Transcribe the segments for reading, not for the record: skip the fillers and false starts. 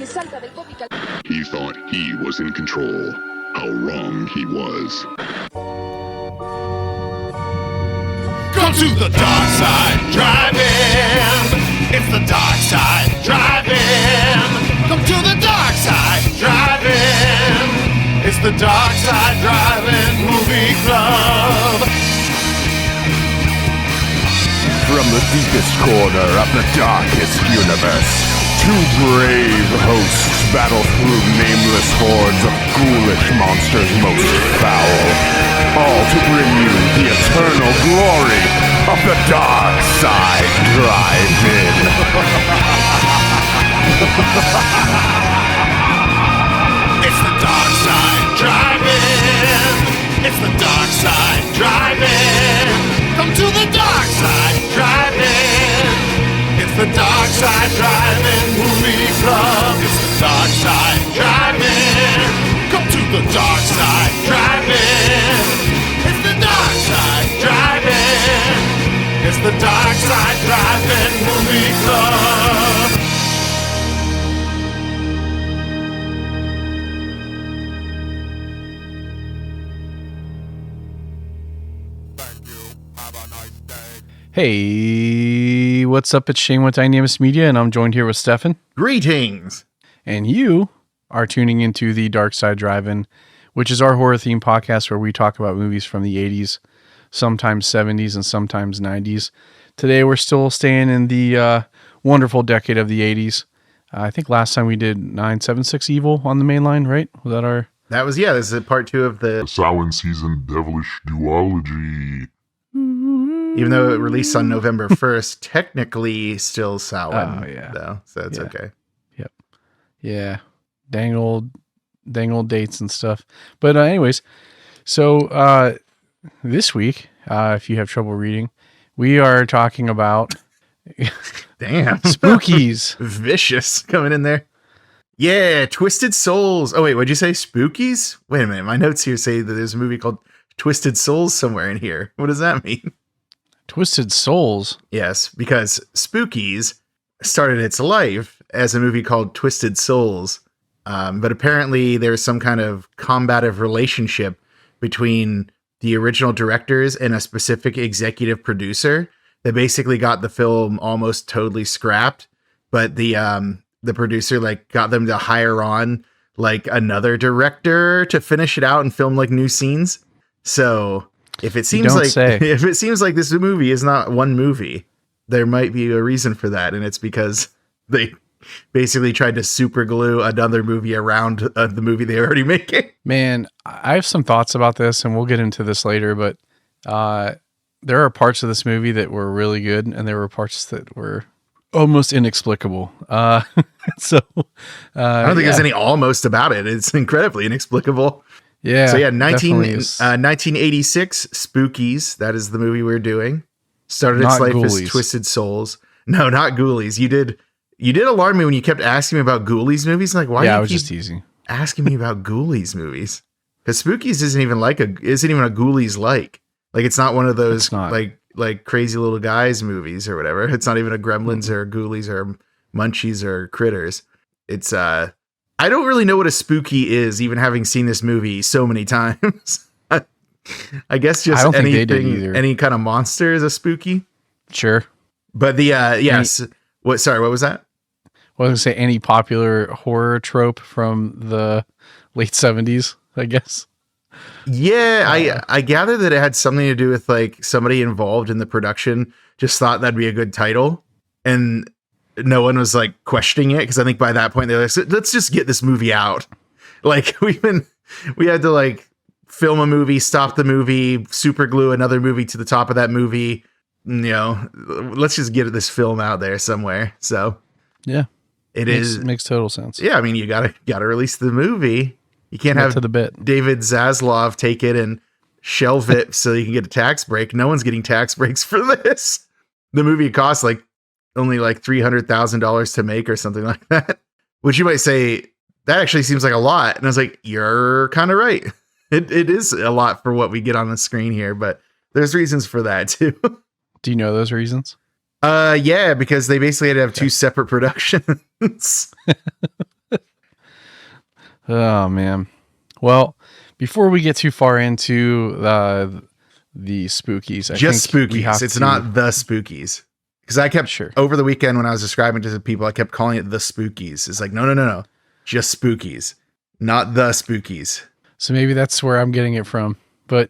He thought he was in control. How wrong he was. Come to the dark side driving. It's the dark side driving. Come to the dark side driving. It's the dark side driving movie club. From the deepest corner of the darkest universe, two brave hosts battle through nameless hordes of ghoulish monsters most foul, all to bring you the eternal glory of the Dark Side Drive-In. It's the dark side driving. It's the dark side driving. Come to the dark side driving. It's the dark side driving movie club. It's the dark side driving. Come to the dark side driving. It's the dark side driving. It's the dark side driving movie club. Hey, what's up? It's Shane with Dynamis Media, and I'm joined here with Stefan. Greetings! And you are tuning into the Dark Side Drive-In, which is our horror-themed podcast where we talk about movies from the 80s, sometimes 70s, and sometimes 90s. Today, we're still staying in the wonderful decade of the 80s. I think last time we did 976 Evil on the main line, right? Was that our... That was, yeah, this is part 2 of the Samhain season devilish duology. even though it released on November 1st, technically still Samhain, though, so it's okay. Yep. Yeah. Dang old dates and stuff. But anyways, so this week, if you have trouble reading, we are talking about Damn. Spookies. Vicious coming in there. Yeah, Twisted Souls. Oh, wait, what'd you say? Spookies? Wait a minute. My notes here say that there's a movie called Twisted Souls somewhere in here. What does that mean? Twisted Souls? Yes, because Spookies started its life as a movie called Twisted Souls. But apparently there's some kind of combative relationship between the original directors and a specific executive producer that basically got the film almost totally scrapped. But the producer got them to hire on another director to finish it out and film new scenes. So if it seems like this movie is not one movie, there might be a reason for that. And it's because they basically tried to super glue another movie around the movie they already making. Man, I have some thoughts about this, and we'll get into this later, but there are parts of this movie that were really good, and there were parts that were almost inexplicable. I don't think there's any almost about it. It's incredibly inexplicable. Yeah. So 1986 Spookies. That is the movie we're doing. Started its life as Twisted Souls. No, not Ghoulies. You did alarm me when you kept asking me about Ghoulies movies. Why do you I was just teasing. Asking me about Ghoulies movies? Because Spookies isn't even a Ghoulies like. It's not one of those like crazy little guys movies or whatever. It's not even a Gremlins or Ghoulies or Munchies or Critters. It's I don't really know what a spooky is, even having seen this movie so many times. I guess just any kind of monster is a spooky. Sure. But yes. What was that? I was going to say any popular horror trope from the late 70s, I guess. Yeah, I gather that it had something to do with somebody involved in the production just thought that'd be a good title. And no one was questioning it, because I think by that point they're like, let's just get this movie out. We had to film a movie, stop the movie, super glue another movie to the top of that movie. Let's just get this film out there somewhere. So yeah, it makes total sense. Yeah, I mean, you gotta release the movie. You can't have David Zaslav take it and shelve it so you can get a tax break. No one's getting tax breaks for this. The movie costs only $300,000 to make or something like that, which you might say that actually seems like a lot. And I was like, you're kind of right. It is a lot for what we get on the screen here, but there's reasons for that too. Do you know those reasons? Yeah, because they basically had to have two separate productions. Oh man. Well, before we get too far into the Spookies, I Just think we have Spookies. It's to- not the Spookies. Because I kept, Sure. over the weekend when I was describing to people, I kept calling it the Spookies. It's like, no. Just Spookies. Not the Spookies. So maybe that's where I'm getting it from. But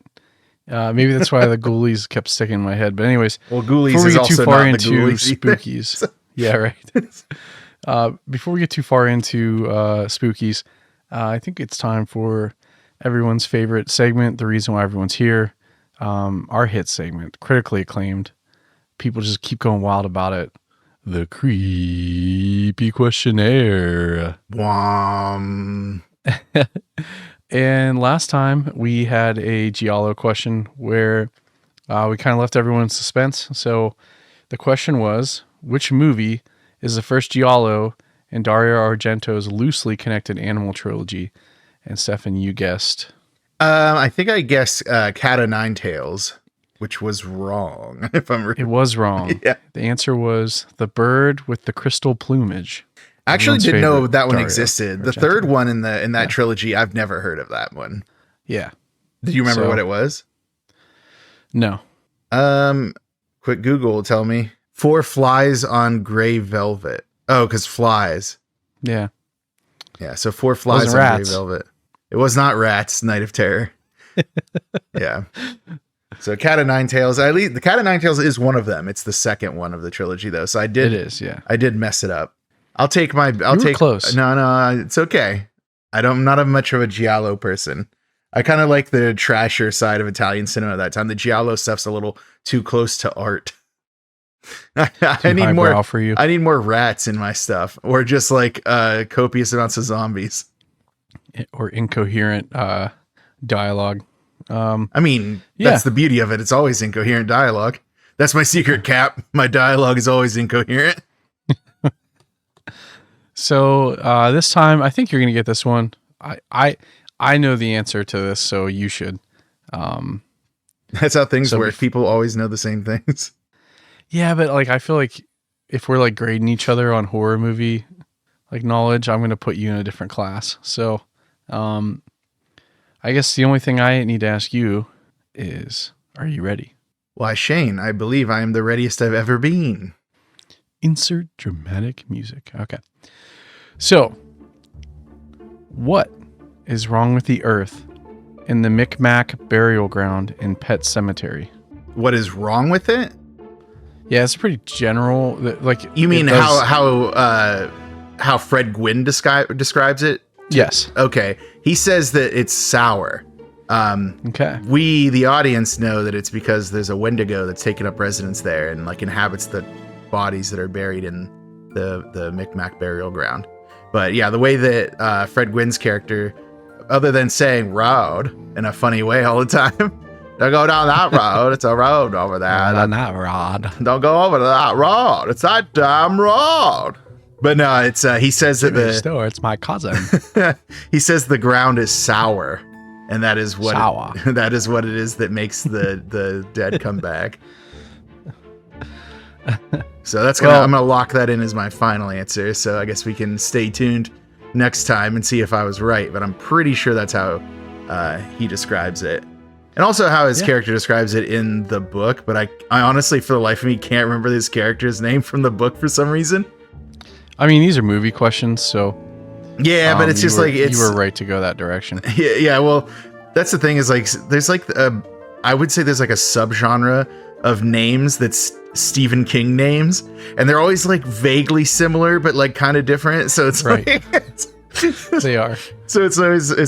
maybe that's why the Ghoulies kept sticking in my head. But anyways, Well, Ghoulies before we is get too also far not the into Ghoulies either. Spookies. Yeah, right. Before we get too far into Spookies, I think it's time for everyone's favorite segment, the reason why everyone's here, our hit segment, critically acclaimed. People just keep going wild about it. The Creepy Questionnaire. Wham. And last time we had a Giallo question where we kind of left everyone in suspense. So the question was, which movie is the first Giallo in Dario Argento's loosely connected animal trilogy? And Stefan, you guessed. I think I guessed Cat o' Nine Tails, which was wrong. If I'm It was wrong. Yeah. The answer was The Bird with the Crystal Plumage. I actually Everyone's didn't know favorite that one Dario existed. The Argento. third one in that trilogy, I've never heard of that one. Yeah. Did you remember So- what it was? No. Quick Google will tell me. 4 Flies on Gray Velvet. Oh, because flies. Yeah. Yeah, so 4 Flies Wasn't on rats. Gray Velvet. It was not Rats, Night of Terror. Yeah. So Cat o' Nine Tails. At least the Cat o' Nine Tails is one of them. It's the second one of the trilogy, though. So I It did. is, yeah. I did mess it up. I'll take my. I'll You were take close. No, it's okay. I'm not much of a giallo person. I kind of like the trasher side of Italian cinema at that time. The giallo stuff's a little too close to art. I need Highbrow more. for you. I need more rats in my stuff, or just like copious amounts of zombies. Or incoherent dialogue. I mean, Yeah. that's the beauty of it. It's always incoherent dialogue. That's my secret, Cap. My dialogue is always incoherent. So this time, I think you're going to get this one. I know the answer to this, so you should. That's how things So work. People always know the same things. Yeah, but like I feel like if we're like grading each other on horror movie like knowledge, I'm going to put you in a different class. So I guess the only thing I need to ask you is, are you ready? Why, Shane, I believe I am the readiest I've ever been. Insert dramatic music. Okay. So, what is wrong with the earth in the Micmac burial ground in Pet Cemetery? What is wrong with it? Yeah, it's pretty general. Like You mean it does- how Fred Gwynn describes it? Yes. Okay. He says that it's sour. Okay. We, the audience, know that it's because there's a Wendigo that's taken up residence there and like inhabits the bodies that are buried in the Micmac burial ground. But yeah, the way that Fred Gwynn's character, other than saying road in a funny way all the time, don't go down that road. It's a road over there. Not rod. Don't go over to that road. It's that damn road. But no, it's he says that Store, it's my cousin. he says the ground is sour, and that is what Sour. that is what it is that makes the dead come back. So that's Well- I'm gonna lock that in as my final answer. So I guess we can stay tuned next time and see if I was right. But I'm pretty sure that's how he describes it, and also how his character describes it in the book. But I honestly, for the life of me, can't remember this character's name from the book for some reason. I mean, these are movie questions, so Yeah, but it's you just were- like it's you were right to go that direction. yeah. Well, that's the thing is like there's like I would say there's like a subgenre of names that's Stephen King names, and they're always like vaguely similar but like kind of different. So it's Right. like They are. so it's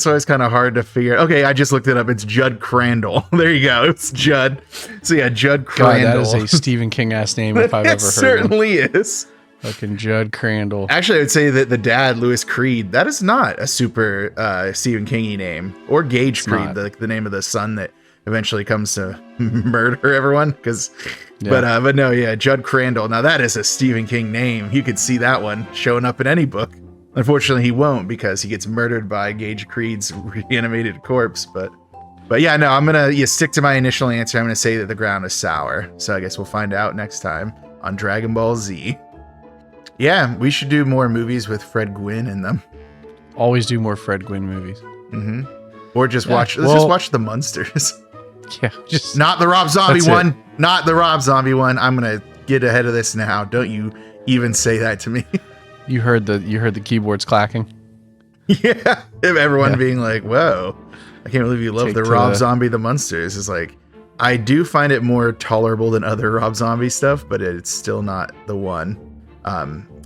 always kind of hard to figure. Okay, I just looked it up. It's Judd Crandall. There you go. It's Judd. So yeah, Judd God, Crandall. that is a Stephen King ass name if I've It ever heard one. certainly is. Fucking Judd Crandall. Actually, I would say that the dad, Louis Creed, that is not a super Stephen King-y name. Or Gage Creed, not. the name of the son that eventually comes to murder everyone. Yeah. But no, yeah, Judd Crandall. Now that is a Stephen King name. You could see that one showing up in any book. Unfortunately, he won't because he gets murdered by Gage Creed's reanimated corpse. But yeah, no, I'm gonna stick to my initial answer. I'm gonna say that the ground is sour. So I guess we'll find out next time on Dragon Ball Z. Yeah, we should do more movies with Fred Gwynn in them. Always do more Fred Gwynn movies. Mm-hmm. Or just Yeah, let's well- just watch The Munsters. Yeah, just Not the Rob Zombie That's it. one. Not the Rob Zombie one. I'm going to get ahead of this now. Don't you even say that to me. you heard the keyboards clacking. Yeah. If everyone Yeah. being like, whoa, I can't believe you love Take the to Rob the- Zombie, The Munsters. It's like, I do find it more tolerable than other Rob Zombie stuff, but it's still not the one.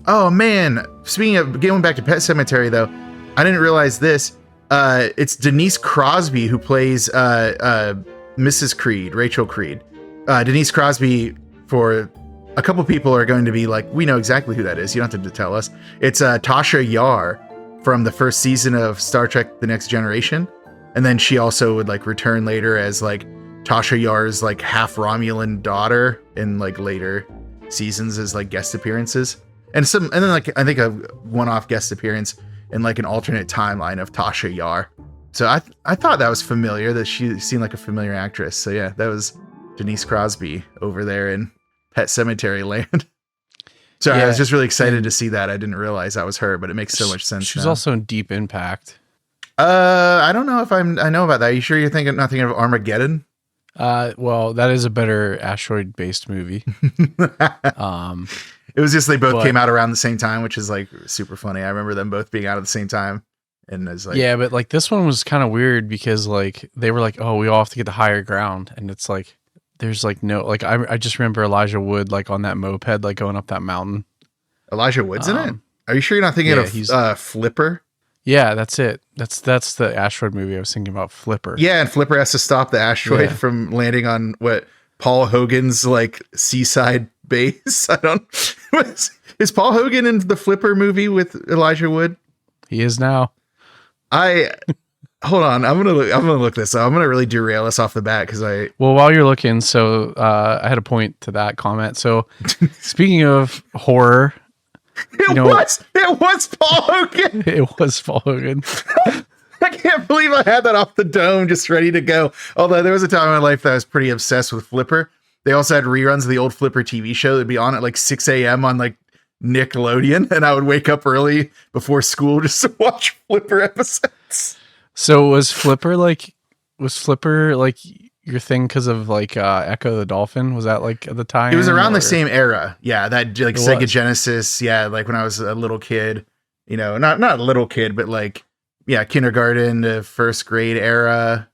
Oh man, speaking of going back to Pet Sematary though, I didn't realize this. It's Denise Crosby who plays Mrs. Creed, Rachel Creed. Denise Crosby, for a couple people are going to be like, we know exactly who that is. You don't have to tell us. It's Tasha Yar from the first season of Star Trek: The Next Generation, and then she also would like return later as like Tasha Yar's like half Romulan daughter in like later seasons as like guest appearances, and then like I think a one-off guest appearance in like an alternate timeline of Tasha Yar. So I thought that was familiar, that she seemed like a familiar actress. So yeah, that was Denise Crosby over there in Pet Cemetery land. So I Yeah, was just really excited to see that. I didn't realize that was her, but it makes so much sense. She was now. also in Deep Impact. I don't know if I know about that. Are you sure you're thinking nothing of Armageddon? Well, that is a better asteroid-based movie. It was just they both But- came out around the same time, which is like super funny. I remember them both being out at the same time, and it's like, Yeah, but like this one was kind of weird because like they were like, oh, we all have to get to higher ground, and it's like there's like no like I just remember Elijah Wood like on that moped like going up that mountain. Elijah Wood's in it. Um, Are you sure you're not thinking yeah, of he's- Flipper? Yeah, that's it. That's the asteroid movie I was thinking about. Flipper. Yeah, and Flipper has to stop the asteroid Yeah. from landing on what Paul Hogan's like seaside base. I don't. Is Paul Hogan in the Flipper movie with Elijah Wood? He is now. Hold on. I'm gonna look this up. I'm gonna really derail us off the bat because Well, while you're looking, so I had a point to that comment. So speaking of horror, it was Paul Hogan. it was Paul Hogan. I can't believe I had that off the dome just ready to go. Although there was a time in my life that I was pretty obsessed with Flipper. They also had reruns of the old Flipper TV show that'd be on at like 6 a.m. on like Nickelodeon, and I would wake up early before school just to watch Flipper episodes. So was Flipper like your thing because of like Echo the Dolphin? Was that like at the time? It was around the or- same era. Yeah, that like It Sega was. Genesis. Yeah, like when I was a little kid, you know, not a little kid, but like, yeah, kindergarten to first grade era.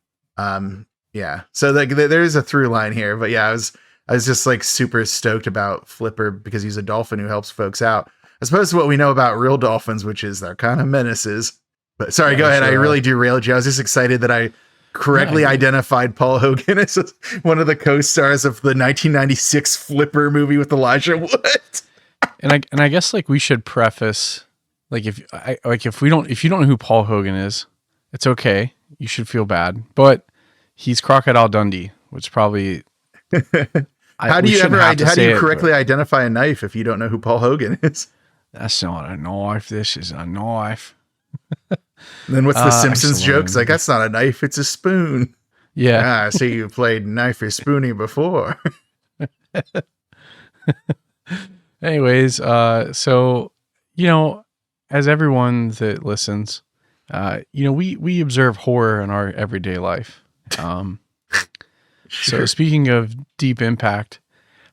Yeah. So like there's a through line here, but yeah, I was just like super stoked about Flipper because he's a dolphin who helps folks out. As opposed to what we know about real dolphins, which is they're kind of menaces. But sorry, Yeah, go ahead. I sure. really derailed you. I was just excited that I correctly Yeah, identified Paul Hogan as one of the co-stars of the 1996 Flipper movie with Elijah Wood. And I guess like we should preface like if you don't know who Paul Hogan is, it's okay. You should feel bad, but he's Crocodile Dundee, which probably How do you correctly identify a knife if you don't know who Paul Hogan is? That's not a knife. This is a knife. And then what's the Simpsons excellent. joke? It's like, that's not a knife, it's a spoon. Yeah. I see you played knife or spoony before. Anyways, so you know, as everyone that listens, you know, we observe horror in our everyday life. So speaking of Deep Impact,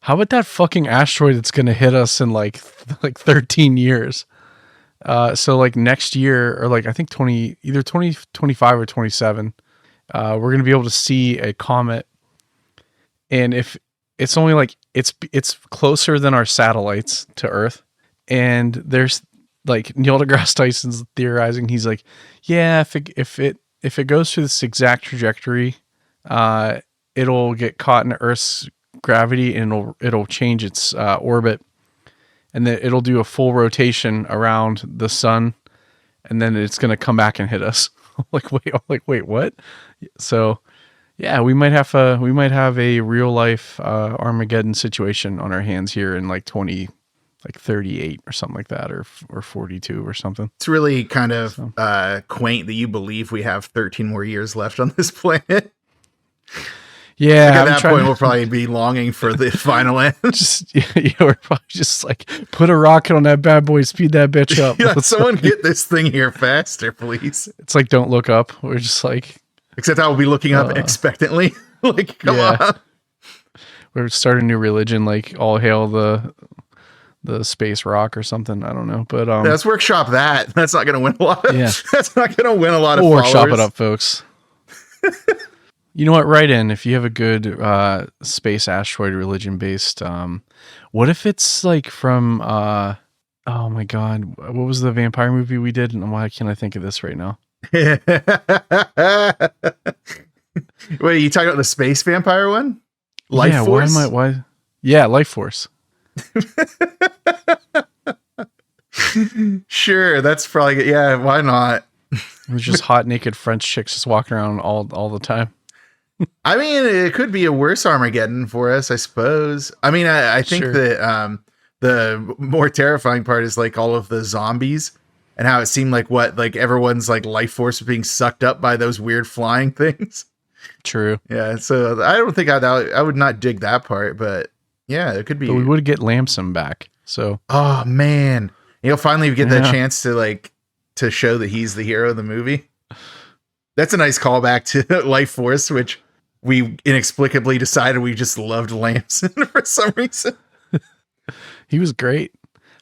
how about that fucking asteroid that's going to hit us in like 13 years? So like next year, or like I think either 2025 or 27, we're going to be able to see a comet. And if it's only like it's closer than our satellites to Earth, and there's like Neil deGrasse Tyson's theorizing, he's like, yeah, if it goes through this exact trajectory, it'll get caught in Earth's gravity and it'll change its orbit, and then it'll do a full rotation around the sun, and then it's going to come back and hit us. wait, what? So yeah, we might have a real life Armageddon situation on our hands here in like 38 or something like that, or 42 or something. It's really kind of quaint that you believe we have 13 more years left on this planet. Yeah, Like at that point, we'll probably be longing for the final end. We're probably just like, put a rocket on that bad boy, speed that bitch up. Yeah, someone get this thing here faster, please. It's like, don't look up. We're just like, except I will be looking up expectantly. Like, come on. We're starting a new religion, like all hail the space rock or something. I don't know, but let's workshop that. That's not going to win a lot. That's not going to win a lot of we'll followers. Workshop it up, folks. You know what? Write in if you have a good space asteroid religion based. What if it's like from oh my god, what was the vampire movie we did? And why can't I think of this right now? Wait, are you talking about the space vampire one? Life Force? Why? Yeah, Life Force. Sure, that's probably good. Yeah, why not? It was just hot naked French chicks just walking around all the time. I mean, it could be a worse Armageddon for us, I suppose. I mean, I think that the more terrifying part is like all of the zombies and how it seemed like everyone's like life force was being sucked up by those weird flying things. True. Yeah, so I don't think I would not dig that part, but yeah, it could be. But we would get Lamson back. So. Oh man, you'll finally get that chance to show that he's the hero of the movie. That's a nice callback to Life Force, which we inexplicably decided we just loved Lamson for some reason. He was great.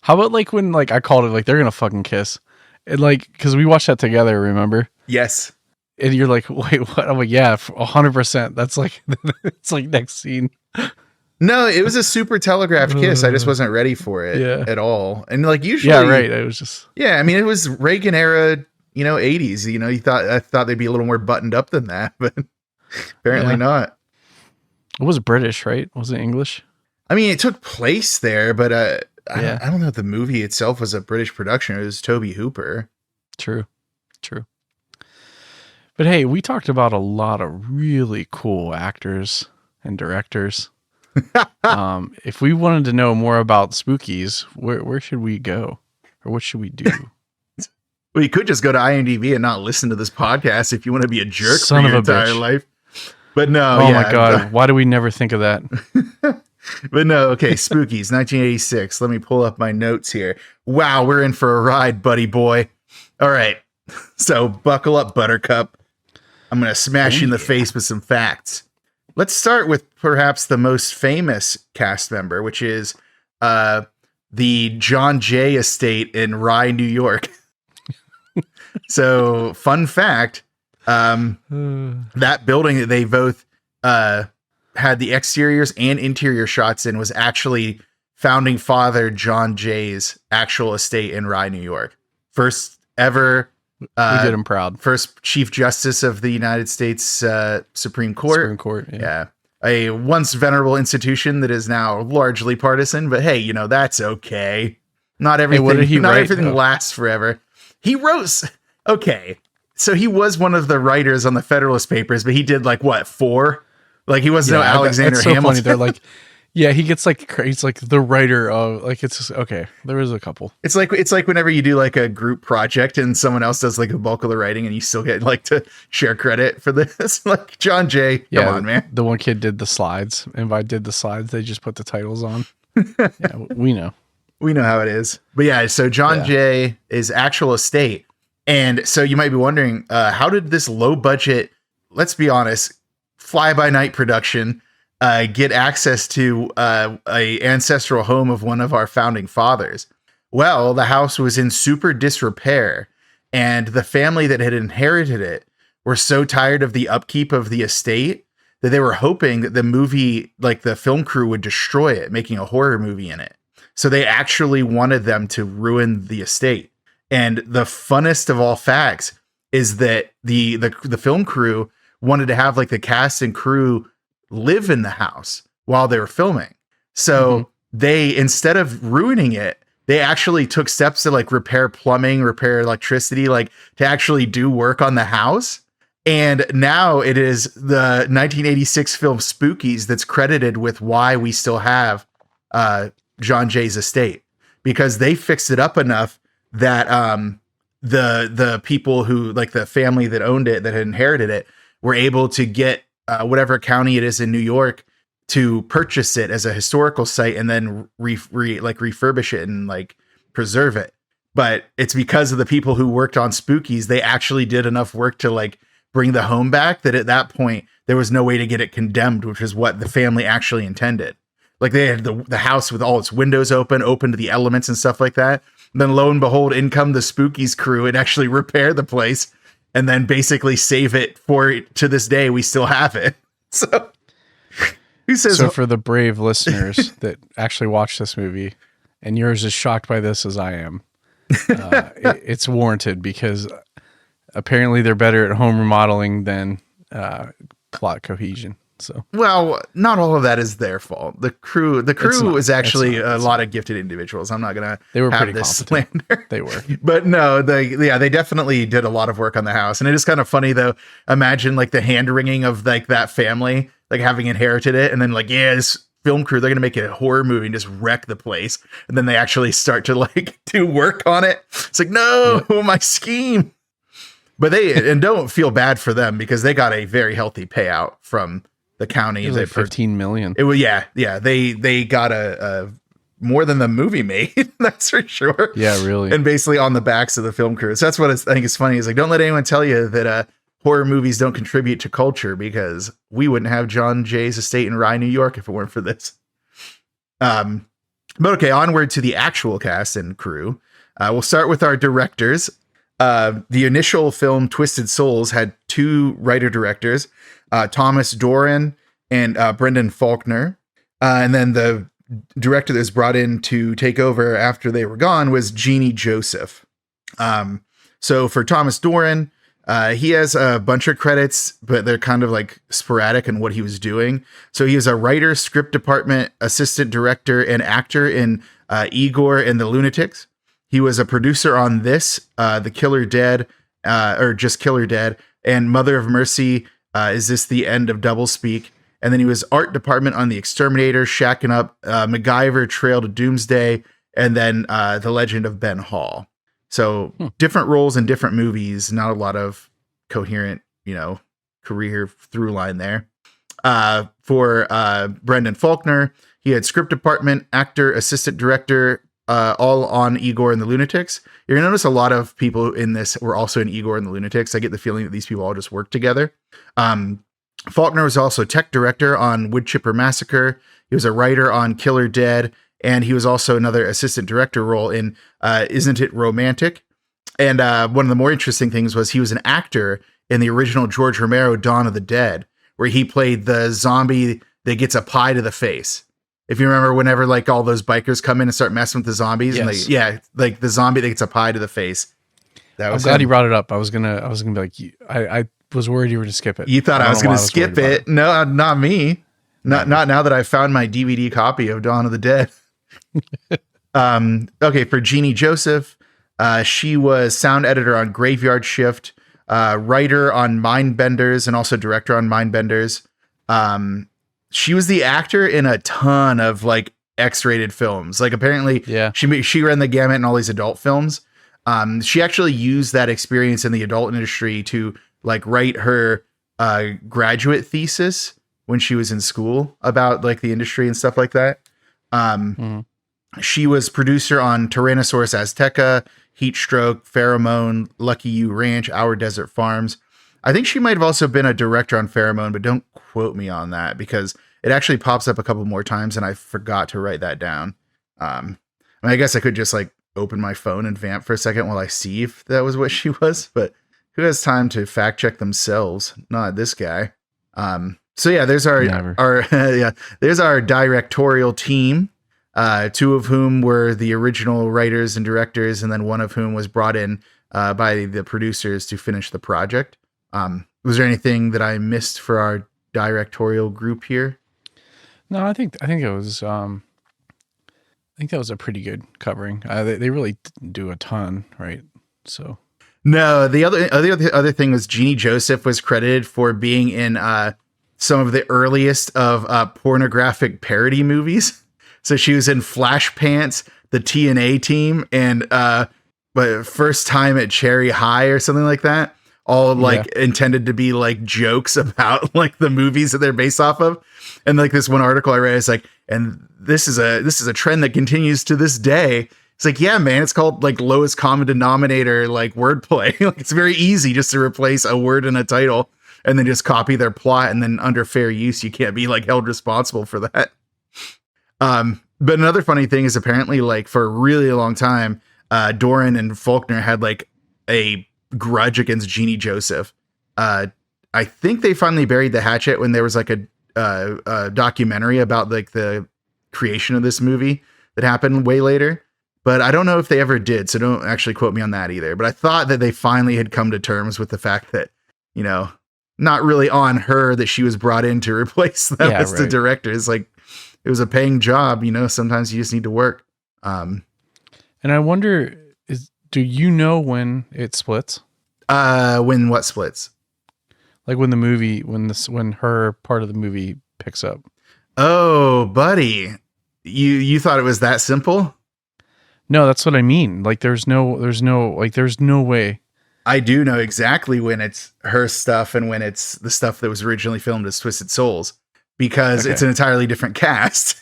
How about like when like I called it like they're gonna fucking kiss, and like because we watched that together, remember? Yes. And you're like, wait, what? I'm like, yeah, 100%. That's like it's like next scene. No, it was a super telegraphed kiss. I just wasn't ready for it at all. And like usually, yeah, right. It was just I mean, it was Reagan era, 80s. I thought they'd be a little more buttoned up than that, but apparently not. It was British, right? Was it English? I mean, it took place there, but I don't know if the movie itself was a British production. It was Toby Hooper. True. But hey, we talked about a lot of really cool actors and directors. If we wanted to know more about Spookies, where should we go? Or what should we do? Well, you could just go to IMDb and not listen to this podcast if you want to be a jerk Son for your of a entire bitch. life. But no, oh my god, why do we never think of that? But no, okay, Spookies, 1986. Let me pull up my notes here. Wow, we're in for a ride, buddy boy. All right, so buckle up, Buttercup. I'm going to smash you in the face with some facts. Let's start with perhaps the most famous cast member, which is the John Jay estate in Rye, New York. So, fun fact, that building that they both had the exteriors and interior shots in was actually founding father John Jay's actual estate in Rye, New York. First ever... we did him proud. First Chief Justice of the United States Supreme Court. Yeah. A once venerable institution that is now largely partisan, but hey, that's okay. Not everything, everything lasts forever. He wrote, okay. So he was one of the writers on the Federalist Papers, but he did 4? Like he was no Alexander that's so Hamilton. Funny. They're like, yeah, he gets he's like the writer of it's just, okay. There is a couple. It's like whenever you do a group project and someone else does a bulk of the writing and you still get to share credit for this. Like John Jay, come on, man. The one kid did the slides, and if I did the slides, they just put the titles on. Yeah, we know. We know how it is. But yeah, so John Jay is actual estate. And so you might be wondering, how did this low budget, let's be honest, fly by night production get access to a ancestral home of one of our founding fathers? Well, the house was in super disrepair, and the family that had inherited it were so tired of the upkeep of the estate that they were hoping that the movie, the film crew, would destroy it, making a horror movie in it. So they actually wanted them to ruin the estate. And the funnest of all facts is that the film crew wanted to have the cast and crew live in the house while they were filming. So they, instead of ruining it, they actually took steps to repair plumbing, repair electricity, to actually do work on the house. And now it is the 1986 film Spookies that's credited with why we still have John Jay's estate, because they fixed it up enough that the people who the family that owned it, that had inherited it, were able to get whatever county it is in New York to purchase it as a historical site and then refurbish it and like preserve it. But it's because of the people who worked on Spookies, they actually did enough work to like bring the home back that at that point there was no way to get it condemned, which is what the family actually intended. Like they had the house with all its windows open to the elements and stuff like that. And then lo and behold, in come the Spookies crew and actually repair the place and then basically save it to this day. We still have it. So who says so for the brave listeners that actually watch this movie and you're as shocked by this as I am, it's warranted because apparently they're better at home remodeling than plot cohesion. So, well, not all of that is their fault. The crew is actually a lot of gifted individuals. I'm not gonna. They were have pretty this competent. slander. They were, but no, they definitely did a lot of work on the house, and it is kind of funny though. Imagine like the hand wringing of like that family, like having inherited it, and then like this film crew, they're gonna make a horror movie and just wreck the place, and then they actually start to like do work on it. It's like no, my scheme. But and don't feel bad for them because they got a very healthy payout from the county. It was like 15 million. It was they got a more than the movie made. That's for sure. Yeah, really. And basically on the backs of the film crew. So that's what I think is funny. Is like don't let anyone tell you that horror movies don't contribute to culture because we wouldn't have John Jay's estate in Rye, New York if it weren't for this. But okay, onward to the actual cast and crew. We'll start with our directors. The initial film Twisted Souls had two writer-directors, Thomas Doran and Brendan Faulkner. And then the director that was brought in to take over after they were gone was Jeannie Joseph. So for Thomas Doran, he has a bunch of credits, but they're kind of like sporadic in what he was doing. So he was a writer, script department, assistant director, and actor in Igor and the Lunatics. He was a producer on this, The Killer Dead, or just Killer Dead, and Mother of Mercy, Is This the End of Doublespeak? And then he was art department on The Exterminator, Shacking Up, MacGyver, Trail to Doomsday, and then The Legend of Ben Hall. So different roles in different movies, not a lot of coherent, career through line there. For Brendan Faulkner, he had script department, actor, assistant director, all on Igor and the Lunatics. You're going to notice a lot of people in this were also in Igor and the Lunatics. I get the feeling that these people all just work together. Faulkner was also tech director on Wood Chipper Massacre. He was a writer on Killer Dead, and he was also another assistant director role in Isn't It Romantic? And one of the more interesting things was he was an actor in the original George Romero Dawn of the Dead, where he played the zombie that gets a pie to the face. If you remember, whenever like all those bikers come in and start messing with the zombies, yes. And like the zombie that gets a pie to the face. I'm glad you brought it up. I was gonna be like, I was worried you were to skip it. You thought I was gonna skip it? No, not me. Not now that I found my DVD copy of Dawn of the Dead. Okay, for Jeannie Joseph, she was sound editor on Graveyard Shift, writer on Mindbenders, and also director on Mindbenders. She was the actor in a ton of like X-rated films. Like apparently she ran the gamut in all these adult films. She actually used that experience in the adult industry to like write her graduate thesis when she was in school about like the industry and stuff like that. She was producer on Tyrannosaurus Azteca, Heatstroke, Pheromone, Lucky You Ranch, Our Desert Farms. I think she might have also been a director on Pheromone, but don't quote me on that because it actually pops up a couple more times and I forgot to write that down. I guess I could just like open my phone and vamp for a second while I see if that was what she was, but who has time to fact check themselves? Not this guy. So yeah, there's there's our directorial team. Two of whom were the original writers and directors, and then one of whom was brought in by the producers to finish the project. Was there anything that I missed for our directorial group here? No, I think it was. I think that was a pretty good covering. They really didn't do a ton, right? So no, the other thing was Jeannie Joseph was credited for being in some of the earliest of pornographic parody movies. So she was in Flash Pants, the TNA team, and but First Time at Cherry High or something like that. all like intended to be like jokes about like the movies that they're based off of. And like this one article I read is like, and this is a trend that continues to this day. It's like, yeah, man, it's called like lowest common denominator, like wordplay. Like, it's very easy just to replace a word in a title and then just copy their plot. And then under fair use, you can't be like held responsible for that. But another funny thing is apparently like for a really long time, Doran and Faulkner had like a grudge against Jeannie Joseph. I think they finally buried the hatchet when there was like a documentary about like the creation of this movie that happened way later. But I don't know if they ever did, so don't actually quote me on that either. But I thought that they finally had come to terms with the fact that, you know, not really on her that she was brought in to replace them as the directors. Like, it was a paying job, you know, sometimes you just need to work. And I wonder, do you know when it splits? When what splits? Like when the movie, when her part of the movie picks up. Oh, buddy. You thought it was that simple? No, that's what I mean. Like there's no way. I do know exactly when it's her stuff and when it's the stuff that was originally filmed as Twisted Souls, because it's an entirely different cast.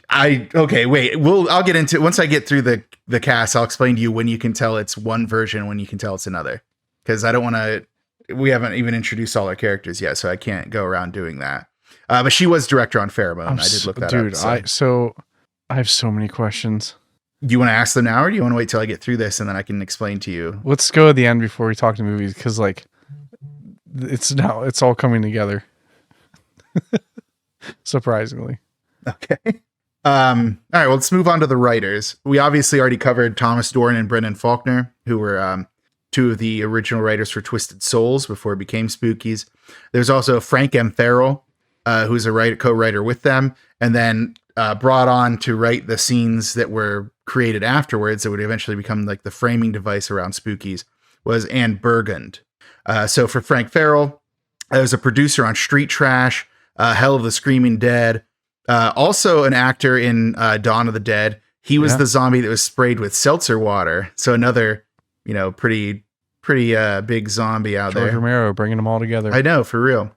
I'll get into it. Once I get through the cast, I'll explain to you when you can tell it's one version, when you can tell it's another. Because I don't want to, we haven't even introduced all our characters yet, so I can't go around doing that. But she was director on Pheromone. I did look that up. So I have so many questions. Do you want to ask them now, or do you want to wait till I get through this and then I can explain to you? Let's go at the end before we talk to movies, because like it's all coming together. Surprisingly. Okay. All right, well, let's move on to the writers. We obviously already covered Thomas Doran and Brendan Faulkner, who were two of the original writers for Twisted Souls before it became Spookies. There's also Frank M. Farrell, who's a co-writer with them, and then brought on to write the scenes that were created afterwards that would eventually become like the framing device around Spookies, was Anne Burgund. So for Frank Farrell, I was a producer on Street Trash, Hell of the Screaming Dead, also an actor in Dawn of the Dead. He was the zombie that was sprayed with seltzer water. So another, you know, pretty big zombie out there. George Romero bringing them all together. I know, for real.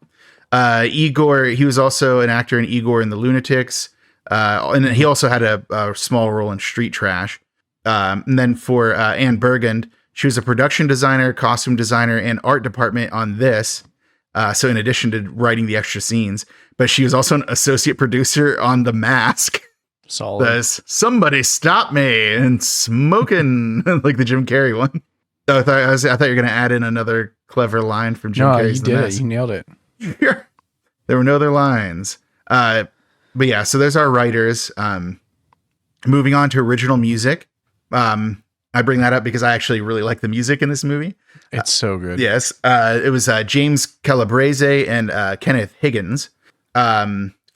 Igor, he was also an actor in Igor and the Lunatics. And he also had a small role in Street Trash. And then for Anne Burgund, she was a production designer, costume designer, and art department on this. So in addition to writing the extra scenes, but she was also an associate producer on The Mask. Solid. Somebody stop me and smoking, like the Jim Carrey one. Oh, I thought you were going to add in another clever line from Jim Carrey's The Mask. You nailed it. There were no other lines. But yeah, so there's our writers. Moving on to original music. I bring that up because I actually really like the music in this movie. It's so good. Yes. It was James Calabrese and Kenneth Higgins.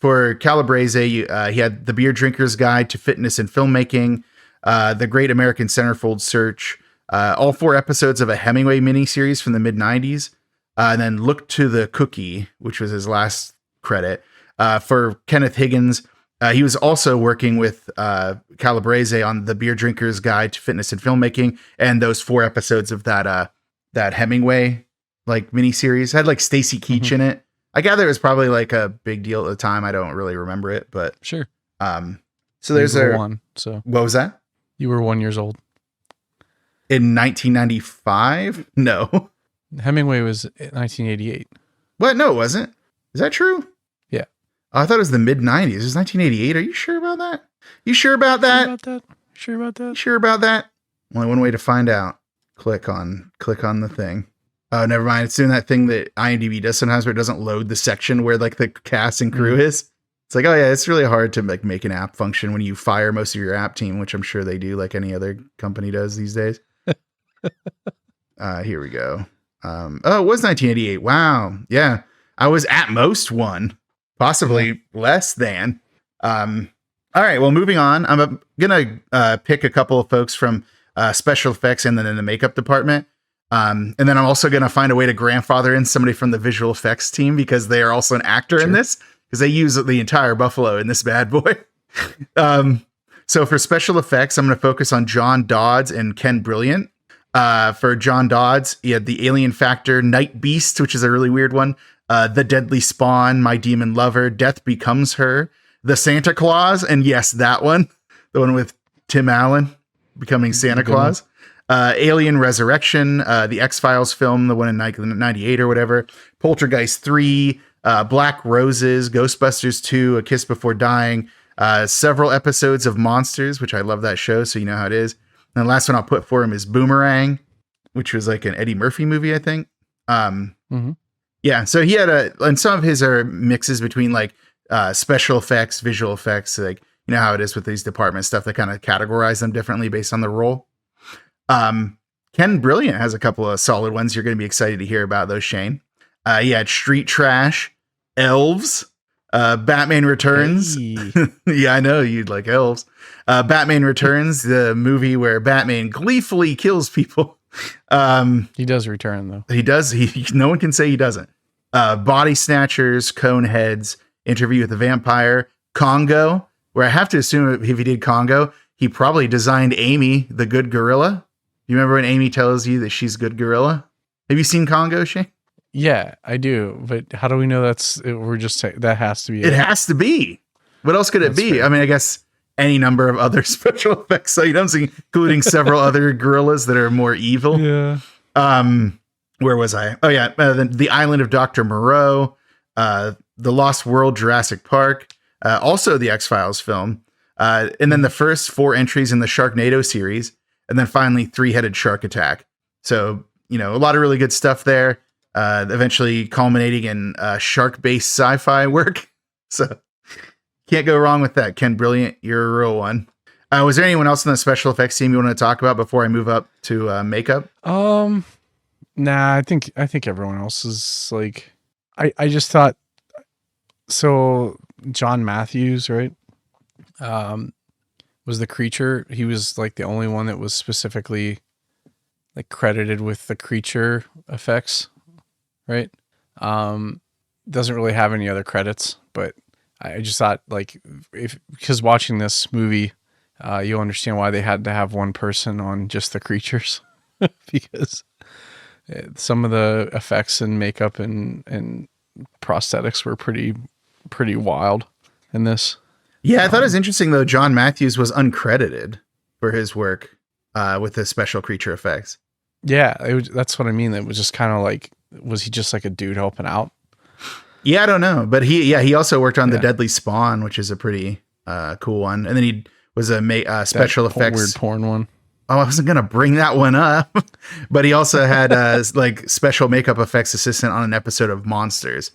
For Calabrese, he had The Beer Drinker's Guide to Fitness and Filmmaking, The Great American Centerfold Search, all 4 episodes of a Hemingway miniseries from the mid-90s, and then Look to the Cookie, which was his last credit. For Kenneth Higgins, he was also working with Calabrese on The Beer Drinker's Guide to Fitness and Filmmaking, and those 4 episodes of that Hemingway like miniseries had like Stacy Keach in it. I gather it was probably like a big deal at the time. I don't really remember it, but sure. So there's one. So what was that? You were 1 year old in 1995? No, Hemingway was 1988. What? No, it wasn't. Is that true? Yeah. Oh, I thought it was the mid 90s. It was 1988. Are you sure about that? You sure about that? Sure about that? Sure about that? Only one way to find out. Click on the thing. Oh, never mind. It's doing that thing that IMDb does sometimes where it doesn't load the section where like the cast and crew is. It's like, oh yeah, it's really hard to like make an app function when you fire most of your app team, which I'm sure they do like any other company does these days. Here we go. Oh, it was 1988. Wow. Yeah. I was at most 1, possibly less than. All right. Well, moving on. I'm going to pick a couple of folks from special effects and then in the makeup department. And then I'm also going to find a way to grandfather in somebody from the visual effects team because they are also an actor in this, because they use the entire buffalo in this bad boy. So for special effects, I'm going to focus on John Dodds and Ken Brilliant. For John Dodds, he had The Alien Factor, Night Beast, which is a really weird one. The Deadly Spawn, My Demon Lover, Death Becomes Her, The Santa Claus, and yes, that one, the one with Tim Allen becoming Santa Claus. Alien Resurrection, the X-Files film, the one in 98 or whatever. Poltergeist 3, Black Roses, Ghostbusters 2, A Kiss Before Dying, several episodes of Monsters, which I love that show, so you know how it is. And the last one I'll put for him is Boomerang, which was like an Eddie Murphy movie, I think. Yeah, so he had and some of his are mixes between like special effects, visual effects, like, you know how it is with these department stuff. They kind of categorize them differently based on the role. Ken Brilliant has a couple of solid ones. You're going to be excited to hear about those, Shane. He had Street Trash, Elves, Batman Returns. Hey. Yeah, I know you'd like Elves. Batman Returns, the movie where Batman gleefully kills people. He does return though. He does. No one can say he doesn't. Body Snatchers, Coneheads, Interview with the Vampire, Congo, where I have to assume if he did Congo, he probably designed Amy, the good gorilla. You remember when Amy tells you that she's good gorilla? Have you seen Congo, Shane? Yeah, I do. But how do we know that has to be It has to be. What else could it be? Fair. I mean, I guess any number of other special effects items, including several other gorillas that are more evil. Yeah. Where was I? Oh yeah, the Island of Dr. Moreau, The Lost World, Jurassic Park, also the X-Files film, and then the first 4 entries in the Sharknado series, and then finally Three-Headed Shark Attack. So, you know, a lot of really good stuff there, eventually culminating in shark-based sci-fi work. So can't go wrong with that. Ken Brilliant, you're a real one. Was there anyone else in the special effects team you want to talk about before I move up to makeup? Nah, I think everyone else is like, I just thought, so John Matthews, right? Was the creature. He was like the only one that was specifically like credited with the creature effects, right? Doesn't really have any other credits, but I just thought like because watching this movie, you'll understand why they had to have one person on just the creatures because some of the effects and makeup and prosthetics were pretty wild in this. Yeah, I thought it was interesting though. John Matthews was uncredited for his work with the special creature effects. Yeah, that's what I mean. It was just kind of like, was he just like a dude helping out? Yeah, I don't know, but he also worked on The Deadly Spawn, which is a pretty cool one, and then he was a special effects weird porn one. Oh, I wasn't gonna bring that one up, but he also had like special makeup effects assistant on an episode of Monsters.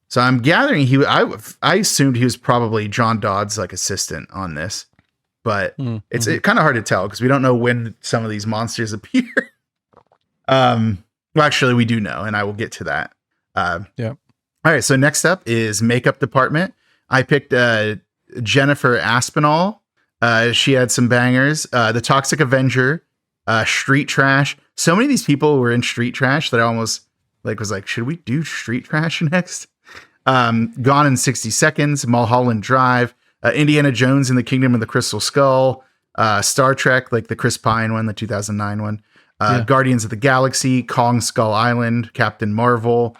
So I'm gathering I assumed he was probably John Dodd's like assistant on this, but it's kind of hard to tell because we don't know when some of these monsters appear. Well, actually, we do know, and I will get to that. Yeah. All right. So next up is makeup department. I picked Jennifer Aspinall. She had some bangers. The Toxic Avenger, Street Trash. So many of these people were in Street Trash that I almost was like, should we do Street Trash next? Gone in 60 Seconds, Mulholland Drive, Indiana Jones and the Kingdom of the Crystal Skull, Star Trek, like the Chris Pine one, the 2009 one, Guardians of the Galaxy, Kong Skull Island, Captain Marvel,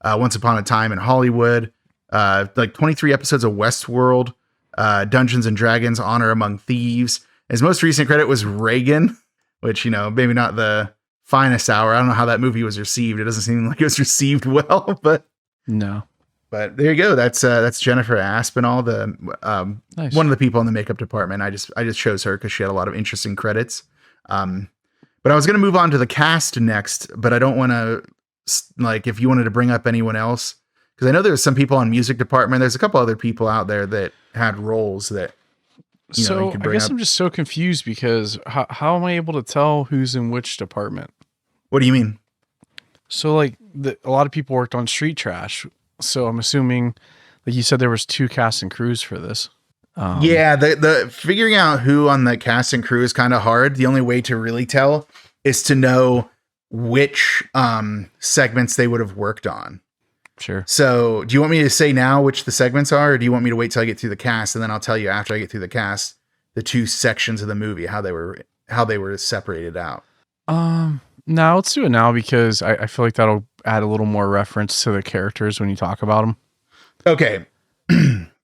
Once Upon a Time in Hollywood, like 23 episodes of Westworld, Dungeons and Dragons, Honor Among Thieves. His most recent credit was Reagan, which, you know, maybe not the finest hour. I don't know how that movie was received. It doesn't seem like it was received well, but no. But there you go. That's Jennifer Aspinall, the Nice. One of the people in the makeup department. I just chose her because she had a lot of interesting credits. But I was going to move on to the cast next, but I don't want to like if you wanted to bring up anyone else, because I know there's some people on music department. There's a couple other people out there that had roles that you know, you could I bring guess up. I'm just so confused because how am I able to tell who's in which department? What do you mean? So like a lot of people worked on Street Trash. So I'm assuming, like you said, there was 2 cast and crews for this. Yeah, the figuring out who on the cast and crew is kind of hard. The only way to really tell is to know which segments they would have worked on. Sure. So do you want me to say now which the segments are, or do you want me to wait till I get through the cast and then I'll tell you after I get through the cast the 2 sections of the movie how they were separated out? Now let's do it now because I feel like that'll add a little more reference to the characters when you talk about them. Okay.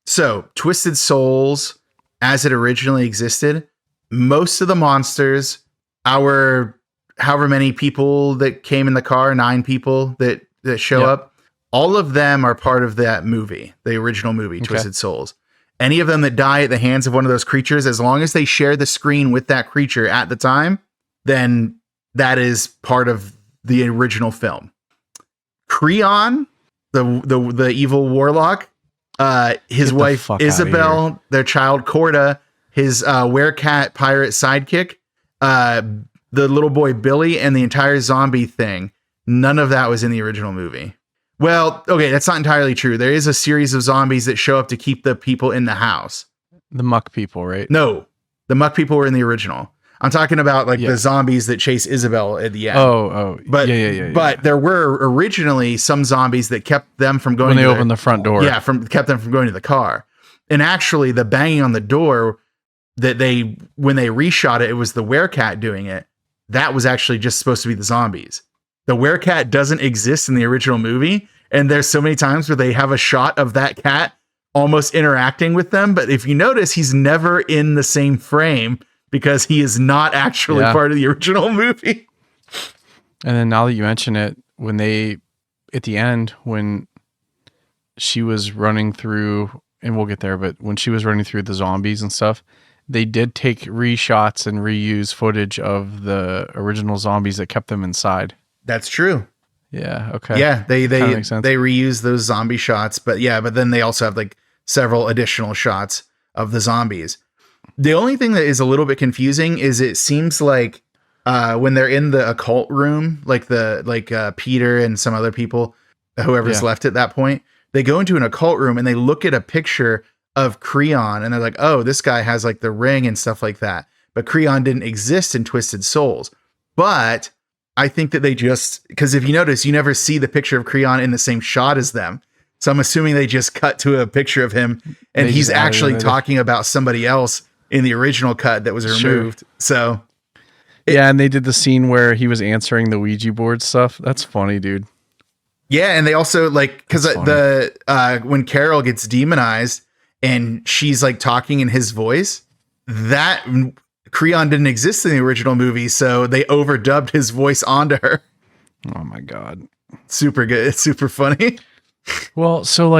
So, Twisted Souls, as it originally existed, most of the monsters, our however many people that came in the car, 9 people that show up, all of them are part of that movie, the original movie, Twisted Souls. Any of them that die at the hands of one of those creatures, as long as they share the screen with that creature at the time, then that is part of the original film. Creon, the evil warlock, his wife Isabel, their child Corda, his werecat pirate sidekick, the little boy Billy, and the entire zombie thing. None of that was in the original movie. Well, okay, that's not entirely true. There is a series of zombies that show up to keep the people in the house. The muck people, right? No, the muck people were in the original. I'm talking about the zombies that chase Isabel at the end. But But there were originally some zombies that kept them from going when they opened the front door. Yeah, kept them from going to the car. And actually, the banging on the door that when they reshot it, it was the werecat doing it. That was actually just supposed to be the zombies. The werecat doesn't exist in the original movie, and there's so many times where they have a shot of that cat almost interacting with them. But if you notice, he's never in the same frame because he is not actually part of the original movie. And then now that you mention it, at the end, when she was running through, and we'll get there, but when she was running through the zombies and stuff, they did take reshots and reuse footage of the original zombies that kept them inside. That's true. Yeah. Okay. Yeah. They reuse those zombie shots, but then they also have several additional shots of the zombies. The only thing that is a little bit confusing is it seems like when they're in the occult room, Peter and some other people, whoever's left at that point, they go into an occult room and they look at a picture of Creon and they're like, oh, this guy has the ring and stuff like that. But Creon didn't exist in Twisted Souls. But I think that they because if you notice, you never see the picture of Creon in the same shot as them. So I'm assuming they just cut to a picture of him and he's actually talking about somebody else in the original cut that was removed. Sure. So. And they did the scene where he was answering the Ouija board stuff. That's funny, dude. Yeah. And they also because when Carol gets demonized and she's talking in his voice, that Creon didn't exist in the original movie, so they overdubbed his voice onto her. Oh my God. Super good. It's super funny. Well, so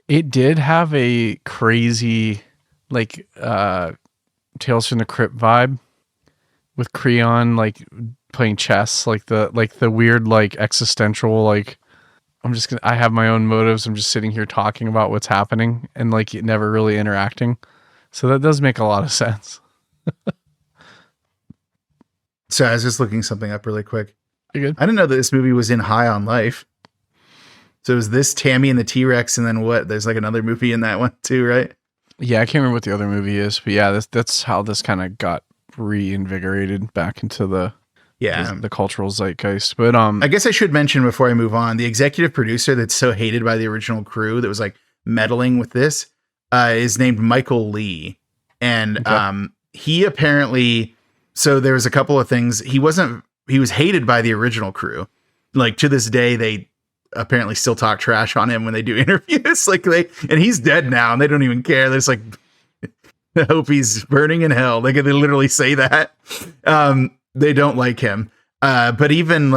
it did have a crazy Tales from the Crypt vibe with Creon playing chess, the weird existential I have my own motives. I'm just sitting here talking about what's happening and never really interacting. So that does make a lot of sense. So I was just looking something up really quick. You're good. I didn't know that this movie was in High on Life. So it was this, Tammy and the T-Rex, and then what? There's another movie in that one too, right? Yeah, I can't remember what the other movie is, but yeah, that's how this kind of got reinvigorated back into the cultural zeitgeist. But I guess I should mention before I move on, the executive producer that's so hated by the original crew that was meddling with this is named Michael Lee, and he apparently, so there was a couple of things. He was hated by the original crew. To this day, they apparently still talk trash on him when they do interviews. And he's dead now and they don't even care. There's I hope he's burning in hell. They literally say that. They don't like him. But even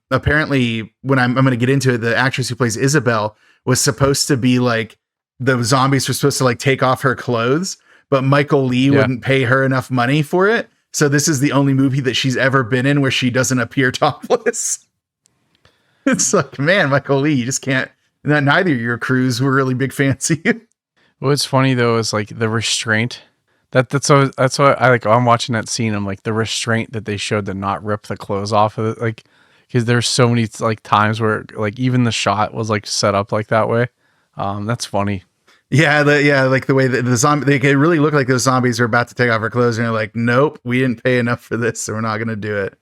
apparently when I'm going to get into it, the actress who plays Isabel was supposed to be the zombies were supposed to take off her clothes, but Michael Lee wouldn't pay her enough money for it. So this is the only movie that she's ever been in where she doesn't appear topless. It's man, Michael Lee, you just can't. Neither of your crews were really big fans of you. What's funny though is the restraint. That's what I I'm watching that scene. I'm the restraint that they showed to not rip the clothes off of it, because there's so many times where even the shot was set up that way. That's funny. Yeah, the way that the zombie, they really look like those zombies are about to take off her clothes, and they're like, nope, we didn't pay enough for this, so we're not gonna do it.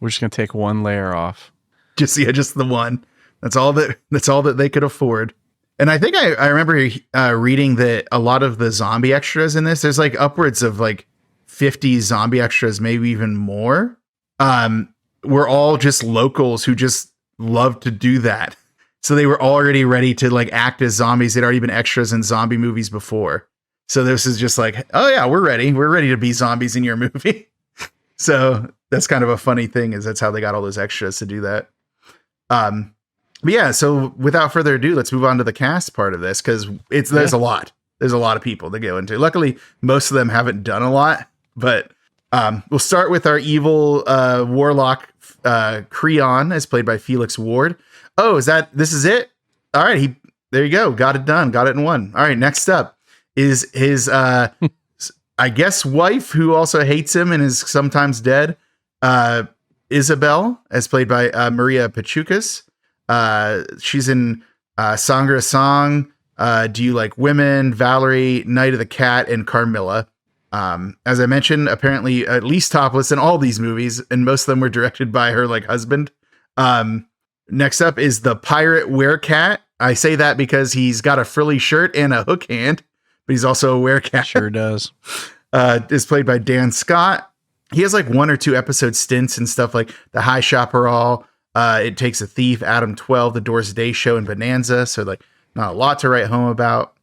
We're just gonna take one layer off. Just the one. That's all that they could afford. And I think I remember reading that a lot of the zombie extras in this, there's upwards of 50 zombie extras, maybe even more. were all just locals who just loved to do that. So they were already ready to like act as zombies. They'd already been extras in zombie movies before. So this is just like, oh yeah, we're ready. We're ready to be zombies in your movie. So that's kind of a funny thing, is that's how they got all those extras to do that. But yeah, so without further ado, let's move on to the cast part of this, because there's a lot. There's a lot of people to go into. Luckily, most of them haven't done a lot, but we'll start with our evil warlock, Creon, as played by Felix Ward. Oh, this is it? All right, there you go. Got it done. Got it in one. All right, next up is his, I guess, wife, who also hates him and is sometimes dead. Isabel, as played by Maria Pachucas. She's in Sangra Song, Do You Like Women, Valerie, Night of the Cat, and Carmilla. As I mentioned, apparently at least topless in all these movies, and most of them were directed by her like husband. Next up is the pirate werecat. I say that because he's got a frilly shirt and a hook hand, but he's also a werecat. Sure does. Is played by Dan Scott. He has like 1 or 2 episode stints and stuff like The High Chaparral, It Takes a Thief, Adam 12, The Doors Day Show, and Bonanza. So like not a lot to write home about.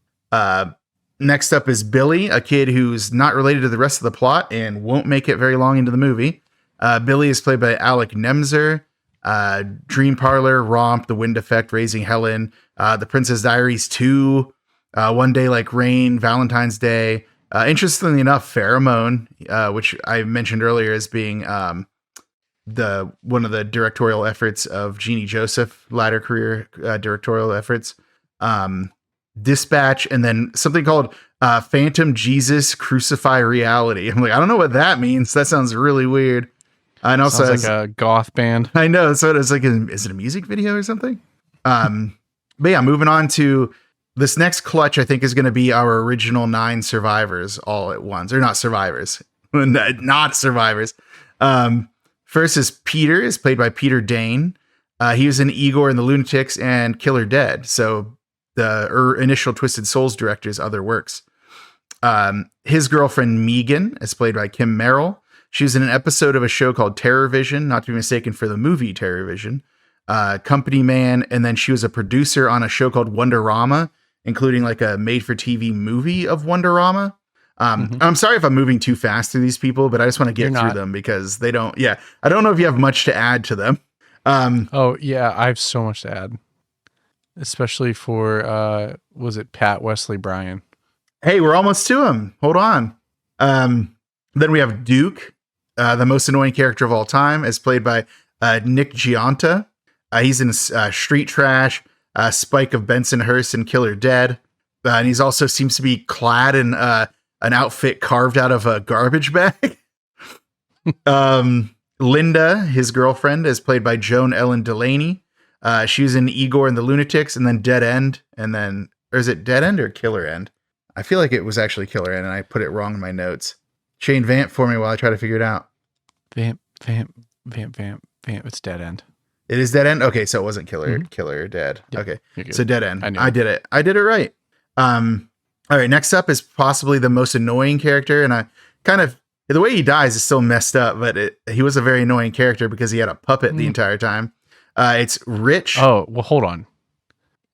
Next up is Billy, a kid who's not related to the rest of the plot and won't make it very long into the movie. Billy is played by Alec Nemser. Dream Parlor, Romp, The Wind Effect, Raising Helen, The Princess Diaries 2, One Day Like Rain, Valentine's Day. Interestingly enough, Pheromone, which I mentioned earlier as being one of the directorial efforts of Jeannie Joseph, latter career directorial efforts. Dispatch, and then something called Phantom Jesus Crucify Reality. I'm like, I don't know what that means. That sounds really weird. And also sounds like a goth band. I know. So it's like, is it a music video or something? But yeah, moving on to this next clutch, I think is going to be our original 9 survivors all at once. Or not survivors. Not survivors. First is Peter, is played by Peter Dane. He was in Igor and the Lunatics and Killer Dead. So the initial Twisted Souls director's other works. His girlfriend Megan is played by Kim Merrill. She was in an episode of a show called Terror Vision, not to be mistaken for the movie Terror Vision. Company Man, and then she was a producer on a show called Wonderama, including like a made-for-TV movie of Wonderama. I'm sorry if I'm moving too fast through these people, but I just want to get through them because they don't. Yeah, I don't know if you have much to add to them. Oh yeah, I have so much to add, especially for was it Pat Wesley Bryan? Hey, we're almost to him. Hold on. Then we have Duke, the most annoying character of all time, as played by Nick Giunta. He's in Street Trash, Spike of Bensonhurst, and Killer Dead. And he's also seems to be clad in an outfit carved out of a garbage bag. Linda, his girlfriend, is played by Joan Ellen Delaney. She was in Igor and the Lunatics, and then Dead End, and then, or is it Dead End or Killer End? I feel like it was actually Killer End, and I put it wrong in my notes. Shane, vamp for me while I try to figure it out. Vamp. It's Dead End. It is Dead End? Okay, so it wasn't Killer Dead. Yep. Okay, so Dead End. I did it. I did it right. All right, next up is possibly the most annoying character, and I kind of, the way he dies is still messed up, but he was a very annoying character because he had a puppet the entire time. It's Rich. Oh, well, hold on.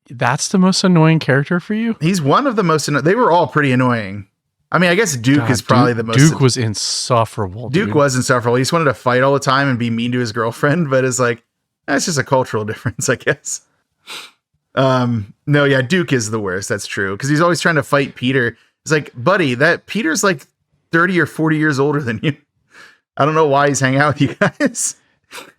That's the most annoying character for you? He's one of the most, they were all pretty annoying. I mean, I guess Duke is probably the most. Duke was insufferable. Duke was insufferable. He just wanted to fight all the time and be mean to his girlfriend, but it's like, that's just a cultural difference, I guess. No, yeah, Duke is the worst. That's true. Because he's always trying to fight Peter. It's like, buddy, that Peter's like 30 or 40 years older than you. I don't know why he's hanging out with you guys.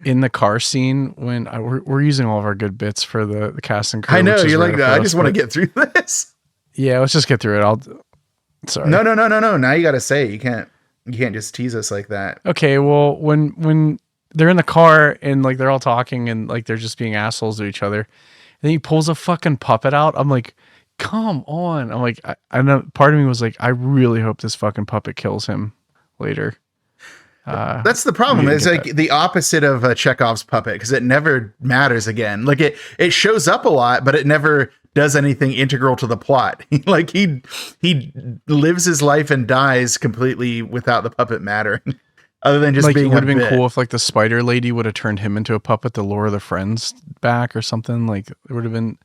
In the car scene, when we're using all of our good bits for the cast and crew. I know, you're like, I just want to get through this. Yeah, let's just get through it. Sorry. No. Now you got to say it. You can't just tease us like that. Okay, well, when they're in the car and like they're all talking and like they're just being assholes to each other, and then he pulls a fucking puppet out. I'm like, come on. I'm like, I know. Part of me was like, I really hope this fucking puppet kills him later. That's the problem. It's like the opposite of Chekhov's puppet because it never matters again. Like it shows up a lot, but it never does anything integral to the plot. Like he lives his life and dies completely without the puppet mattering. other than just like, being it would have been bit. cool if like the spider lady would have turned him into a puppet to lure the friends back or something. Like, it would have been,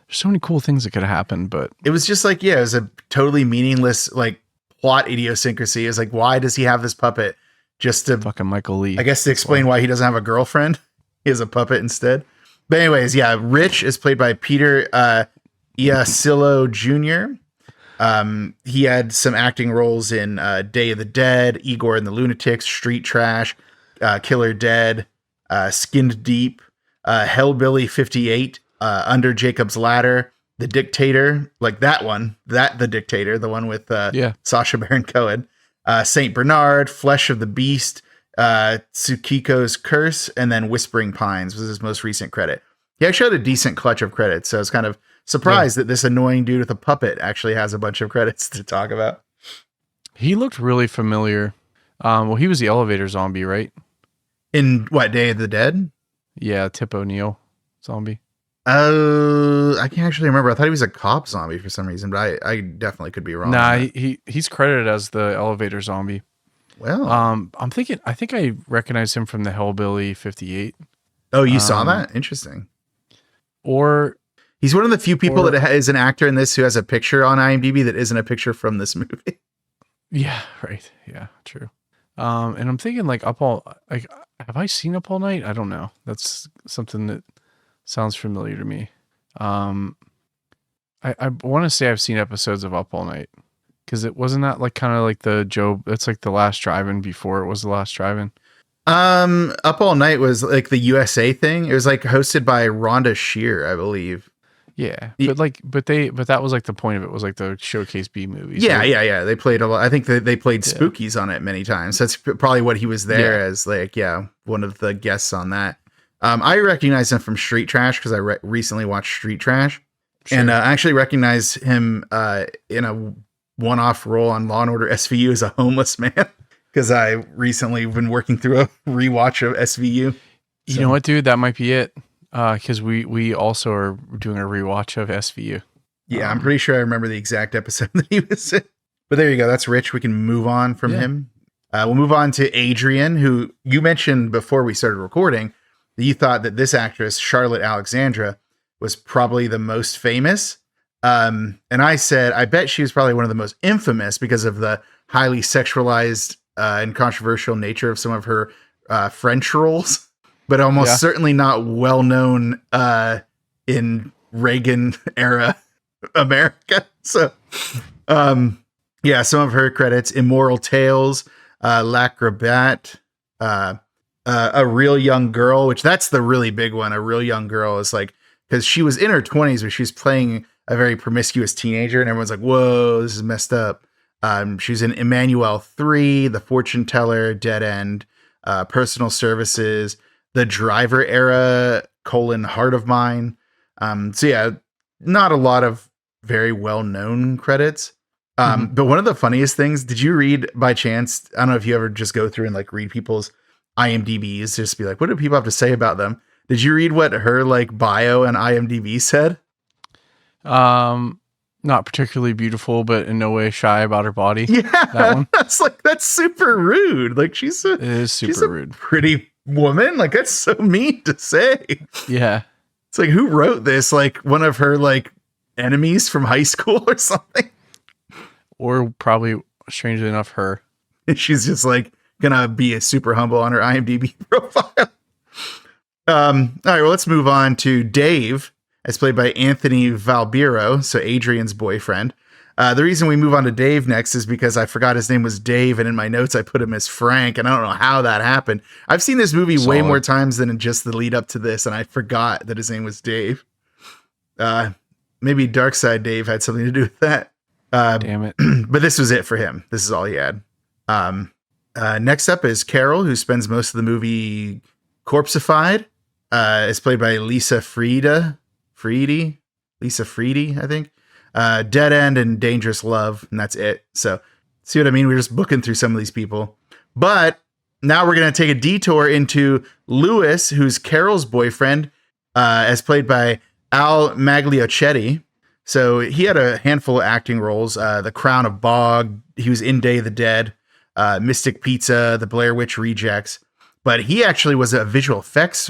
there's so many cool things that could have happened, but It was just like, yeah, it was a totally meaningless like plot idiosyncrasy. It's like, why does he have this puppet? Just to, fucking Michael Lee. I guess, to explain why he doesn't have a girlfriend. He has a puppet instead. But anyways, yeah, Rich is played by Peter Iasillo Jr. He had some acting roles in Day of the Dead, Igor and the Lunatics, Street Trash, Killer Dead, Skinned Deep, Hellbilly 58, Under Jacob's Ladder, The Dictator, like that one, The Dictator, the one with Sacha Baron Cohen, Saint Bernard, Flesh of the Beast, Tsukiko's Curse, and then Whispering Pines was his most recent credit. He actually had a decent clutch of credits, so I was kind of surprised that this annoying dude with a puppet actually has a bunch of credits to talk about. He looked really familiar. Well, he was the elevator zombie, right? In what, Day of the Dead? Yeah, Tip O'Neill zombie. I can't actually remember. I thought he was a cop zombie for some reason, but I definitely could be wrong. Nah, he's credited as the elevator zombie. Well, I think I recognize him from the Hellbilly 58. Oh, you saw that? Interesting. Or he's one of the few people that is an actor in this who has a picture on IMDb that isn't a picture from this movie. Yeah, right. Yeah, true. And I'm thinking like have I seen Up All Night? I don't know. That's something that sounds familiar to me. I want to say I've seen episodes of Up All Night because it wasn't that like kind of like the Joe. It's like the Last Drive-In before it was the Last Drive-In. Up All Night was like the USA thing. It was like hosted by Rhonda Shear, I believe. Yeah, but that was like the point of it was like the showcase B movies. Yeah, right? yeah. They played a lot. I think they played Spookies on it many times. That's probably what he was there as, like, one of the guests on that. I recognize him from Street Trash because I recently watched Street Trash, and I actually recognize him in a one-off role on Law and Order SVU as a homeless man because I recently been working through a rewatch of SVU. You know what, dude? That might be it. Because we also are doing a rewatch of SVU. Yeah, I'm pretty sure I remember the exact episode that he was in. But there you go. That's Rich. We can move on from him. We'll move on to Adrian, who you mentioned before we started recording that you thought that this actress, Charlotte Alexandra, was probably the most famous. And I said, I bet she was probably one of the most infamous because of the highly sexualized and controversial nature of some of her French roles. But almost certainly not well known in Reagan era America. So, some of her credits: Immoral Tales, L'Acrobat, A Real Young Girl, which that's the really big one. A Real Young Girl is like, because she was in her 20s, but she was playing a very promiscuous teenager, and everyone's like, "Whoa, this is messed up." She's in Emmanuel 3, The Fortune Teller, Dead End, Personal Services, The Driver Era, Heart of Mine. Not a lot of very well-known credits. But one of the funniest things, did you read by chance? I don't know if you ever just go through and like read people's IMDb's, just be like, what do people have to say about them? Did you read what her like bio and IMDb said? Not particularly beautiful, but in no way shy about her body. Yeah, that one. That's super rude. Like it is super rude. Pretty woman. Like that's so mean to say. Yeah. It's like, who wrote this? Like one of her like enemies from high school or something. Or probably, strangely enough, her. And she's just like gonna be a super humble on her IMDb profile. All right, well, let's move on to Dave, as played by Anthony Valbiro, so Adrian's boyfriend. The reason we move on to Dave next is because I forgot his name was Dave, and in my notes I put him as Frank, and I don't know how that happened. I've seen this movie way more times than in just the lead up to this, and I forgot that his name was Dave. Maybe Darkside Dave had something to do with that. Damn it. But this was it for him. This is all he had. Next up is Carol, who spends most of the movie corpseified. Is played by Lisa Friedi, I think. Dead End and Dangerous Love, and that's it. So, see what I mean? We're just booking through some of these people. But now we're going to take a detour into Lewis, who's Carol's boyfriend, as played by Al Magliochetti. So he had a handful of acting roles. The Crown of Bog. He was in Day of the Dead. Mystic Pizza, The Blair Witch Rejects. But he actually was a visual effects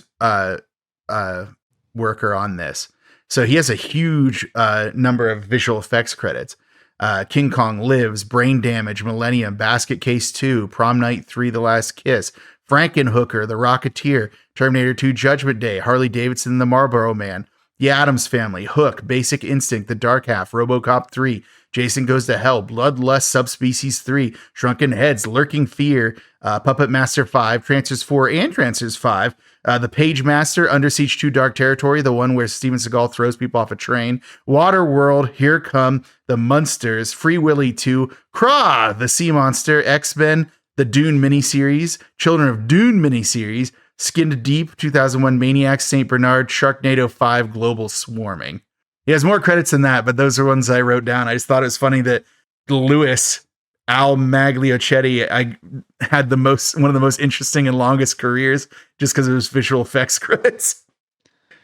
worker on this. So he has a huge number of visual effects credits. King Kong Lives, Brain Damage, Millennium, Basket Case 2, Prom Night 3, The Last Kiss, Frankenhooker, The Rocketeer, Terminator 2, Judgment Day, Harley Davidson, The Marlboro Man, The Addams Family, Hook, Basic Instinct, The Dark Half, RoboCop 3, Jason Goes to Hell, Bloodlust Subspecies 3, Shrunken Heads, Lurking Fear, Puppet Master 5, Trancers 4, and Trancers 5, The Page Master, Under Siege 2, Dark Territory, the one where Steven Seagal throws people off a train, Waterworld, Here Come the Munsters, Free Willy 2, Craw, The Sea Monster, X-Men, the Dune miniseries, Children of Dune miniseries, Skinned Deep, 2001 Maniacs, St. Bernard, Sharknado 5, Global Swarming. He has more credits than that, but those are ones I wrote down. I just thought it was funny that Lewis, Al Magliochetti, I had one of the most interesting and longest careers just because of his visual effects credits.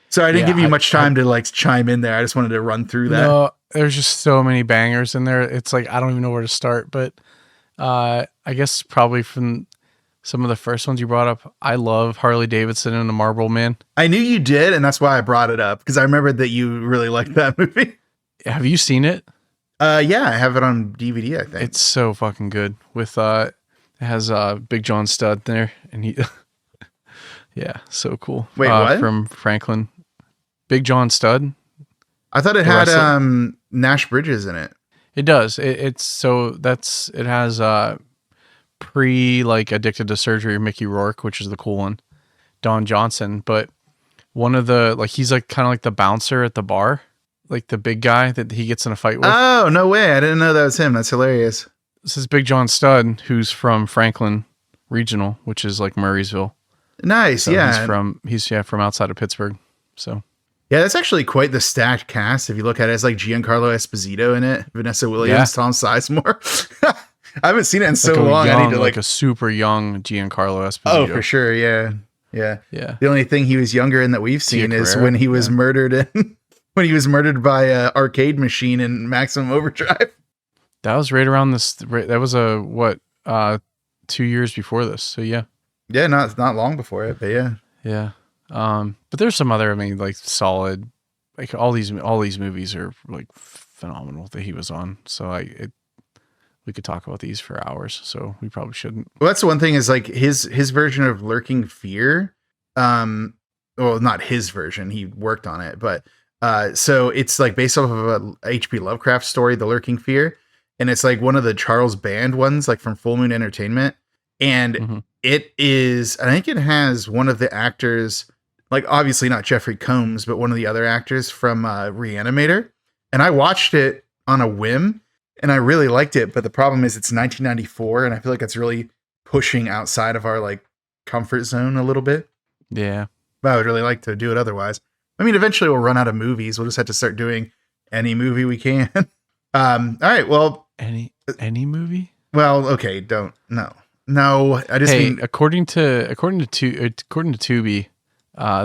So I didn't give you much time to like chime in there. I just wanted to run through that. No, there's just so many bangers in there. It's like, I don't even know where to start, but I guess probably from some of the first ones you brought up, I love Harley Davidson and the Marlboro Man. I knew you did, and that's why I brought it up, because I remembered that you really liked that movie. Have you seen it? Yeah, I have it on DVD, I think. It's so fucking good. With it has Big John Studd there, and he yeah, so cool. Wait, what? From Franklin. Big John Studd. I thought it had Nash Bridges in it. It does. It has Addicted to Surgery Mickey Rourke, which is the cool one, Don Johnson, but one of the he's like kind of like the bouncer at the bar, like the big guy that he gets in a fight with. Oh, no way. I didn't know that was him. That's hilarious. This is Big John Studd, who's from Franklin Regional, which is like Murraysville. Nice. So yeah. He's from outside of Pittsburgh. So yeah, that's actually quite the stacked cast. If you look at it, it's like Giancarlo Esposito in it, Vanessa Williams, Tom Sizemore. I haven't seen it in so long. Young, I need to like a super young Giancarlo Esposito. Oh, for sure. Yeah. The only thing he was younger in that we've seen is when he was murdered when he was murdered by an arcade machine in Maximum Overdrive. That was right around this. That was 2 years before this. So yeah. Yeah, not long before it, but yeah. Yeah. But there's some other, like solid, like all these movies are like phenomenal that he was on. So we could talk about these for hours, so we probably shouldn't. Well, that's the one thing is like his version of Lurking Fear. Well, not his version. He worked on it, but so it's like based off of a H.P. Lovecraft story, The Lurking Fear, and it's like one of the Charles Band ones, like from Full Moon Entertainment, and it is. I think it has one of the actors, like obviously not Jeffrey Combs, but one of the other actors from Reanimator, and I watched it on a whim. And I really liked it, but the problem is it's 1994, and I feel like it's really pushing outside of our like comfort zone a little bit. Yeah, but I would really like to do it otherwise. I mean, eventually we'll run out of movies. We'll just have to start doing any movie we can. All right. Well, any movie. Well, okay. No. I just mean according to Tubi,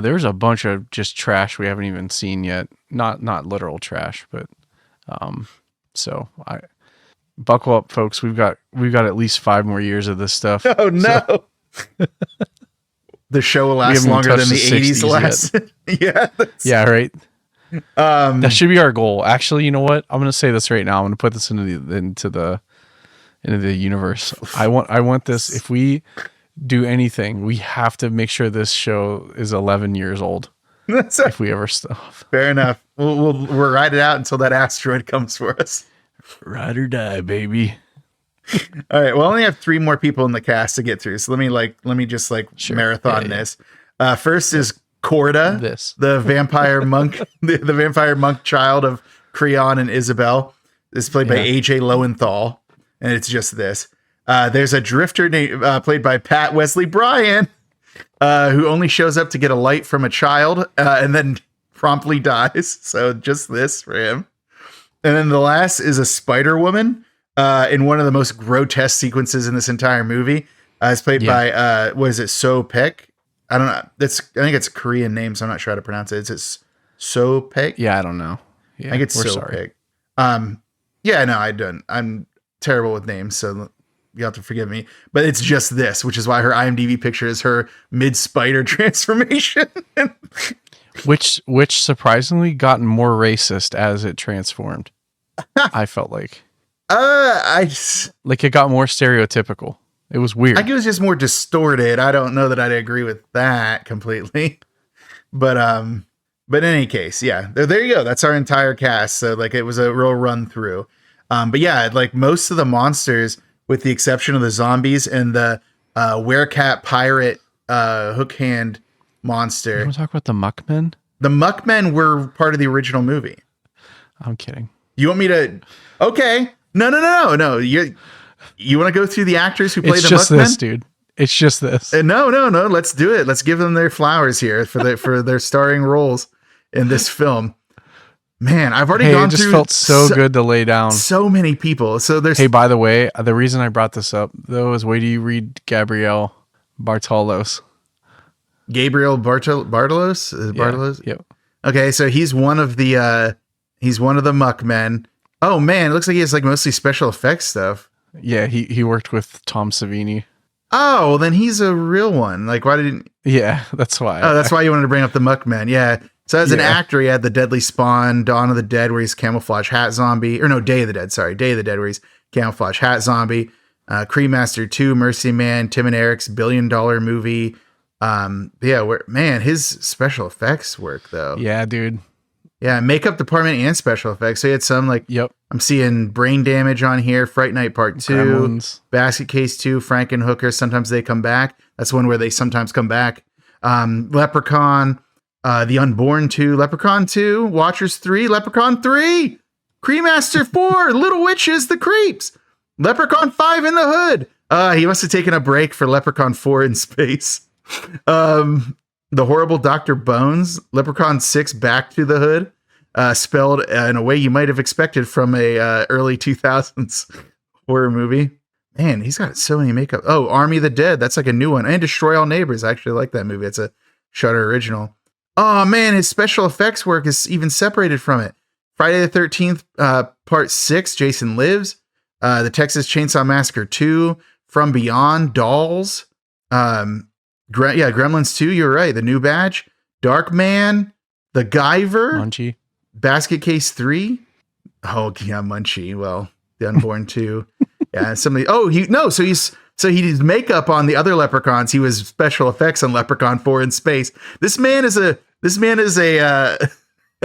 there's a bunch of just trash we haven't even seen yet. Not literal trash, but so I buckle up, folks. We've got at least 5 more years of this stuff. Oh no. So, the show will last longer than the 80s lasted. Yeah. Yeah, right. That should be our goal. Actually, you know what? I'm going to say this right now. I'm going to put this into the universe. I want this. If we do anything, we have to make sure this show is 11 years old. If we ever stop. Fair enough. We'll ride it out until that asteroid comes for us. Ride or die, baby. All right. Well, I only have 3 more people in the cast to get through. So let me just marathon this. First is Corda, the vampire monk, the vampire monk child of Creon and Isabel. This is played by AJ Lowenthal, and it's just this. There's a drifter played by Pat Wesley Bryan, who only shows up to get a light from a child and then promptly dies. So just this for him. And then the last is a Spider Woman in one of the most grotesque sequences in this entire movie. It's played by, what is it, So Pek? I don't know. I think it's a Korean name, so I'm not sure how to pronounce it. It's So Pek? Yeah, I don't know. Yeah, I think it's So Pek. Yeah, no, I don't. I'm terrible with names, so you have to forgive me, but it's just this, which is why her IMDb picture is her mid-spider transformation. Which surprisingly got more racist as it transformed. I felt like it got more stereotypical. It was weird. I think it was just more distorted. I don't know that I'd agree with that completely. But in any case, yeah, there you go. That's our entire cast. So like it was a real run through. But yeah, like most of the monsters, with the exception of the zombies and the werecat pirate hook hand monster. You want to talk about the Muckmen? The Muckmen were part of the original movie. I'm kidding. You want me to? Okay. No. You want to go through the actors who played the Muckmen? It's just this, dude. It's just this. No. Let's do it. Let's give them their flowers here for their starring roles in this film. Man, I've already gone through. It just felt so good to lay down. So many people. So there's. Hey, by the way, the reason I brought this up though is wait till you read Gabriel Bartolos. Gabriel Bartolos? Bartolos? Yeah, yep. Okay, so he's one of the Muckmen. Oh man, it looks like he has like mostly special effects stuff. Yeah, he worked with Tom Savini. Oh, well, then he's a real one. Like, why didn't? Yeah, that's why. Oh, that's why you wanted to bring up the Muckmen. Yeah. So as an actor, he had the Deadly Spawn, Dawn of the Dead, where he's camouflage hat zombie, or no, Day of the Dead. Sorry, Day of the Dead, where he's camouflage hat zombie. Cremaster 2, Mercy Man, Tim and Eric's $1 billion movie. His special effects work though. Yeah, dude. Yeah, makeup department and special effects. So he had some like, yep. I'm seeing Brain Damage on here, Fright Night Part 2, Gremlins. Basket Case 2, Frankenhooker. Sometimes they come back. That's one where they sometimes come back. Leprechaun, The Unborn 2, Leprechaun 2, Watchers 3, Leprechaun 3, Cremaster 4, Little Witches, The Creeps, Leprechaun 5 in the Hood. He must have taken a break for Leprechaun 4 in space. The Horrible Dr. Bones, Leprechaun 6, Back to the Hood, spelled in a way you might have expected from a early 2000s horror movie. Man, he's got so many makeup. Oh, Army of the Dead, that's like a new one. And Destroy All Neighbors, I actually like that movie. It's a Shudder original. Oh man, his special effects work is even separated from it. Friday the 13th, Part 6, Jason Lives, the Texas Chainsaw Massacre 2, From Beyond, Dolls, Gremlins 2, you're right. The New Badge, Dark Man, The Guyver, Munchie, Basket Case 3. Oh yeah, Munchie. Well, The Unborn 2. Yeah, somebody. Oh, so he did makeup on the other Leprechauns. He was special effects on Leprechaun 4 in space. This man is a.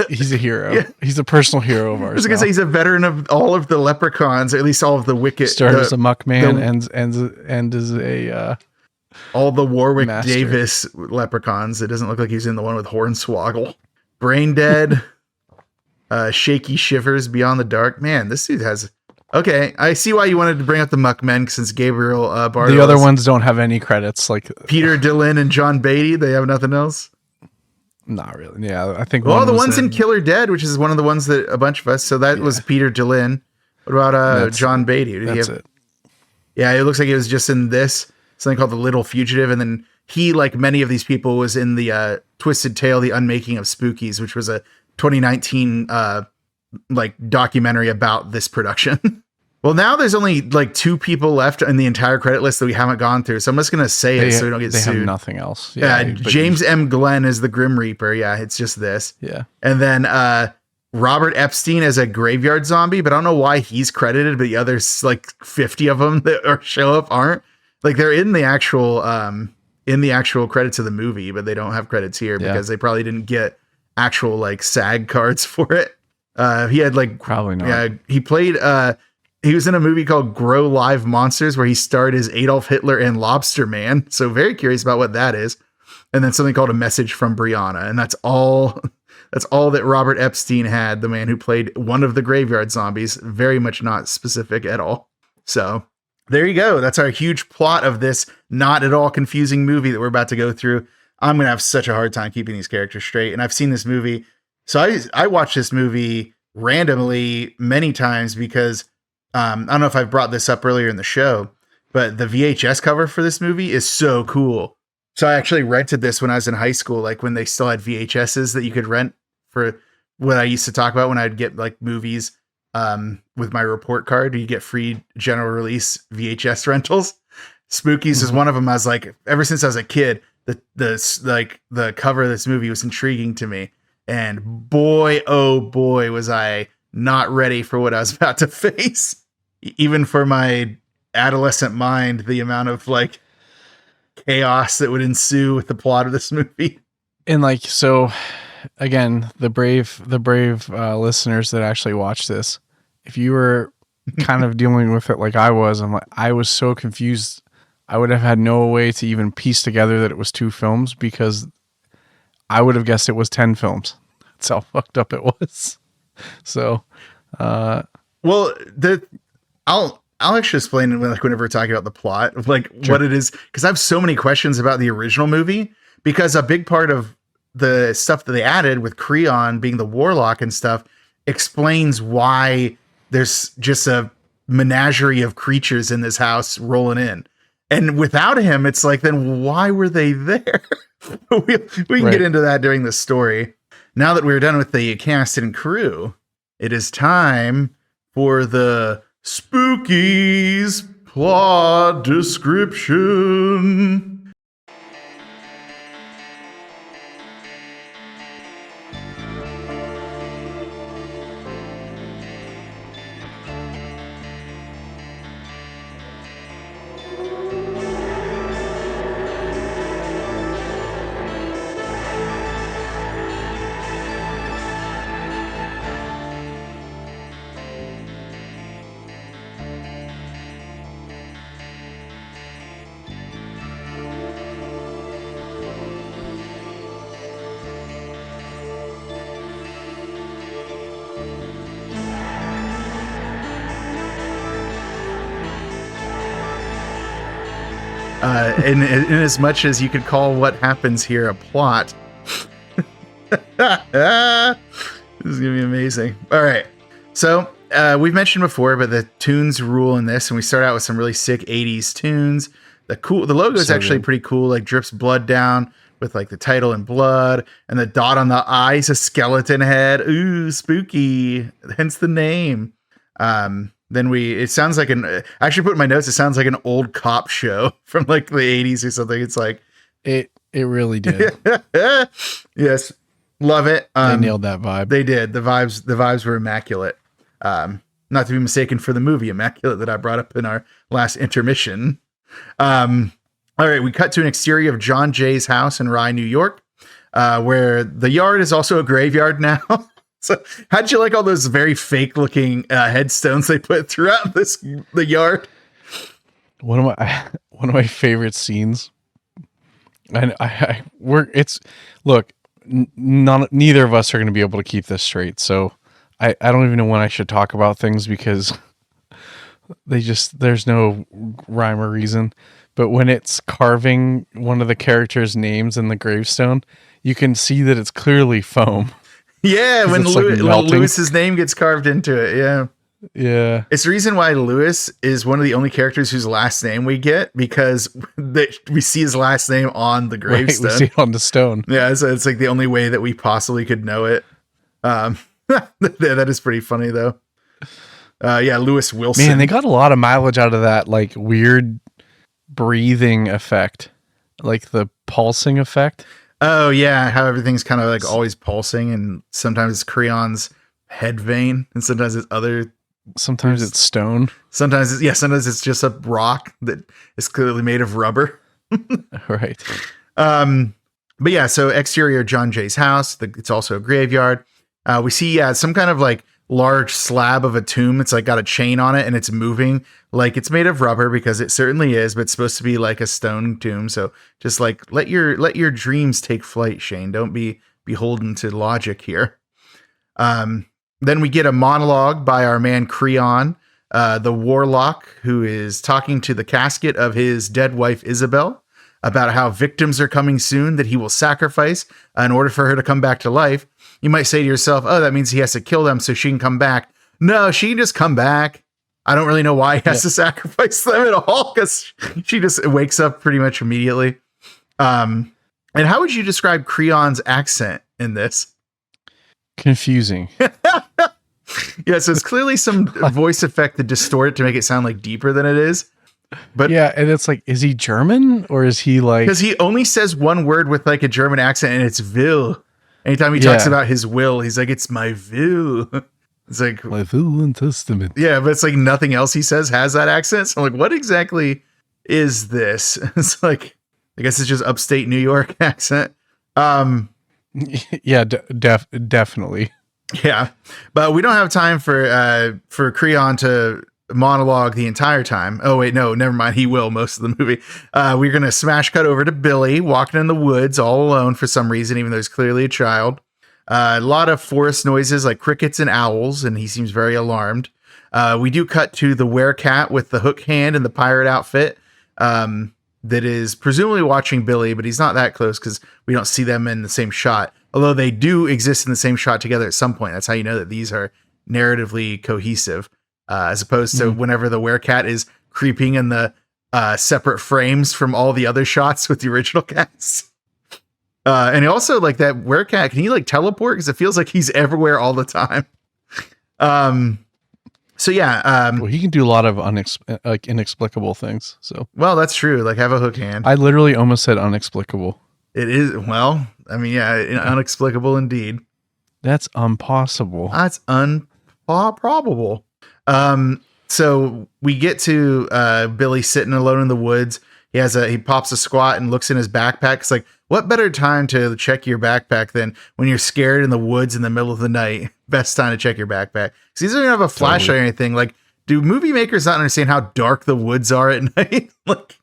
He's a hero. Yeah. He's a personal hero of ours. I was gonna say he's a veteran of all of the Leprechauns, or at least all of the Wicked. Started as a Muckman and as a. All the Warwick Master. Davis Leprechauns. It doesn't look like he's in the one with Hornswoggle. Brain Dead. Shaky Shivers, Beyond the Dark. Man, this dude has... Okay, I see why you wanted to bring up the Muckmen, since Gabriel Bartolos. The other ones don't have any credits. Like Peter Dillon and John Beatty, they have nothing else? Not really. Yeah, I think... Well, the one's in Killer Dead, which is one of the ones that a bunch of us... So that was Peter Dillon. What about John Beatty? That's it. Yeah, it looks like it was just in this... Something called The Little Fugitive, and then he, like many of these people, was in the Twisted Tale, The Unmaking of Spookies, which was a 2019 documentary about this production. Well, now there's only like 2 people left in the entire credit list that we haven't gone through, so I'm just gonna say it so we don't get sued. They have nothing else. Yeah, James M. Glenn is the Grim Reaper. Yeah, it's just this. Yeah, and then Robert Epstein as a graveyard zombie, but I don't know why he's credited, but the others, like 50 of them that show up aren't. Like they're in the actual credits of the movie, but they don't have credits here because they probably didn't get actual like SAG cards for it. He had like probably not. Yeah, he played. He was in a movie called Grow Live Monsters where he starred as Adolf Hitler and Lobster Man. So very curious about what that is. And then something called A Message from Brianna, and that's all. That's all that Robert Epstein had. The man who played one of the graveyard zombies. Very much not specific at all. So. There you go. That's our huge plot of this not at all confusing movie that we're about to go through. I'm going to have such a hard time keeping these characters straight. And I've seen this movie. So I watched this movie randomly many times because I don't know if I've brought this up earlier in the show, but the VHS cover for this movie is so cool. So I actually rented this when I was in high school, like when they still had VHSs that you could rent for what I used to talk about when I'd get like movies with my report card. You get free general release VHS rentals. Spookies is one of them. I was like, ever since I was a kid, the cover of this movie was intriguing to me. And boy, oh boy, was I not ready for what I was about to face. Even for my adolescent mind, the amount of like chaos that would ensue with the plot of this movie. And like, so again, the brave listeners that actually watch this, if you were kind of dealing with it like I was, I was so confused. I would have had no way to even piece together that it was 2 films, because I would have guessed it was 10 films. That's how fucked up it was. So, I'll actually explain it whenever we're talking about the plot of like what it is, because I have so many questions about the original movie, because a big part of the stuff that they added with Creon being the warlock and stuff explains why there's just a menagerie of creatures in this house rolling in. And without him, it's like, then why were they there? we can get into that during the story. Now that we're done with the cast and crew, it is time for the Spookies plot description. In as much as you could call what happens here a plot. This is gonna be amazing. All right, so we've mentioned before, but the tunes rule in this, and we start out with some really sick 80s tunes. The logo is actually pretty cool, like drips blood down with like the title in blood, and the dot on the eye is a skeleton head. Ooh, spooky, hence the name. Then it sounds like I actually put in my notes, it sounds like an old cop show from like the 80s or something. It's like it really did. Yes. Love it. They nailed that vibe. They did. The vibes were immaculate. Not to be mistaken for the movie Immaculate that I brought up in our last intermission. All right, we cut to an exterior of John Jay's house in Rye, New York, where the yard is also a graveyard now. So how'd you like all those very fake looking headstones they put throughout the yard? One of my favorite scenes. And neither of us are going to be able to keep this straight. So I don't even know when I should talk about things, because there's no rhyme or reason. But when it's carving one of the characters' names in the gravestone, you can see that it's clearly foam. Yeah, when Lewis's name gets carved into it. Yeah. Yeah. It's the reason why Lewis is one of the only characters whose last name we get, because we see his last name on the gravestone. Right, we see it on the stone. Yeah, so it's like the only way that we possibly could know it. That is pretty funny, though. Yeah, Lewis Wilson. Man, they got a lot of mileage out of that like weird breathing effect, like the pulsing effect. Oh yeah, how everything's kind of like always pulsing, and sometimes it's Creon's head vein, and sometimes it's other. Sometimes it's stone. Sometimes it's just a rock that is clearly made of rubber. Right. But yeah, so exterior John Jay's house. It's also a graveyard. We see some kind of like large slab of a tomb. It's like got a chain on it, and it's moving like it's made of rubber, because it certainly is, but it's supposed to be like a stone tomb. So just like let your dreams take flight, Shane. Don't be beholden to logic here. Then we get a monologue by our man Creon, the warlock, who is talking to the casket of his dead wife Isabel about how victims are coming soon that he will sacrifice in order for her to come back to life. You might say to yourself, oh, that means he has to kill them so she can come back. No, she can just come back. I don't really know why he has to sacrifice them at all, because she just wakes up pretty much immediately. And how would you describe Creon's accent in this? Confusing. Yeah, so it's clearly some voice effect to distort it to make it sound like deeper than it is. But yeah, and it's like, is he German or is he like? because he only says one word with like a German accent, and it's will. Anytime he talks about his will, he's like, "It's my will." It's like My will and testament. yeah, but it's like nothing else he says has that accent. So I'm like, what exactly is this? It's like, I guess it's just upstate New York accent. Yeah, definitely. Yeah, but we don't have time for Creon to monologue the entire time. Oh wait, no, never mind. He will most of the movie. We're gonna smash cut over to Billy walking in the woods all alone for some reason, even though he's clearly a child. A lot of forest noises like crickets and owls, and he seems very alarmed. We do cut to the werecat with the hook hand and the pirate outfit that is presumably watching Billy, but he's not that close because we don't see them in the same shot. Although they do exist in the same shot together at some point. That's how you know that these are narratively cohesive, as opposed to whenever the werecat is creeping in the separate frames from all the other shots with the original cast. And also, like, that werecat, can he like teleport? Because it feels like he's everywhere all the time. So yeah, Well, he can do a lot of inexplicable things. So, well, that's true. Like, have a hook hand. I literally almost said unexplicable. It is, well, I mean, yeah, unexplicable indeed. That's impossible. That's improbable. So we get to Billy sitting alone in the woods. He pops a squat and looks in his backpack. It's like, what better time to check your backpack than when you're scared in the woods in the middle of the night? Best time to check your backpack. Because he doesn't even have a flashlight or anything. Like, do movie makers not understand how dark the woods are at night? Like,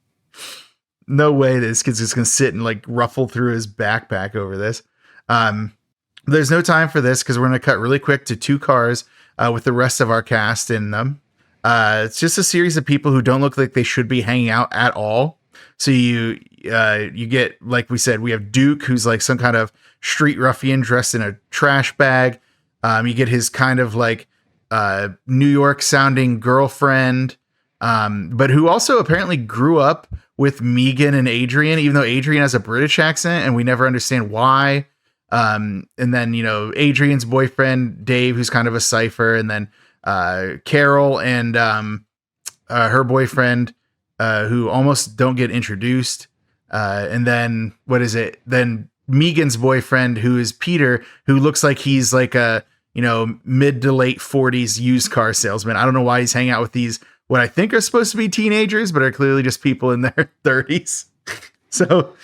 no way this kid's just going to sit and like ruffle through his backpack over this. There's no time for this because we're going to cut really quick to two cars with the rest of our cast in them. It's just a series of people who don't look like they should be hanging out at all. So you get, like we said, we have Duke, who's like some kind of street ruffian dressed in a trash bag. You get his kind of like New York sounding girlfriend, but who also apparently grew up with Megan and Adrian, even though Adrian has a British accent and we never understand why. And then, you know, Adrian's boyfriend, Dave, who's kind of a cipher, and then Carol and her boyfriend, who almost don't get introduced. And then what is it? Then Megan's boyfriend, who is Peter, who looks like he's like a, you know, mid to late 40s used car salesman. I don't know why he's hanging out with these, what I think are supposed to be teenagers, but are clearly just people in their 30s. So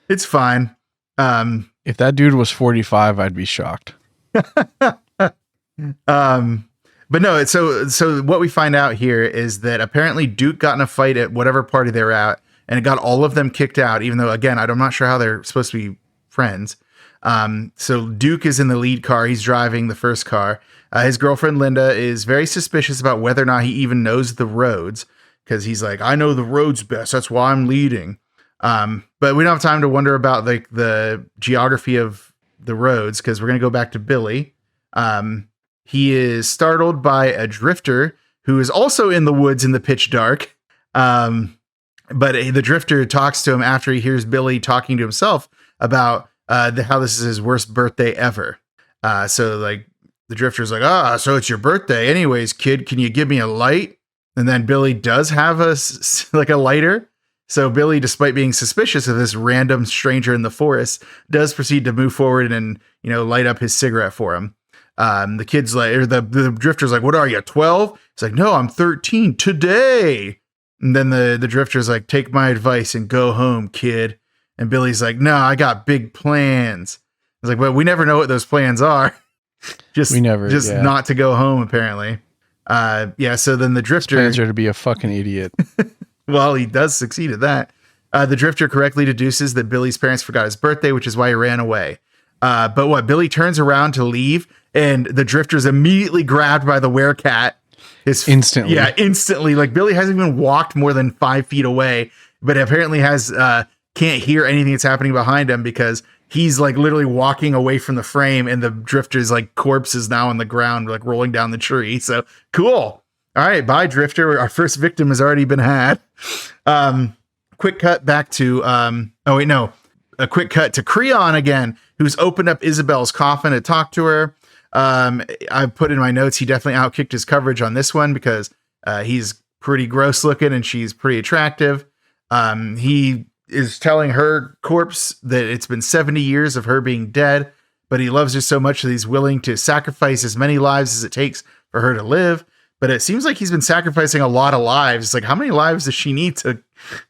it's fine. If that dude was 45, I'd be shocked. But no, so what we find out here is that apparently Duke got in a fight at whatever party they're at, and it got all of them kicked out, even though, again, I'm not sure how they're supposed to be friends. So Duke is in the lead car. He's driving the first car. His girlfriend, Linda, is very suspicious about whether or not he even knows the roads, because he's like, I know the roads best. That's why I'm leading. But we don't have time to wonder about like the geography of the roads, because we're going to go back to Billy. He is startled by a drifter who is also in the woods in the pitch dark. But the drifter talks to him after he hears Billy talking to himself about how this is his worst birthday ever. So like the drifter's like, so it's your birthday. Anyways, kid, can you give me a light? And then Billy does have a lighter. So Billy, despite being suspicious of this random stranger in the forest, does proceed to move forward and, you know, light up his cigarette for him. The kid's like, or the drifter's like, what are you, 12? He's like, no, I'm 13 today. And then the drifter's like, take my advice and go home, kid. And Billy's like, no, I got big plans. It's like, well, we never know what those plans are. Not to go home, apparently. So then the drifter... His plans are to be a fucking idiot. Well, he does succeed at that. The drifter correctly deduces that Billy's parents forgot his birthday, which is why he ran away. But Billy turns around to leave, and the drifter's immediately grabbed by the werecat. Instantly. Yeah, instantly. Like, Billy hasn't even walked more than 5 feet away, but apparently can't hear anything that's happening behind him because he's like literally walking away from the frame, and the drifter's like corpse is now on the ground, like rolling down the tree. So cool. All right, bye, drifter. Our first victim has already been had. Quick cut back to a quick cut to Creon again, who's opened up Isabel's coffin to talk to her. I put in my notes, he definitely outkicked his coverage on this one because he's pretty gross looking and she's pretty attractive. He is telling her corpse that it's been 70 years of her being dead, but he loves her so much that he's willing to sacrifice as many lives as it takes for her to live. But it seems like he's been sacrificing a lot of lives. It's like, how many lives does she need to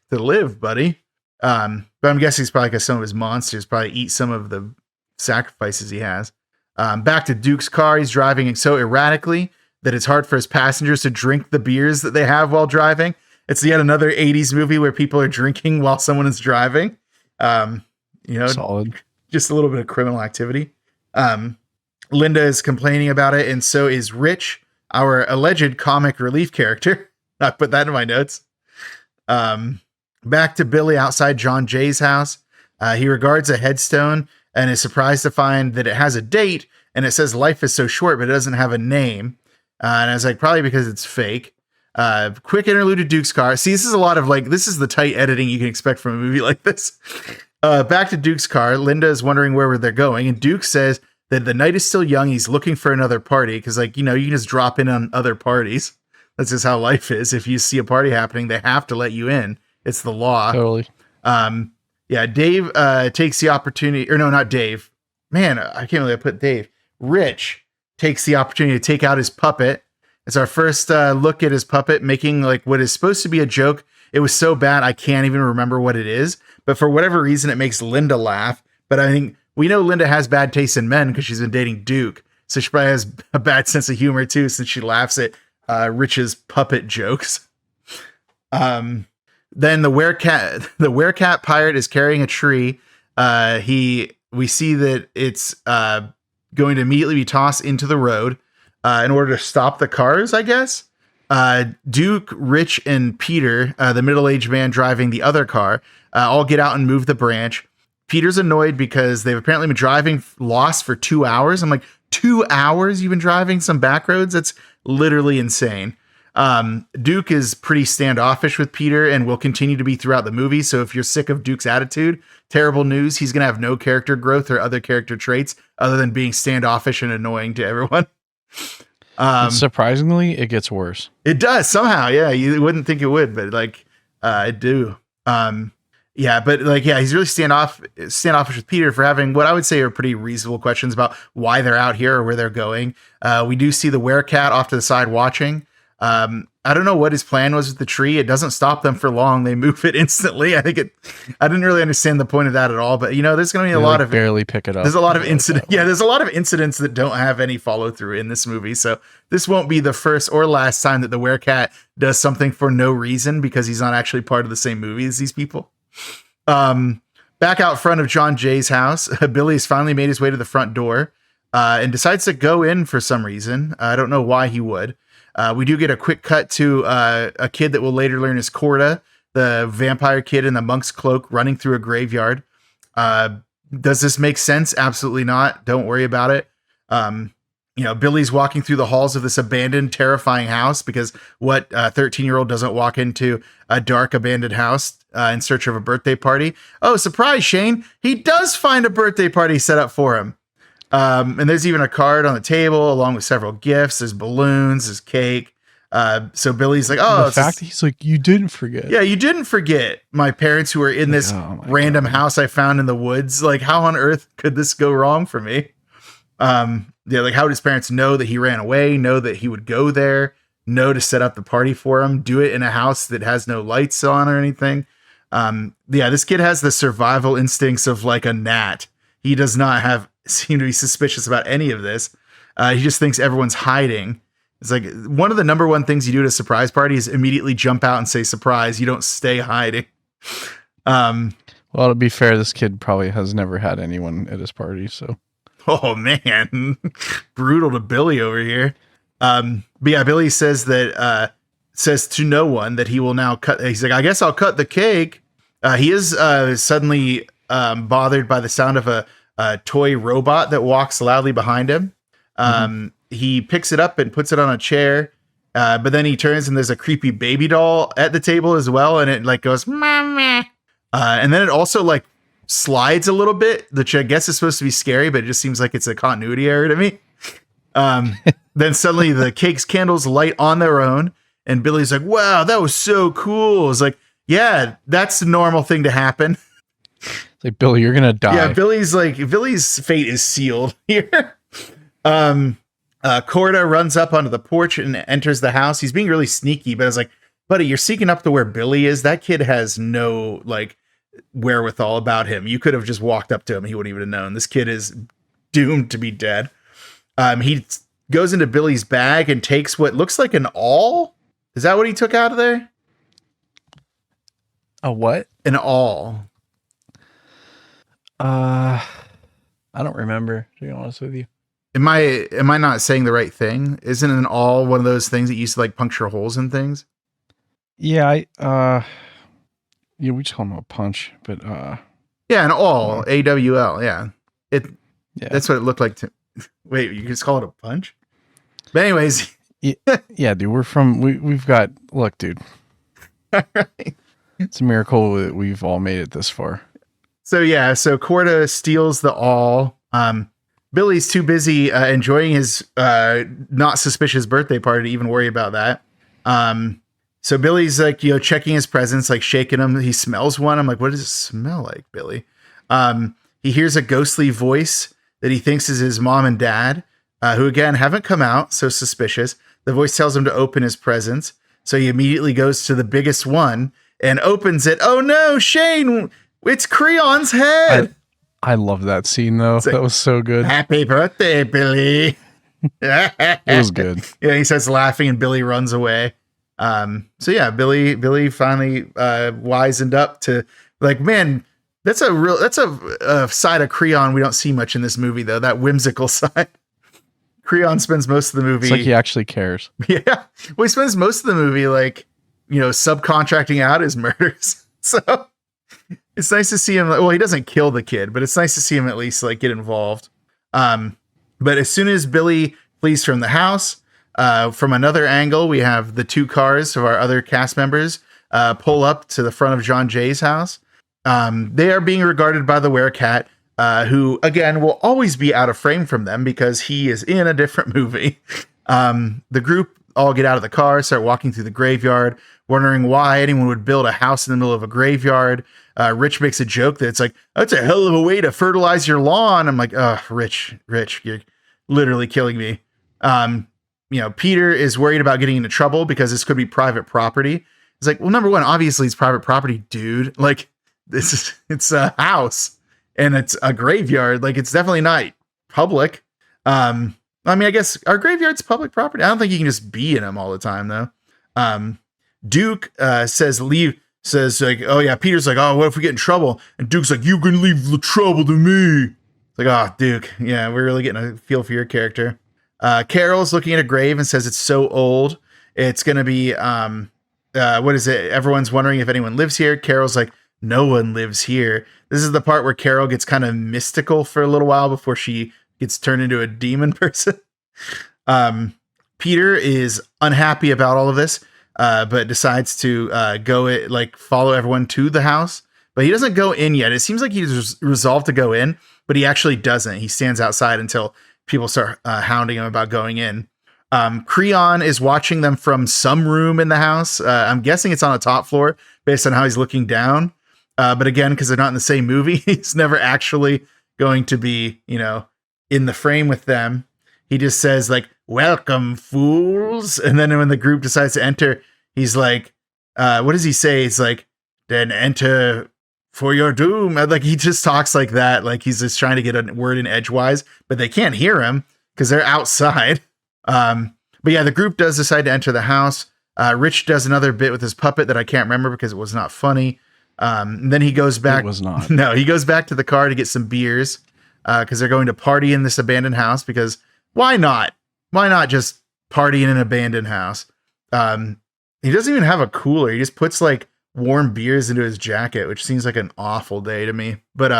live, buddy? But I'm guessing it's probably because some of his monsters probably eat some of the sacrifices he has. Back to Duke's car. He's driving so erratically that it's hard for his passengers to drink the beers that they have while driving. It's yet another 80s movie where people are drinking while someone is driving. Solid. Just a little bit of criminal activity. Linda is complaining about it, and so is Rich, our alleged comic relief character. I put that in my notes. Back to Billy outside John Jay's house. He regards a headstone and is surprised to find that it has a date, and it says life is so short, but it doesn't have a name. And I was like, probably because it's fake. Quick interlude to Duke's car. See, this is a lot of this is the tight editing you can expect from a movie like this. Back to Duke's car. Linda is wondering where they're going, and Duke says that the night is still young. He's looking for another party because, you can just drop in on other parties. That's just how life is. If you see a party happening, they have to let you in. It's the law. Totally. Dave takes the opportunity, or no, not Dave. Man, I can't believe I put Dave. Rich takes the opportunity to take out his puppet. It's our first look at his puppet making what is supposed to be a joke. It was so bad I can't even remember what it is. But for whatever reason, it makes Linda laugh. But I think we know Linda has bad taste in men because she's been dating Duke. So she probably has a bad sense of humor too, since she laughs at Rich's puppet jokes. Then the werecat pirate is carrying a tree. We see that it's going to immediately be tossed into the road in order to stop the cars, I guess. Duke, Rich, and Peter, the middle-aged man driving the other car, all get out and move the branch. Peter's annoyed because they've apparently been driving lost for 2 hours. I'm like, 2 hours you've been driving some back roads? That's literally insane. Duke is pretty standoffish with Peter and will continue to be throughout the movie. So if you're sick of Duke's attitude, terrible news. He's going to have no character growth or other character traits other than being standoffish and annoying to everyone. Surprisingly, it gets worse. It does somehow. Yeah. You wouldn't think it would, but it do. He's really standoffish with Peter for having what I would say are pretty reasonable questions about why they're out here or where they're going. We do see the werecat off to the side watching. I don't know what his plan was with the tree. It doesn't stop them for long. They move it instantly. I didn't really understand the point of that at all, but there's going to be a lot of barely pick it up. There's a lot of incidents. Yeah. There's a lot of incidents that don't have any follow through in this movie. So this won't be the first or last time that the werecat does something for no reason because he's not actually part of the same movie as these people. Back out front of John Jay's house, Billy's finally made his way to the front door, and decides to go in for some reason. I don't know why he would. We do get a quick cut to a kid that we'll later learn is Corda, the vampire kid in the monk's cloak running through a graveyard. Does this make sense? Absolutely not. Don't worry about it. Billy's walking through the halls of this abandoned, terrifying house because what 13-year-old doesn't walk into a dark, abandoned house in search of a birthday party? Oh, surprise, Shane. He does find a birthday party set up for him. And there's even a card on the table along with several gifts. There's balloons, there's cake. So Billy's like, oh, the fact that he's like, you didn't forget. Yeah, you didn't forget my parents who were in this random house I found in the woods. Like, how on earth could this go wrong for me? How would his parents know that he ran away, know that he would go there, know to set up the party for him, do it in a house that has no lights on or anything? This kid has the survival instincts of like a gnat. He does not seem to be suspicious about any of this. He just thinks everyone's hiding. It's like one of the number one things you do at a surprise party is immediately jump out and say surprise. You don't stay hiding. Well, to be fair, this kid probably has never had anyone at his party, so. Oh man, brutal to Billy over here. Billy says to no one that he will now cut. He's like, I guess I'll cut the cake. He is suddenly bothered by the sound of a toy robot that walks loudly behind him. He picks it up and puts it on a chair. But then he turns and there's a creepy baby doll at the table as well. And it like goes, mama. And then it also like slides a little bit, which I guess is supposed to be scary, but it just seems like it's a continuity error to me. Then suddenly the cake's candles light on their own, and Billy's like, wow, that was so cool. It's like, yeah, that's the normal thing to happen. It's like, Billy, you're gonna die. Yeah, Billy's fate is sealed here. Corda runs up onto the porch and enters the house. He's being really sneaky, but I was like, buddy, you're sneaking up to where Billy is. That kid has no like wherewithal about him. You could have just walked up to him. He wouldn't even have known. This kid is doomed to be dead. He goes into Billy's bag and takes what looks like an awl. Is that what he took out of there? A what? An awl. I don't remember, to be honest with you. Am I not saying the right thing? Isn't an awl one of those things that used to like puncture holes in things? Yeah, we just call them a punch, but yeah, an awl, AWL, yeah. Yeah. That's what it looked like to. Wait, you just call it a punch? But anyways, yeah, dude, we've got. Look, dude, all right. It's a miracle that we've all made it this far. So Corda steals the awl. Billy's too busy enjoying his not suspicious birthday party to even worry about that. So Billy's like, checking his presents, like shaking him. He smells one. I'm like, what does it smell like, Billy? He hears a ghostly voice that he thinks is his mom and dad, who again haven't come out. So suspicious. The voice tells him to open his presents. So he immediately goes to the biggest one and opens it. Oh no, Shane, it's Creon's head. I love that scene though. Like, that was so good. Happy birthday, Billy. It was good. Yeah, he starts laughing and Billy runs away. So yeah, Billy finally wisened up to like, man, that's a side of Creon we don't see much in this movie though, that whimsical side. Creon spends most of the movie. It's like he actually cares. Yeah. Well, he spends most of the movie like, subcontracting out his murders. So it's nice to see him. Well, he doesn't kill the kid, but it's nice to see him at least like get involved. But as soon as Billy flees from the house, from another angle, we have the two cars of our other cast members pull up to the front of John Jay's house. They are being regarded by the Werecat, who again will always be out of frame from them because he is in a different movie. The group all get out of the car, start walking through the graveyard, wondering why anyone would build a house in the middle of a graveyard. Rich makes a joke that it's like, that's a hell of a way to fertilize your lawn. I'm like, oh, Rich, you're literally killing me. Peter is worried about getting into trouble because this could be private property. It's like, well, number one, obviously it's private property, dude. Like it's a house and it's a graveyard. Like it's definitely not public. I guess our graveyard's public property. I don't think you can just be in them all the time though. Duke says like, oh yeah, Peter's like, oh, what if we get in trouble? And Duke's like, you can leave the trouble to me. It's like, oh, Duke, yeah, we're really getting a feel for your character. Carol's looking at a grave and says it's so old. It's going to be, what is it? Everyone's wondering if anyone lives here. Carol's like, no one lives here. This is the part where Carol gets kind of mystical for a little while before she gets turned into a demon person. Peter is unhappy about all of this, but decides to follow everyone to the house. But he doesn't go in yet. It seems like he's resolved to go in, but he actually doesn't. He stands outside until people start hounding him about going in. Creon is watching them from some room in the house. I'm guessing it's on the top floor based on how he's looking down. But again, because they're not in the same movie, he's never actually going to be, in the frame with them. He just says like, welcome fools. And then when the group decides to enter, he's like, what does he say? It's like, then enter for your doom. Like he just talks like that. Like he's just trying to get a word in edgewise, but they can't hear him because they're outside. But yeah, the group does decide to enter the house. Rich does another bit with his puppet that I can't remember because it was not funny. Then he goes back. It was not. No, he goes back to the car to get some beers because they're going to party in this abandoned house because why not? Why not just party in an abandoned house? He doesn't even have a cooler. He just puts like warm beers into his jacket, which seems like an awful day to me. But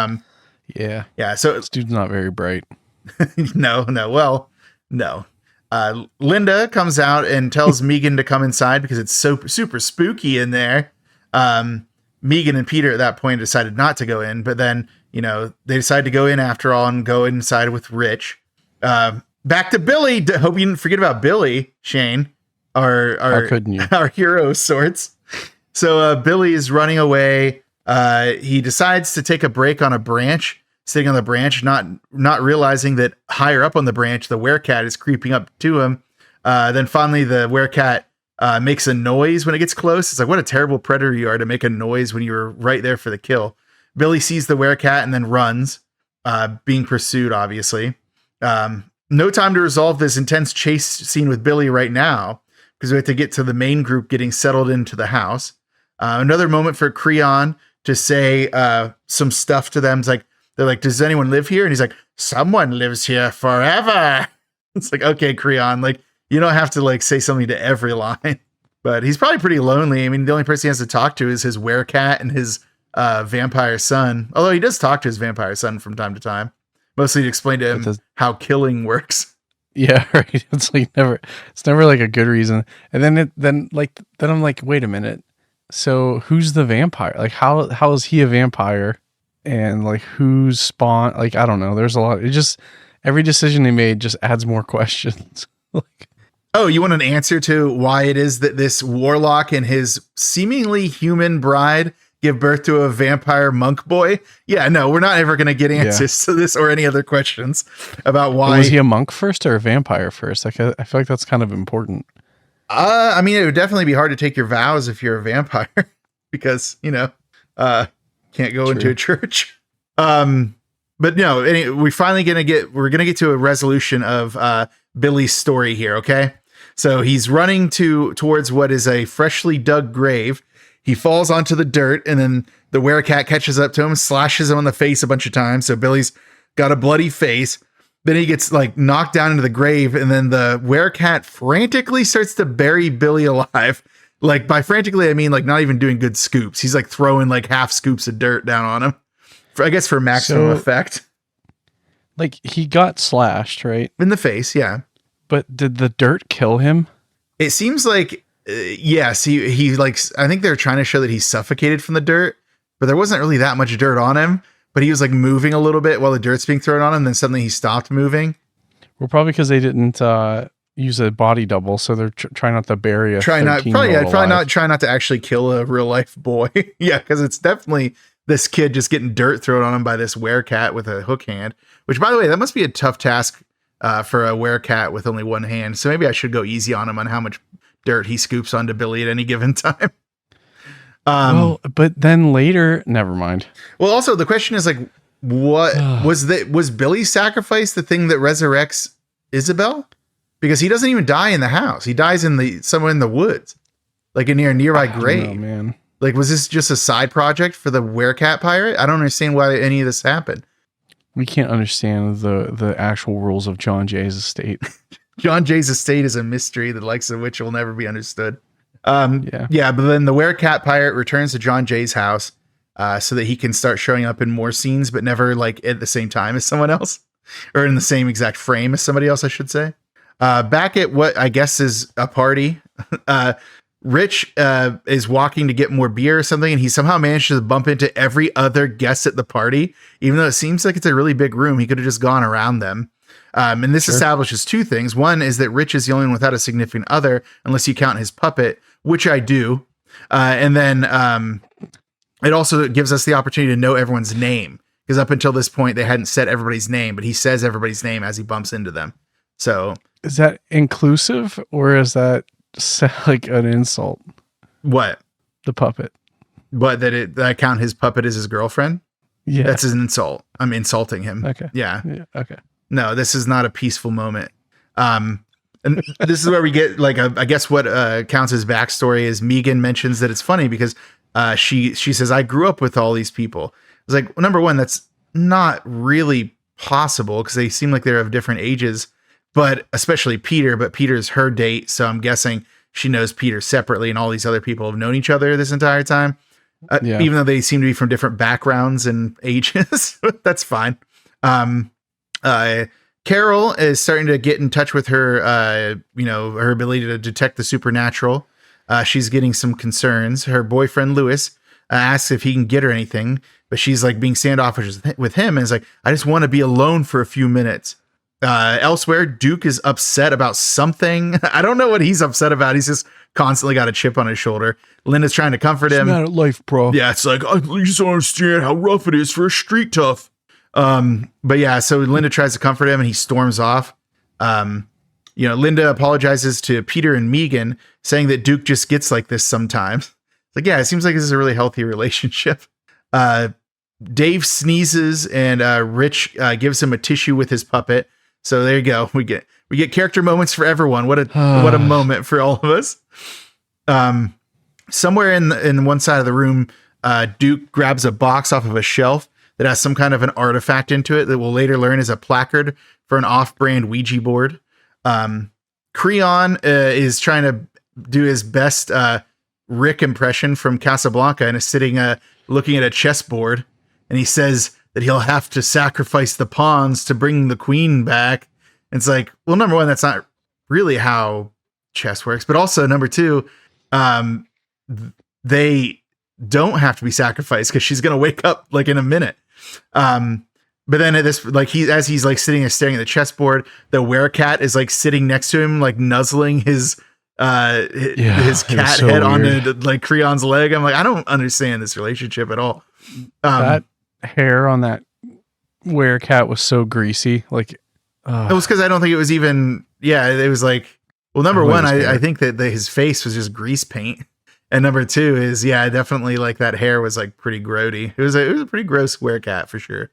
yeah. So this dude's not very bright. No. Well, no. Linda comes out and tells Megan to come inside because it's so super spooky in there. Megan and Peter at that point decided not to go in, but then, they decide to go in after all and go inside with Rich. back to Billy. Hope you didn't forget about Billy, Shane, our How couldn't you? our hero of sorts. So Billy is running away. He decides to take a break on a branch, sitting on the branch, not realizing that higher up on the branch, the werecat is creeping up to him. Then finally, the werecat makes a noise when it gets close. It's like, what a terrible predator you are to make a noise when you were right there for the kill. Billy sees the werecat and then runs, being pursued, obviously. No time to resolve this intense chase scene with Billy right now, because we have to get to the main group getting settled into the house. Another moment for Creon to say some stuff to them. It's like, they're like, does anyone live here? And he's like, someone lives here forever. It's like, okay, Creon, like, you don't have to like say something to every line. But he's probably pretty lonely. I mean, the only person he has to talk to is his werecat and his vampire son. Although he does talk to his vampire son from time to time. Mostly to explain to him how killing works. Yeah, right. It's never like a good reason. And then I'm like, wait a minute. So who's the vampire? Like how is he a vampire? And like who's spawn? Like, I don't know. There's a lot. It just, every decision they made just adds more questions. Like, oh, you want an answer to why it is that this warlock and his seemingly human bride give birth to a vampire monk boy? Yeah, no, we're not ever going to get answers to this or any other questions about why. Was he a monk first or a vampire first? Like, I feel like that's kind of important. I mean, it would definitely be hard to take your vows if you're a vampire because, can't go into a church. But no, we're finally going to get to a resolution of Billy's story here. Okay. So he's running towards what is a freshly dug grave. He falls onto the dirt, and then the werecat catches up to him, slashes him on the face a bunch of times. So Billy's got a bloody face. Then he gets like knocked down into the grave, and then the werecat frantically starts to bury Billy alive. Like, by frantically, I mean like not even doing good scoops. He's like throwing like half scoops of dirt down on him, I guess for maximum effect. Like, he got slashed, right? In the face, yeah. But did the dirt kill him? It seems like yes. He like, I think they're trying to show that he's suffocated from the dirt, but there wasn't really that much dirt on him. But he was like moving a little bit while the dirt's being thrown on him. Then suddenly he stopped moving. Well, probably because they didn't use a body double, so they're trying not to bury a probably not trying not to actually kill a real life boy. Yeah, because it's definitely this kid just getting dirt thrown on him by this werecat with a hook hand. Which, by the way, that must be a tough task for a werecat with only one hand. So maybe I should go easy on him on how much dirt he scoops onto Billy at any given time. Well, but then later, never mind. Well, also the question is like, what was Billy's sacrifice the thing that resurrects Isabel? Because he doesn't even die in the house. He dies somewhere in the woods, like near a nearby grave. Know, man. Like, was this just a side project for the werecat pirate? I don't understand why any of this happened. We can't understand the actual rules of John Jay's estate. John Jay's estate is a mystery, the likes of which will never be understood. Yeah, but then the werecat pirate returns to John Jay's house so that he can start showing up in more scenes, but never like at the same time as someone else, or in the same exact frame as somebody else, I should say. Back at what I guess is a party, Rich is walking to get more beer or something, and he somehow manages to bump into every other guest at the party, even though it seems like it's a really big room. He could have just gone around them. And this establishes two things. One is that Rich is the only one without a significant other, unless you count his puppet, which I do. And then it also gives us the opportunity to know everyone's name, because up until this point, they hadn't said everybody's name, but he says everybody's name as he bumps into them. So is that inclusive, or is that like an insult? What? The puppet. What, that I count his puppet as his girlfriend? Yeah. That's an insult. I'm insulting him. Okay. Yeah. Okay. No, this is not a peaceful moment. And this is where we get like I guess what counts as backstory is Megan mentions that it's funny because she says, I grew up with all these people. It's like, well, number one, that's not really possible because they seem like they're of different ages, but especially Peter, but Peter's her date. So I'm guessing she knows Peter separately, and all these other people have known each other this entire time. Even though they seem to be from different backgrounds and ages. That's fine. Carol is starting to get in touch with her, her ability to detect the supernatural. She's getting some concerns. Her boyfriend, Lewis, asks if he can get her anything, but she's like being standoffish with him and is like, I just want to be alone for a few minutes. Elsewhere, Duke is upset about something. I don't know what he's upset about. He's just constantly got a chip on his shoulder. Linda's trying to comfort him. Mad at life, bro. Yeah, it's like, I just don't understand how rough it is for a street tough. But yeah, so Linda tries to comfort him and he storms off. Linda apologizes to Peter and Megan, saying that Duke just gets like this sometimes. It's like, yeah, it seems like this is a really healthy relationship. Dave sneezes and Rich gives him a tissue with his puppet. So there you go. We get character moments for everyone. What a moment for all of us. Somewhere in one side of the room, Duke grabs a box off of a shelf that has some kind of an artifact into it that we'll later learn is a placard for an off-brand Ouija board. Creon is trying to do his best Rick impression from Casablanca and is sitting looking at a chessboard, and he says that he'll have to sacrifice the pawns to bring the queen back. And it's like, well, number one, that's not really how chess works, but also number two, they don't have to be sacrificed because she's going to wake up like in a minute. But then at this, like as he's like sitting and staring at the chessboard, the werecat is like sitting next to him, like nuzzling his cat so head weird. onto like Creon's leg. I'm like, I don't understand this relationship at all. That hair on that werecat was so greasy. Like, it was because I don't think it was even. Yeah, it was like. Well, number one, I think that his face was just grease paint, and number two is definitely like that hair was like pretty grody. It was a pretty gross werecat for sure.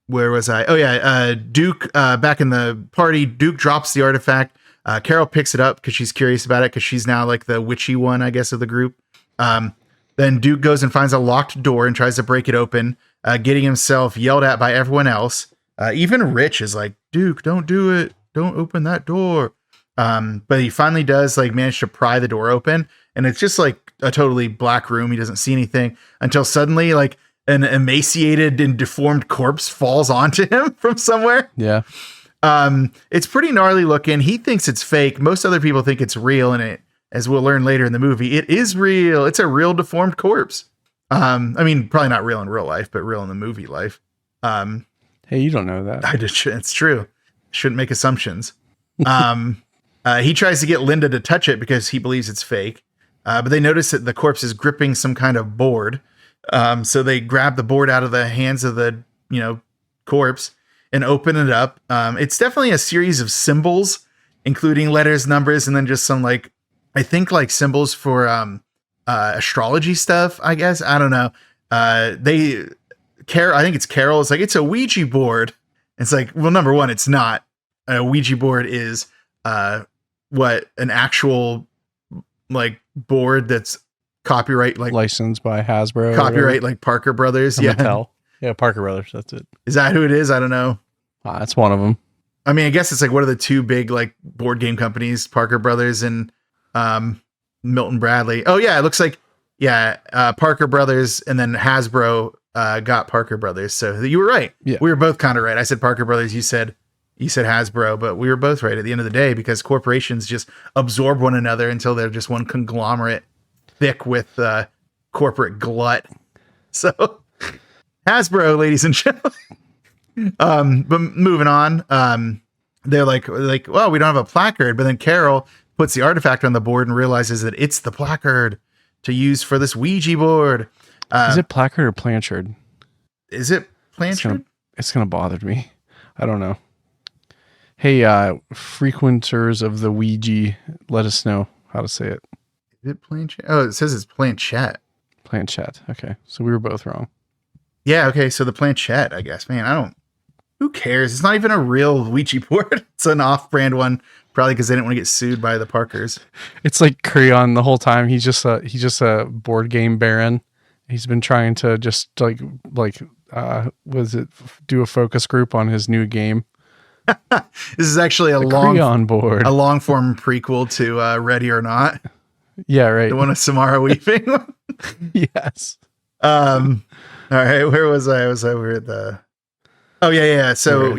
Where was I? Oh yeah, Duke. Back in the party, Duke drops the artifact. Carol picks it up because she's curious about it because she's now like the witchy one, I guess, of the group. Then Duke goes and finds a locked door and tries to break it open, getting himself yelled at by everyone else. Even Rich is like, Duke, don't do it. Don't open that door. But he finally does like manage to pry the door open, and it's just like a totally black room. He doesn't see anything until suddenly like an emaciated and deformed corpse falls onto him from somewhere. yeah. It's pretty gnarly looking. He thinks it's fake. Most other people think it's real, and it, as we'll learn later in the movie, it is real. It's a real deformed corpse. I mean, probably not real in real life, but real in the movie life. Hey, you don't know that. It's true. Shouldn't make assumptions. He tries to get Linda to touch it because he believes it's fake. But they notice that the corpse is gripping some kind of board. So they grab the board out of the hands of the, corpse and open it up. It's definitely a series of symbols, including letters, numbers, and then just some like, I think like symbols for astrology stuff, I guess. I don't know. I think it's Carol. It's like, it's a Ouija board. It's like, well, number one, it's not. A Ouija board is an actual like board that's copyright, like licensed by Hasbro. Copyright like Parker Brothers. Yeah. Mattel. Yeah, Parker Brothers. That's it. Is that who it is? I don't know. That's one of them. I mean, I guess it's like, what are the two big like board game companies? Parker Brothers and Milton Bradley. Oh yeah, it looks like Parker Brothers and then Hasbro got Parker Brothers. So you were right. Yeah. We were both kind of right. I said Parker Brothers. You said Hasbro, but we were both right at the end of the day because corporations just absorb one another until they're just one conglomerate thick with corporate glut. So Hasbro, ladies and gentlemen. But moving on, they're like, well, we don't have a placard, but then Carol puts the artifact on the board and realizes that it's the placard to use for this Ouija board. Is it placard or planchard? Is it planchard? It's gonna bother me. I don't know. Hey, frequenters of the Ouija, let us know how to say it. Is it planchette? Oh, it says it's planchette. Planchette. Okay, so we were both wrong. Yeah. Okay. So the planchette, I guess. Man, who cares? It's not even a real Ouija board. It's an off-brand one, probably because they didn't want to get sued by the Parkers. It's like Creon the whole time. He's just a board game baron. He's been trying to just do a focus group on his new game. This is actually a long form prequel to Ready or Not. Yeah, right. The one with Samara Weaving. Yes. All right. Where was I? Was over at the? Oh yeah. So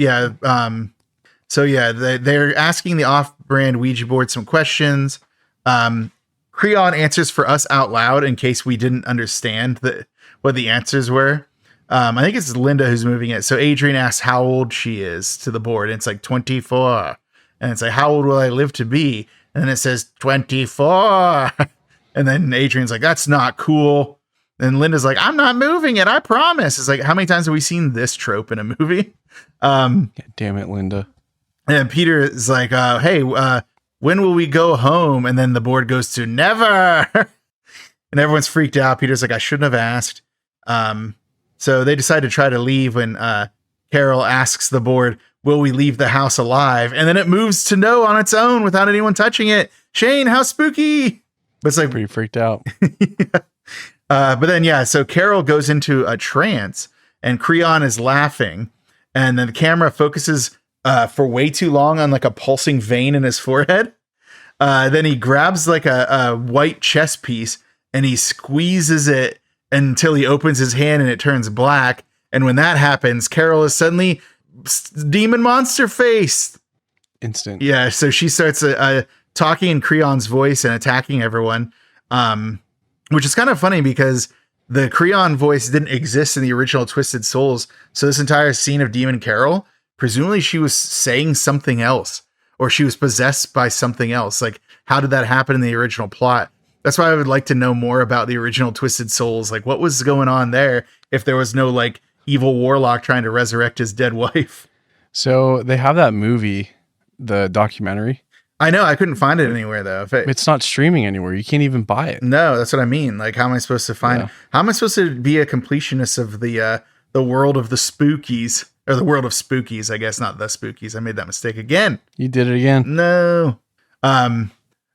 they're asking the off-brand Ouija board some questions. Creon answers for us out loud in case we didn't understand what the answers were. I think it's Linda who's moving it. So Adrian asks how old she is to the board. And it's like 24. And it's like, how old will I live to be? And then it says 24. And then Adrian's like, that's not cool. And Linda's like, I'm not moving it. I promise. It's like, how many times have we seen this trope in a movie? God damn it, Linda. And Peter is like, hey, when will we go home? And then the board goes to never. And everyone's freaked out. Peter's like, I shouldn't have asked. So they decide to try to leave when Carol asks the board, will we leave the house alive? And then it moves to no on its own without anyone touching it. Shane, how spooky. But it's like pretty freaked out. But then, yeah, so Carol goes into a trance and Creon is laughing. And then the camera focuses for way too long on like a pulsing vein in his forehead. Then he grabs like a white chess piece and he squeezes it until he opens his hand and it turns black. And when that happens, Carol is suddenly demon monster face. Instant. Yeah, so she starts talking in Creon's voice and attacking everyone, which is kind of funny because the Creon voice didn't exist in the original Twisted Souls. So this entire scene of Demon Carol, presumably she was saying something else or she was possessed by something else. Like, how did that happen in the original plot? That's why I would like to know more about the original Twisted Souls. Like, what was going on there if there was no, like, evil warlock trying to resurrect his dead wife? So they have that movie, the documentary. I know. I couldn't find it anywhere, though. It's not streaming anywhere. You can't even buy it. No, that's what I mean. Like, how am I supposed to find it? How am I supposed to be a completionist of the world of the Spookies? Or the world of Spookies, I guess, not the Spookies. I made that mistake again. You did it again. No.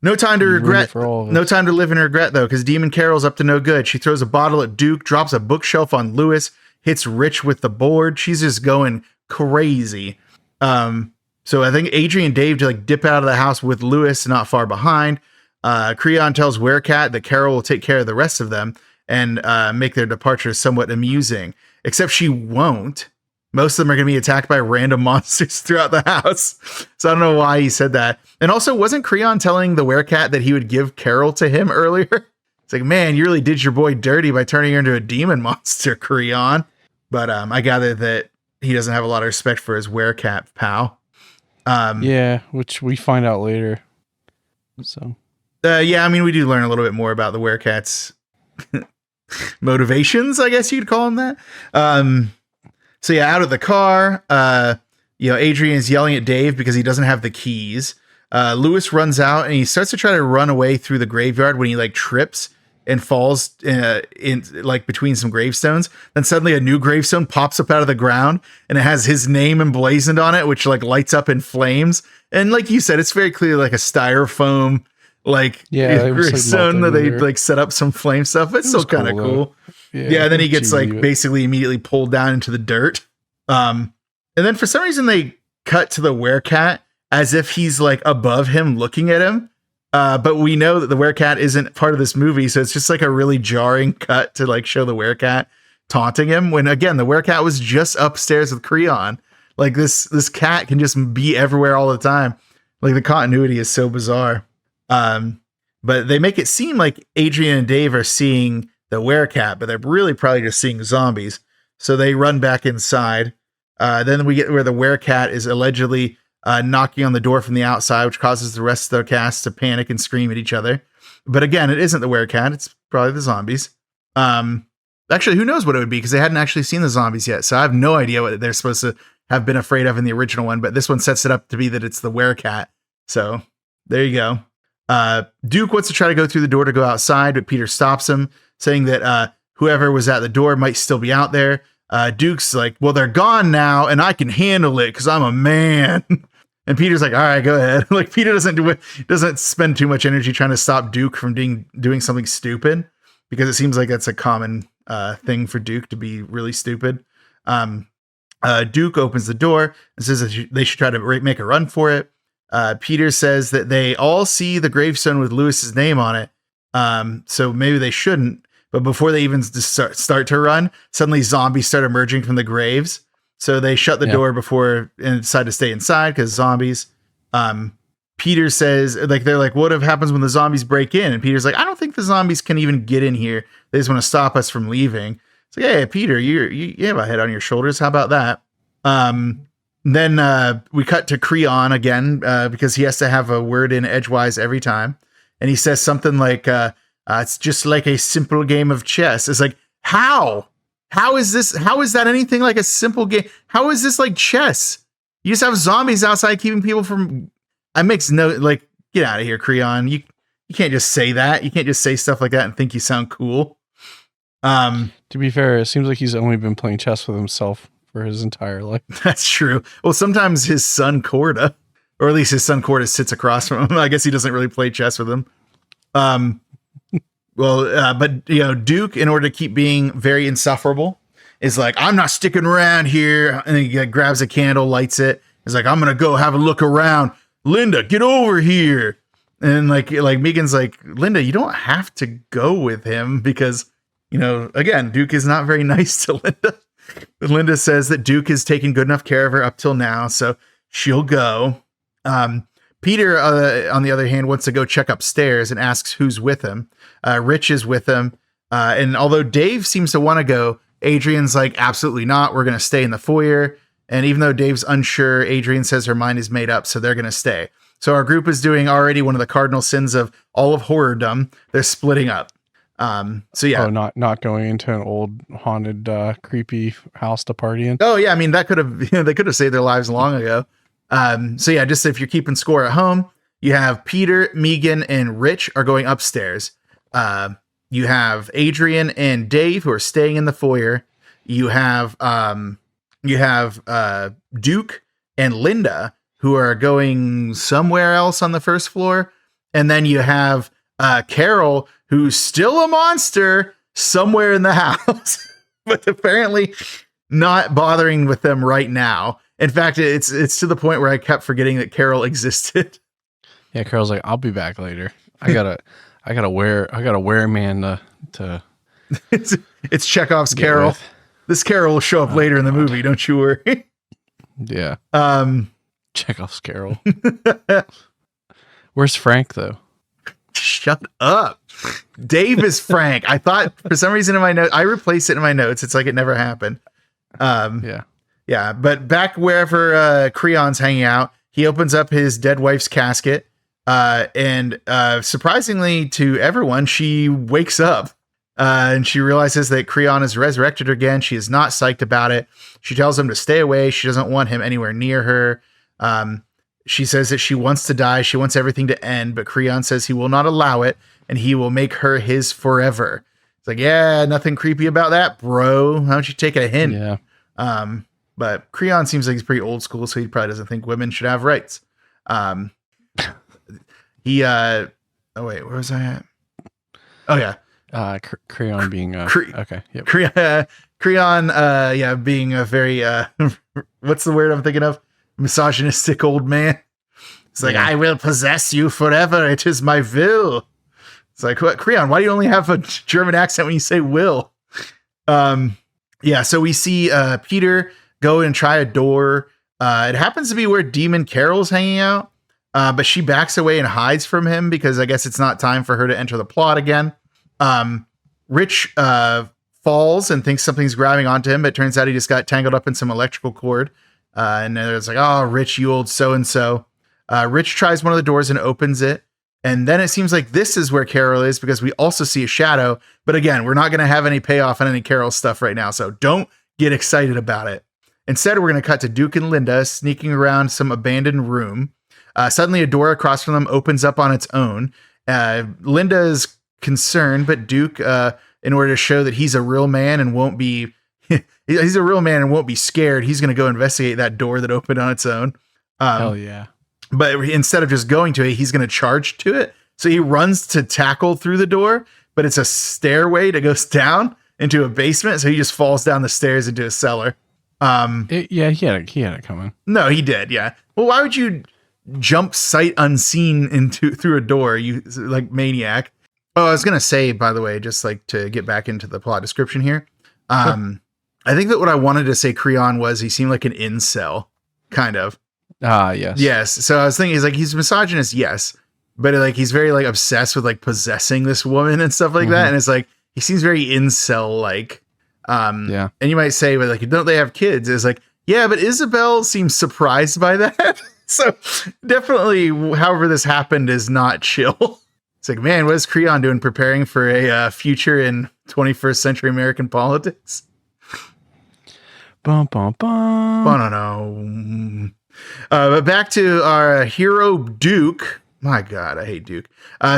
No time to regret. No time to live in regret, though, because Demon Carol's up to no good. She throws a bottle at Duke, drops a bookshelf on Lewis, hits Rich with the board. She's just going crazy. So I think Adrian and Dave to like dip out of the house with Lewis not far behind. Creon tells Werecat that Carol will take care of the rest of them and make their departure somewhat amusing. Except she won't. Most of them are going to be attacked by random monsters throughout the house. So I don't know why he said that. And also, wasn't Creon telling the Werecat that he would give Carol to him earlier? It's like, man, you really did your boy dirty by turning her into a demon monster, Creon. But I gather that he doesn't have a lot of respect for his Werecat pal. Yeah, which we find out later. So, yeah, I mean, we do learn a little bit more about the Werecat's motivations, I guess you'd call them that. So yeah, out of the car, Adrian is yelling at Dave because he doesn't have the keys. Lewis runs out and he starts to try to run away through the graveyard when he like trips and falls in like between some gravestones. Then suddenly a new gravestone pops up out of the ground and it has his name emblazoned on it, which like lights up in flames. And like you said, it's very clearly like a styrofoam gravestone that they like set up some flame stuff. It's still kind of cool. Yeah, and then he gets like basically immediately pulled down into the dirt. And then for some reason they cut to the Werecat as if he's like above him looking at him. But we know that the Werecat isn't part of this movie, so it's just like a really jarring cut to like show the Werecat taunting him when again the Werecat was just upstairs with Creon. Like this cat can just be everywhere all the time. Like the continuity is so bizarre. But they make it seem like Adrian and Dave are seeing the Werecat, but they're really probably just seeing zombies. So they run back inside. Then we get where the Werecat is allegedly knocking on the door from the outside, which causes the rest of the cast to panic and scream at each other. But again, it isn't the Werecat. It's probably the zombies. Actually, who knows what it would be because they hadn't actually seen the zombies yet. So I have no idea what they're supposed to have been afraid of in the original one. But this one sets it up to be that it's the Werecat. So there you go. Duke wants to try to go through the door to go outside, but Peter stops him, saying that whoever was at the door might still be out there. Duke's like, well, they're gone now, and I can handle it because I'm a man. And Peter's like, all right, go ahead. Like Peter doesn't spend too much energy trying to stop Duke from doing something stupid because it seems like that's a common thing for Duke to be really stupid. Duke opens the door and says that they should try to make a run for it. Peter says that they all see the gravestone with Lewis's name on it. So maybe they shouldn't. But before they even start to run, suddenly zombies start emerging from the graves. So they shut the door before and decide to stay inside because zombies. Peter says, like, they're like, what happens when the zombies break in? And Peter's like, I don't think the zombies can even get in here. They just want to stop us from leaving. It's like, hey, Peter, you have a head on your shoulders. How about that? Then we cut to Creon again because he has to have a word in edgewise every time. And he says something like, it's just like a simple game of chess. It's like, how? How is this? How is that anything like a simple game? How is this like chess? You just have zombies outside keeping people from... It makes no... Like, get out of here, Creon. You can't just say that. You can't just say stuff like that and think you sound cool. To be fair, it seems like he's only been playing chess with himself for his entire life. That's true. Well, sometimes his son Corda, or at least his son Corda sits across from him. I guess he doesn't really play chess with him. But Duke, in order to keep being very insufferable, is like, I'm not sticking around here. And he grabs a candle, lights it. He's like, I'm going to go have a look around. Linda, get over here. And like Megan's like, Linda, you don't have to go with him because, again, Duke is not very nice to Linda. Linda says that Duke has taken good enough care of her up till now, so she'll go. Peter, on the other hand, wants to go check upstairs and asks who's with him. Rich is with him. And although Dave seems to want to go, Adrian's like, absolutely not. We're going to stay in the foyer. And even though Dave's unsure, Adrian says her mind is made up, so they're going to stay. So our group is doing already one of the cardinal sins of all of horrordom. They're splitting up. So yeah. Oh, not going into an old haunted, creepy house to party in. Oh yeah. I mean, that could have, they could have saved their lives long ago. So yeah, just if you're keeping score at home, you have Peter, Megan, and Rich are going upstairs. You have Adrian and Dave who are staying in the foyer. You have Duke and Linda who are going somewhere else on the first floor. And then you have, Carol, who's still a monster somewhere in the house, but apparently not bothering with them right now. In fact, it's to the point where I kept forgetting that Carol existed. Yeah, Carol's like, I'll be back later. I gotta wear a man to it's Chekhov's Carol. With. This Carol will show up later in the movie, don't you worry. Yeah. Chekhov's Carol. Where's Frank though? Shut up. Dave is Frank. I thought for some reason in my notes, I replaced it in my notes. It's like it never happened. Yeah. But back wherever Creon's hanging out, he opens up his dead wife's casket. And surprisingly to everyone, she wakes up and she realizes that Creon has resurrected her again. She is not psyched about it. She tells him to stay away. She doesn't want him anywhere near her. She says that she wants to die. She wants everything to end, but Creon says he will not allow it and he will make her his forever. It's like, yeah, nothing creepy about that, bro. Why don't you take a hint? Yeah. But Creon seems like he's pretty old school, so he probably doesn't think women should have rights. Oh wait, where was I at? Oh yeah. Creon being okay. Yep. Creon being a very what's the word I'm thinking of? Misogynistic old man. It's like, I will possess you forever. It is my will. It's like, what, Creon, why do you only have a German accent when you say will? So we see Peter go and try a door. It happens to be where Demon Carol's hanging out, but she backs away and hides from him because I guess it's not time for her to enter the plot again. Rich falls and thinks something's grabbing onto him, but it turns out he just got tangled up in some electrical cord. And then it's like, oh, Rich, you old so-and-so. Rich tries one of the doors and opens it. And then it seems like this is where Carol is because we also see a shadow. But again, we're not going to have any payoff on any Carol stuff right now. So don't get excited about it. Instead, we're going to cut to Duke and Linda sneaking around some abandoned room. Suddenly, a door across from them opens up on its own. Linda is concerned, but Duke, in order to show that he's a real man and won't be... he's a real man and won't be scared, he's going to go investigate that door that opened on its own. Hell yeah. But instead of just going to it, he's going to charge to it. So he runs to tackle through the door, but it's a stairway that goes down into a basement. So he just falls down the stairs into a cellar. He had it coming. No, he did. Yeah. Well, why would you jump sight unseen through a door? You like maniac. Oh, I was going to say, by the way, just like to get back into the plot description here. Sure. I think that what I wanted to say Creon was he seemed like an incel, kind of. Yes. Yes. So I was thinking he's misogynist, yes. But like he's very like obsessed with like possessing this woman and stuff like that. And it's like he seems very incel like. Yeah. And you might say, well, like, don't they have kids? It's like, yeah, but Isabel seems surprised by that. So definitely, however this happened is not chill. It's like, man, what is Creon doing preparing for a future in 21st century American politics? Bum, bum, bum. I don't know. But back to our hero, Duke. My God, I hate Duke.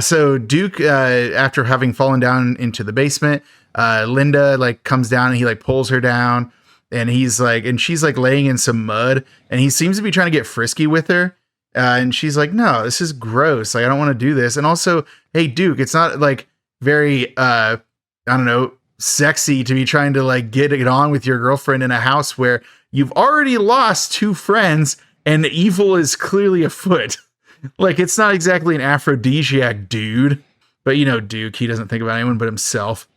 So Duke, after having fallen down into the basement, Linda like comes down and he like pulls her down, and he's like, and she's like laying in some mud, and he seems to be trying to get frisky with her. And she's like, no, this is gross. Like, I don't want to do this. And also, hey, Duke, it's not like very, I don't know, sexy to be trying to like get it on with your girlfriend in a house where you've already lost 2 friends and evil is clearly afoot. Like, it's not exactly an aphrodisiac, dude. But, you know, Duke, he doesn't think about anyone but himself.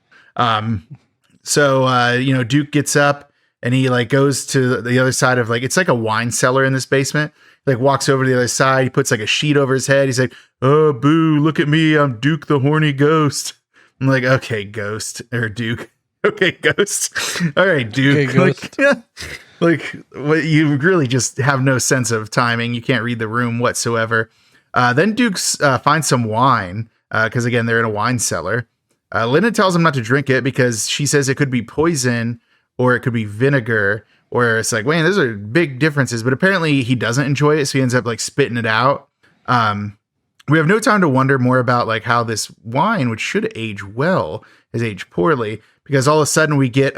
So, you know, Duke gets up and he like goes to the other side of like, it's like a wine cellar in this basement. Like walks over to the other side. He puts like a sheet over his head. He's like, oh, boo, look at me. I'm Duke the horny ghost. I'm like, okay, ghost or Duke. Okay, ghost. All right, Duke. Okay, ghost. Like what, you really just have no sense of timing. You can't read the room whatsoever. Then Duke finds some wine because, again, they're in a wine cellar. Linda tells him not to drink it because she says it could be poison or it could be vinegar. Where it's like, man, those are big differences. But apparently he doesn't enjoy it, so he ends up like spitting it out. We have no time to wonder more about like how this wine, which should age well, has aged poorly, because all of a sudden we get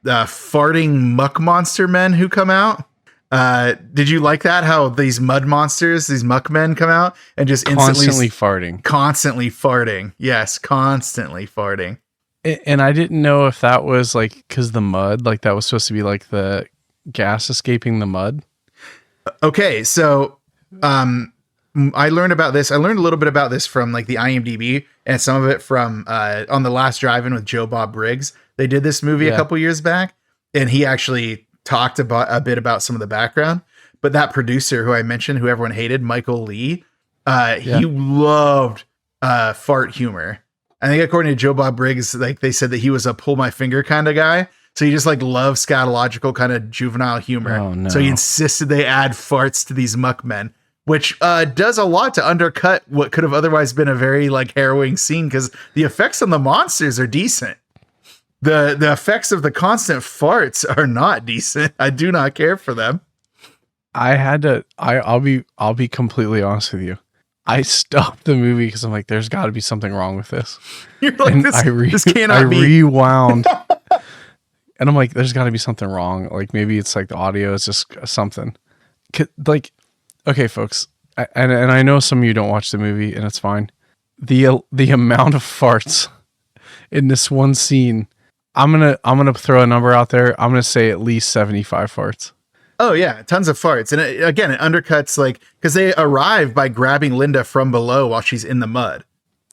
farting muck monster men who come out. Did you like that? How these mud monsters, these muck men come out and just constantly farting. Constantly farting. Yes, constantly farting. And I didn't know if that was like because the mud, like that was supposed to be like the gas escaping the mud. Okay, so I learned about this. I learned a little bit about this from like the IMDb and some of it from on the Last Drive-In with Joe Bob Briggs. They did this movie a couple years back, and he actually talked about a bit about some of the background. But that producer who I mentioned, who everyone hated, Michael Lee, he loved fart humor. I think according to Joe Bob Briggs, like they said that he was a pull my finger kind of guy. So he just like loves scatological kind of juvenile humor. Oh, no. So he insisted they add farts to these muck men, which does a lot to undercut what could have otherwise been a very like harrowing scene, because the effects on the monsters are decent. The effects of the constant farts are not decent. I do not care for them. I'll be completely honest with you. I stopped the movie because I'm like, there's got to be something wrong with this. You're like, and this cannot be. Rewound. And I'm like, there's got to be something wrong. Like maybe it's like the audio is just something. Like, okay, folks, and I know some of you don't watch the movie, and it's fine. The amount of farts in this one scene, I'm gonna throw a number out there. I'm gonna say at least 75 farts. Oh yeah, tons of farts. And it undercuts like, because they arrive by grabbing Linda from below while she's in the mud.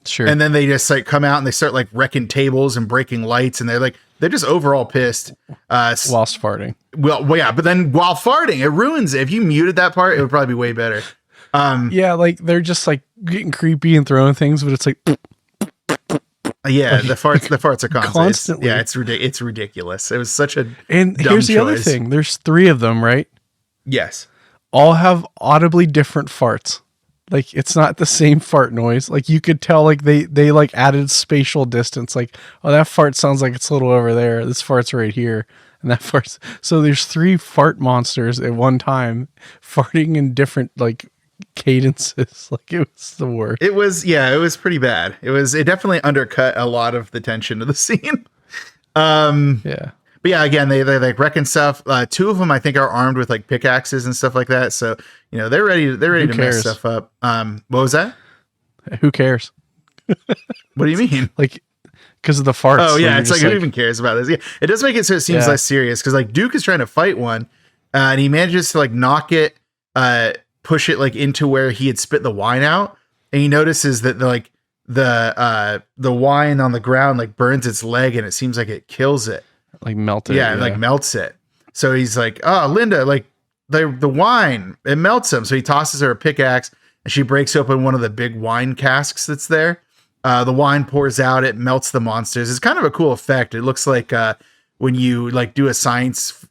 Sure. And then they just like come out and they start like wrecking tables and breaking lights, and they're just overall pissed. Whilst farting. Well, yeah, but then while farting, it ruins it. If you muted that part, it would probably be way better. Yeah, like they're just like getting creepy and throwing things, but it's like yeah, the farts are constantly. It's ridiculous. It was such a and dumb here's the other choice. thing. There's 3 of them, right? Yes. All have audibly different farts. Like it's not the same fart noise. Like you could tell like they like added spatial distance. Like, oh, that fart sounds like it's a little over there. This fart's right here. And that fart's so there's 3 fart monsters at one time farting in different like cadences. Like it was the worst. It was pretty bad. It definitely undercut a lot of the tension of the scene. Yeah. But yeah, again, they like wrecking stuff. 2 of them I think are armed with like pickaxes and stuff like that. So, you know, they're ready to mess stuff up. What was that? Who cares? What do you mean? Like because of the farts. Oh yeah, it's like who like even cares about this? Yeah, it does make it so it seems less serious, because like Duke is trying to fight one, and he manages to like knock it, push it like into where he had spit the wine out, and he notices that the wine on the ground like burns its leg, and it seems like it kills it. like melted. Yeah, like melts it. So he's like, oh, Linda, like the wine, it melts him. So he tosses her a pickaxe, and she breaks open one of the big wine casks that's there. The wine pours out, it melts the monsters. It's kind of a cool effect. It looks like when you like do a science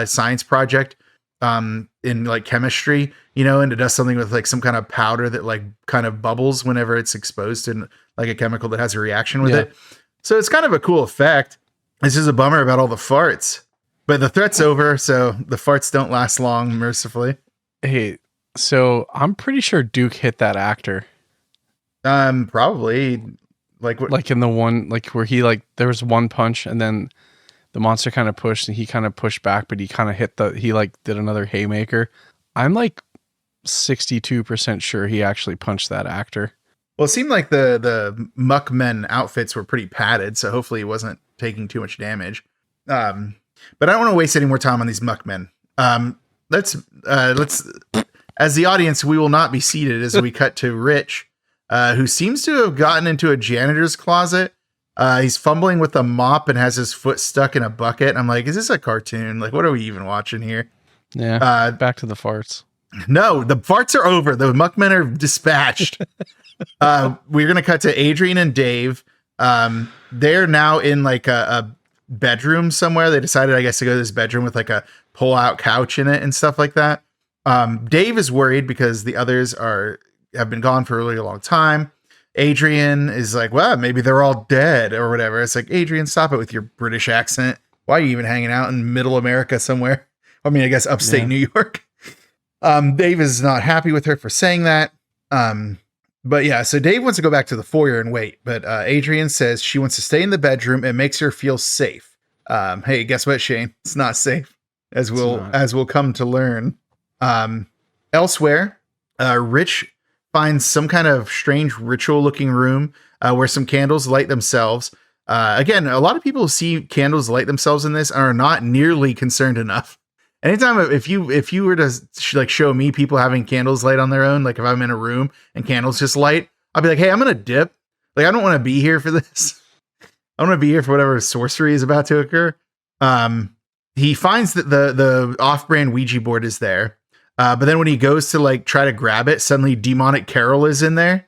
science project in like chemistry, you know, and it does something with like some kind of powder that like kind of bubbles whenever it's exposed to like a chemical that has a reaction with it. So it's kind of a cool effect. This is a bummer about all the farts, but the threat's over, so the farts don't last long, mercifully. Hey, so I'm pretty sure Duke hit that actor. Probably like in the one, like where he like, there was one punch and then the monster kind of pushed and he kind of pushed back, but he kind of he like did another haymaker. I'm like 62% sure he actually punched that actor. Well, it seemed like the Muckmen outfits were pretty padded, so hopefully he wasn't taking too much damage. But I don't want to waste any more time on these Muckmen. Let's as the audience, we will not be seated as we cut to Rich, who seems to have gotten into a janitor's closet. He's fumbling with a mop and has his foot stuck in a bucket. I'm like, is this a cartoon? Like, what are we even watching here? Yeah. Back to the farts. No, the farts are over. The Muckmen are dispatched. We're going to cut to Adrian and Dave. They're now in like a bedroom somewhere. They decided, I guess, to go to this bedroom with like a pull-out couch in it and stuff like that. Dave is worried because the others have been gone for a really long time. Adrian is like, well, maybe they're all dead or whatever. It's like, Adrian, stop it with your British accent. Why are you even hanging out in middle America somewhere? I mean, I guess upstate New York. Dave is not happy with her for saying that. But yeah, so Dave wants to go back to the foyer and wait. But Adrian says she wants to stay in the bedroom. It makes her feel safe. Hey, guess what, Shane? It's not safe, as we'll come to learn. Elsewhere, Rich finds some kind of strange ritual-looking room where some candles light themselves. Again, a lot of people see candles light themselves in this and are not nearly concerned enough. Anytime if you were to like show me people having candles light on their own, like if I'm in a room and candles just light, I'll be like, hey, I'm gonna dip. Like I don't want to be here for this. I want to be here for whatever sorcery is about to occur. He finds that the off-brand Ouija board is there. But then when he goes to like try to grab it, suddenly demonic Carol is in there.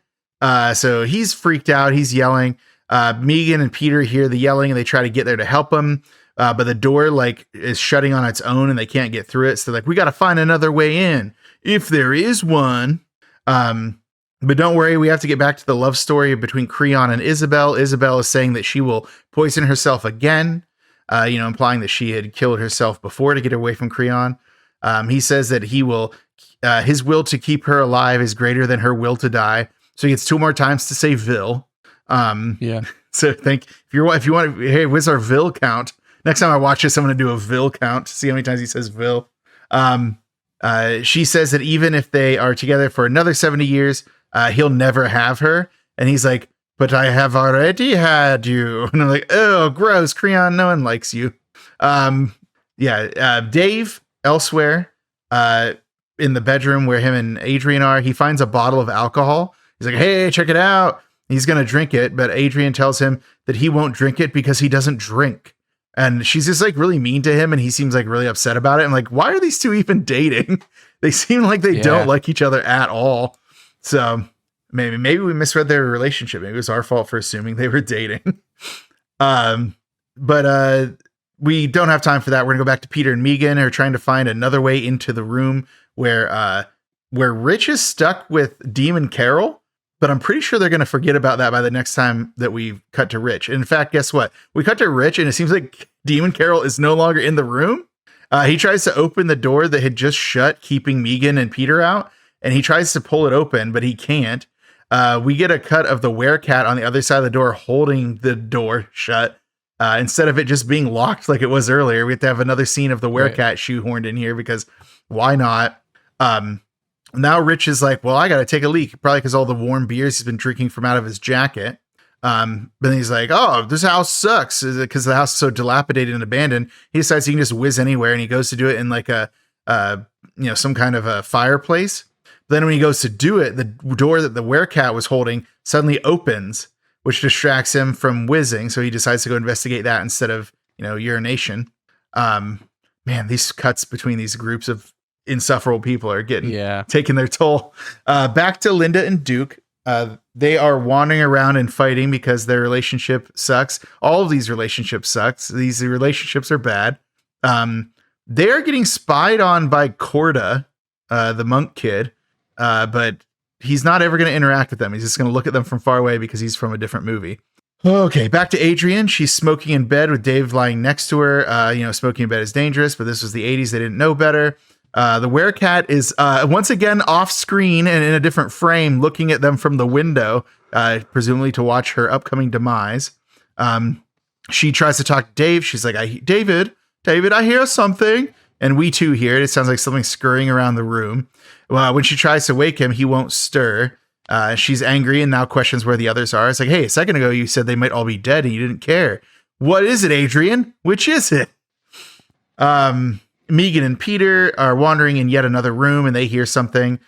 So he's freaked out. He's yelling. Megan and Peter hear the yelling and they try to get there to help him. But the door like is shutting on its own and they can't get through it. So like, we got to find another way in if there is one. But don't worry. We have to get back to the love story between Creon and Isabel. Isabel is saying that she will poison herself again, implying that she had killed herself before to get away from Creon. He says that his will to keep her alive is greater than her will to die. So he gets 2 more times to say Vil. So if you want, hey, what's our Vil count? Next time I watch this, I'm going to do a Vil count to see how many times he says Vil. She says that even if they are together for another 70 years, he'll never have her. And he's like, but I have already had you. And I'm like, oh, gross. Creon, no one likes you. Dave, elsewhere, in the bedroom where him and Adrian are, he finds a bottle of alcohol. He's like, hey, check it out. He's going to drink it. But Adrian tells him that he won't drink it because he doesn't drink. And she's just like really mean to him. And he seems like really upset about it. I'm like, why are these two even dating? They seem like they don't like each other at all. So maybe we misread their relationship. Maybe it was our fault for assuming they were dating. But we don't have time for that. We're gonna go back to Peter and Megan, who are trying to find another way into the room where Rich is stuck with Demon Carol. But I'm pretty sure they're going to forget about that by the next time that we cut to Rich. In fact, guess what? We cut to Rich and it seems like Demon Carol is no longer in the room. He tries to open the door that had just shut, keeping Megan and Peter out. And he tries to pull it open, but he can't. We get a cut of the werecat on the other side of the door holding the door shut. Instead of it just being locked like it was earlier, we have to have another scene of the werecat shoehorned in here because why not? Now Rich is like, well, I got to take a leak, probably because all the warm beers he's been drinking from out of his jacket. But then he's like, oh, this house sucks because the house is so dilapidated and abandoned. He decides he can just whiz anywhere and he goes to do it in like some kind of a fireplace. But then when he goes to do it, the door that the werecat was holding suddenly opens, which distracts him from whizzing. So he decides to go investigate that instead of, urination. Man, these cuts between these groups of insufferable people are taking their toll. Back to Linda and Duke. They are wandering around and fighting because their relationship sucks. All of these relationships sucks. These relationships are bad. They are getting spied on by Corda, the monk kid, but he's not ever going to interact with them. He's just going to look at them from far away because he's from a different movie. Okay, back to Adrian. She's smoking in bed with Dave lying next to her. Smoking in bed is dangerous, but this was the 80s. They didn't know better. The werecat is once again off screen and in a different frame, looking at them from the window, presumably to watch her upcoming demise. She tries to talk to Dave. She's like, David, I hear something. And we too hear it. It sounds like something scurrying around the room. When she tries to wake him, he won't stir. She's angry and now questions where the others are. It's like, hey, a second ago you said they might all be dead and you didn't care. What is it, Adrian? Which is it? Megan and Peter are wandering in yet another room and they hear something.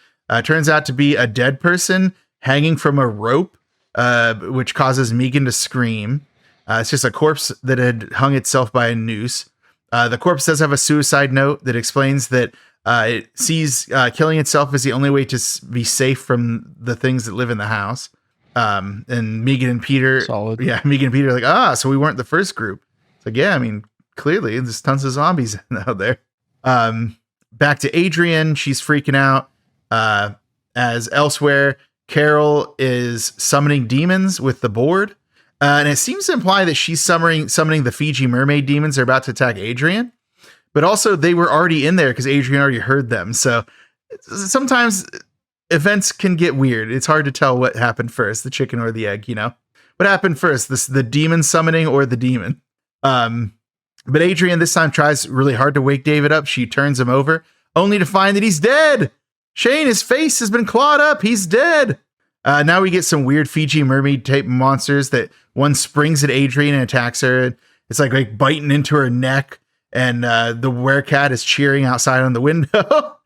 Turns out to be a dead person hanging from a rope, which causes Megan to scream. It's just a corpse that had hung itself by a noose. The corpse does have a suicide note that explains that it sees killing itself as the only way to be safe from the things that live in the house. And Megan and Peter, Solid. Yeah, Megan and Peter are like, so we weren't the first group. It's like, yeah, I mean, clearly there's tons of zombies out there. Back to Adrian, she's freaking out. As elsewhere, Carol is summoning demons with the board. And it seems to imply that she's summoning the Fiji mermaid demons are about to attack Adrian. But also they were already in there because Adrian already heard them. So sometimes events can get weird. It's hard to tell what happened first, the chicken or the egg, What happened first, the demon summoning or the demon? But Adrian this time tries really hard to wake David up. She turns him over, only to find that he's dead. Shane, his face has been clawed up. He's dead. Now we get some weird Fiji mermaid type monsters that one springs at Adrian and attacks her. It's like biting into her neck. And the werecat is cheering outside on the window.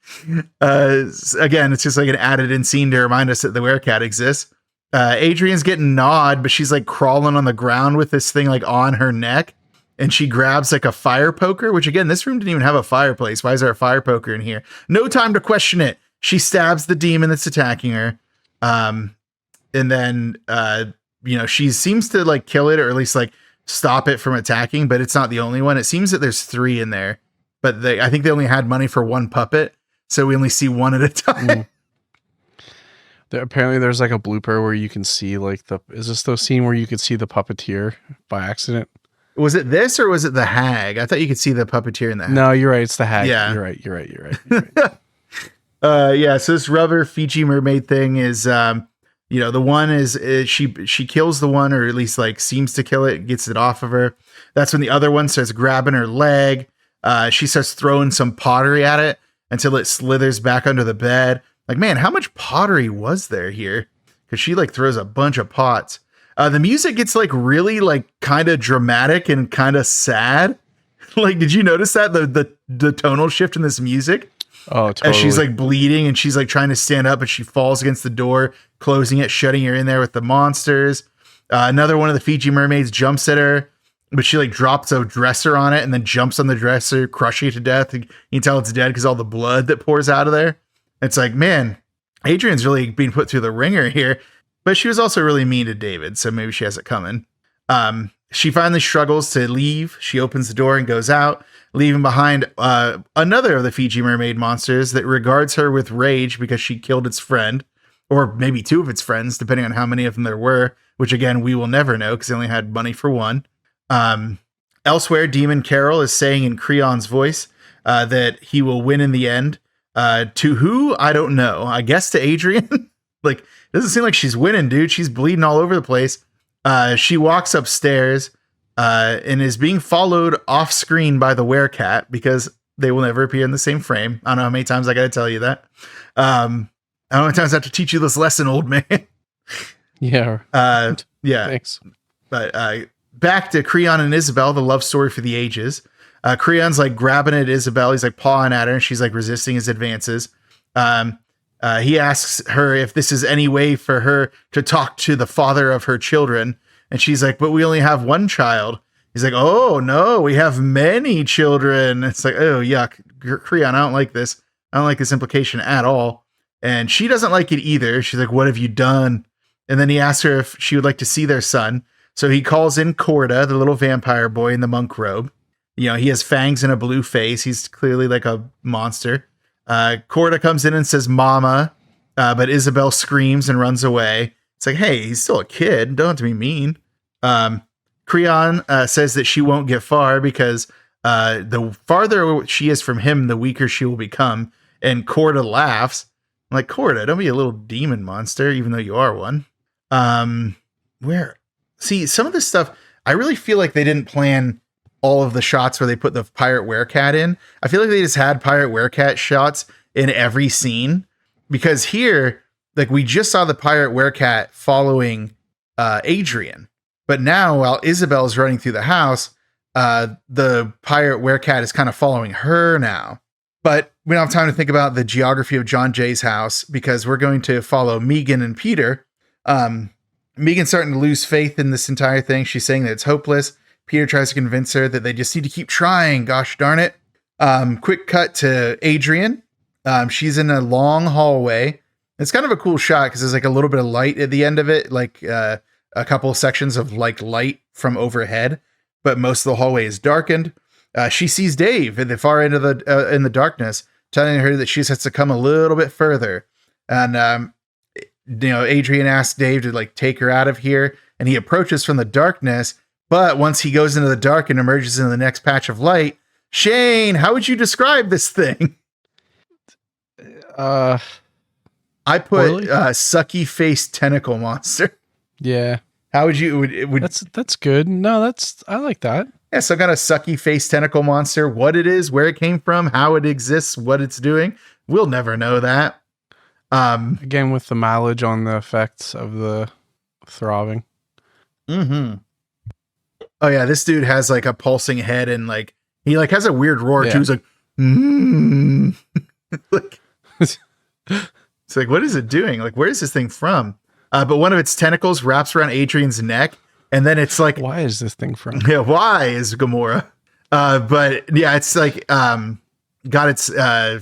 Again, it's just like an added in scene to remind us that the werecat exists. Adrian's getting gnawed, but she's like crawling on the ground with this thing like on her neck. And she grabs like a fire poker, which again, this room didn't even have a fireplace. Why is there a fire poker in here? No time to question it. She stabs the demon that's attacking her. And then, she seems to like kill it or at least like stop it from attacking, but it's not the only one. It seems that there's 3 in there, but I think they only had money for 1 puppet. So we only see 1 at a time. Apparently there's like a blooper where you can see like is this the scene where you could see the puppeteer by accident? Was it this or was it the hag? I thought you could see the puppeteer in the hag. No, you're right. It's the hag. Yeah. You're right. So this rubber Fiji mermaid thing is, the one is she kills the one, or at least like seems to kill it, gets it off of her. That's when the other one starts grabbing her leg. She starts throwing some pottery at it until it slithers back under the bed. Like, man, how much pottery was there here? Because she like throws a bunch of pots. The music gets like really like kind of dramatic and kind of sad. Like, did you notice that the tonal shift in this music? Oh, totally. As she's like bleeding and she's like trying to stand up, but she falls against the door, closing it, shutting her in there with the monsters. Another one of the Fiji mermaids jumps at her, but she like drops a dresser on it and then jumps on the dresser, crushing it to death. You can tell it's dead because all the blood that pours out of there. It's like, man, Adrian's really being put through the ringer here. But she was also really mean to David, so maybe she has it coming. She finally struggles to leave. She opens the door and goes out, leaving behind another of the Fiji mermaid monsters that regards her with rage because she killed its friend, or maybe 2 of its friends, depending on how many of them there were, which again, we will never know because they only had money for 1. Elsewhere, Demon Carol is saying in Creon's voice that he will win in the end. To who? I don't know. I guess to Adrian. Like, it doesn't seem like she's winning, dude. She's bleeding all over the place. She walks upstairs and is being followed off screen by the werecat because they will never appear in the same frame. I don't know how many times I got to tell you that. I don't know how many times I have to teach you this lesson, old man. Yeah. Yeah. Thanks. But back to Creon and Isabel, the love story for the ages. Creon's like grabbing at Isabel. He's like pawing at her and she's like resisting his advances. He asks her if this is any way for her to talk to the father of her children. And she's like, but we only have 1 child. He's like, oh no, we have many children. It's like, oh yuck, Creon, I don't like this. I don't like this implication at all. And she doesn't like it either. She's like, what have you done? And then he asks her if she would like to see their son. So he calls in Corda, the little vampire boy in the monk robe. You know, he has fangs and a blue face. He's clearly like a monster. Corda comes in and says, Mama, but Isabel screams and runs away. It's like, hey, he's still a kid. Don't have to be mean. Creon says that she won't get far because the farther she is from him, the weaker she will become. And Corda laughs. I'm like, Corda, don't be a little demon monster, even though you are one. See, some of this stuff, I really feel like they didn't plan all of the shots where they put the pirate werecat in. I feel like they just had pirate werecat shots in every scene, because here, like, we just saw the pirate werecat following Adrian, but now while Isabel's running through the house, the pirate werecat is kind of following her now. But we don't have time to think about the geography of John Jay's house, because we're going to follow Megan and Peter. Megan's starting to lose faith in this entire thing. She's saying that it's hopeless. Peter tries to convince her that they just need to keep trying. Gosh darn it. Quick cut to Adrian. She's in a long hallway. It's kind of a cool shot because there's like a little bit of light at the end of it, like a couple of sections of like light from overhead, but most of the hallway is darkened. She sees Dave at the far end of the in the darkness, telling her that she just has to come a little bit further. And Adrian asks Dave to like take her out of here, and he approaches from the darkness. But once he goes into the dark and emerges in the next patch of light, Shane, how would you describe this thing? I put sucky face tentacle monster. Yeah. How would you? That's good. No, I like that. Yeah, some kind of sucky face tentacle monster. What it is, where it came from, how it exists, what it's doing. We'll never know that. Again, with the mileage on the effects of the throbbing. Mm-hmm. Oh yeah, this dude has like a pulsing head, and like he like has a weird roar too. He's like, like, it's like, what is it doing? Like, where is this thing from? But one of its tentacles wraps around Adrian's neck, and then it's like, why is this thing from? Yeah, why is Gamora? But yeah, it's like got its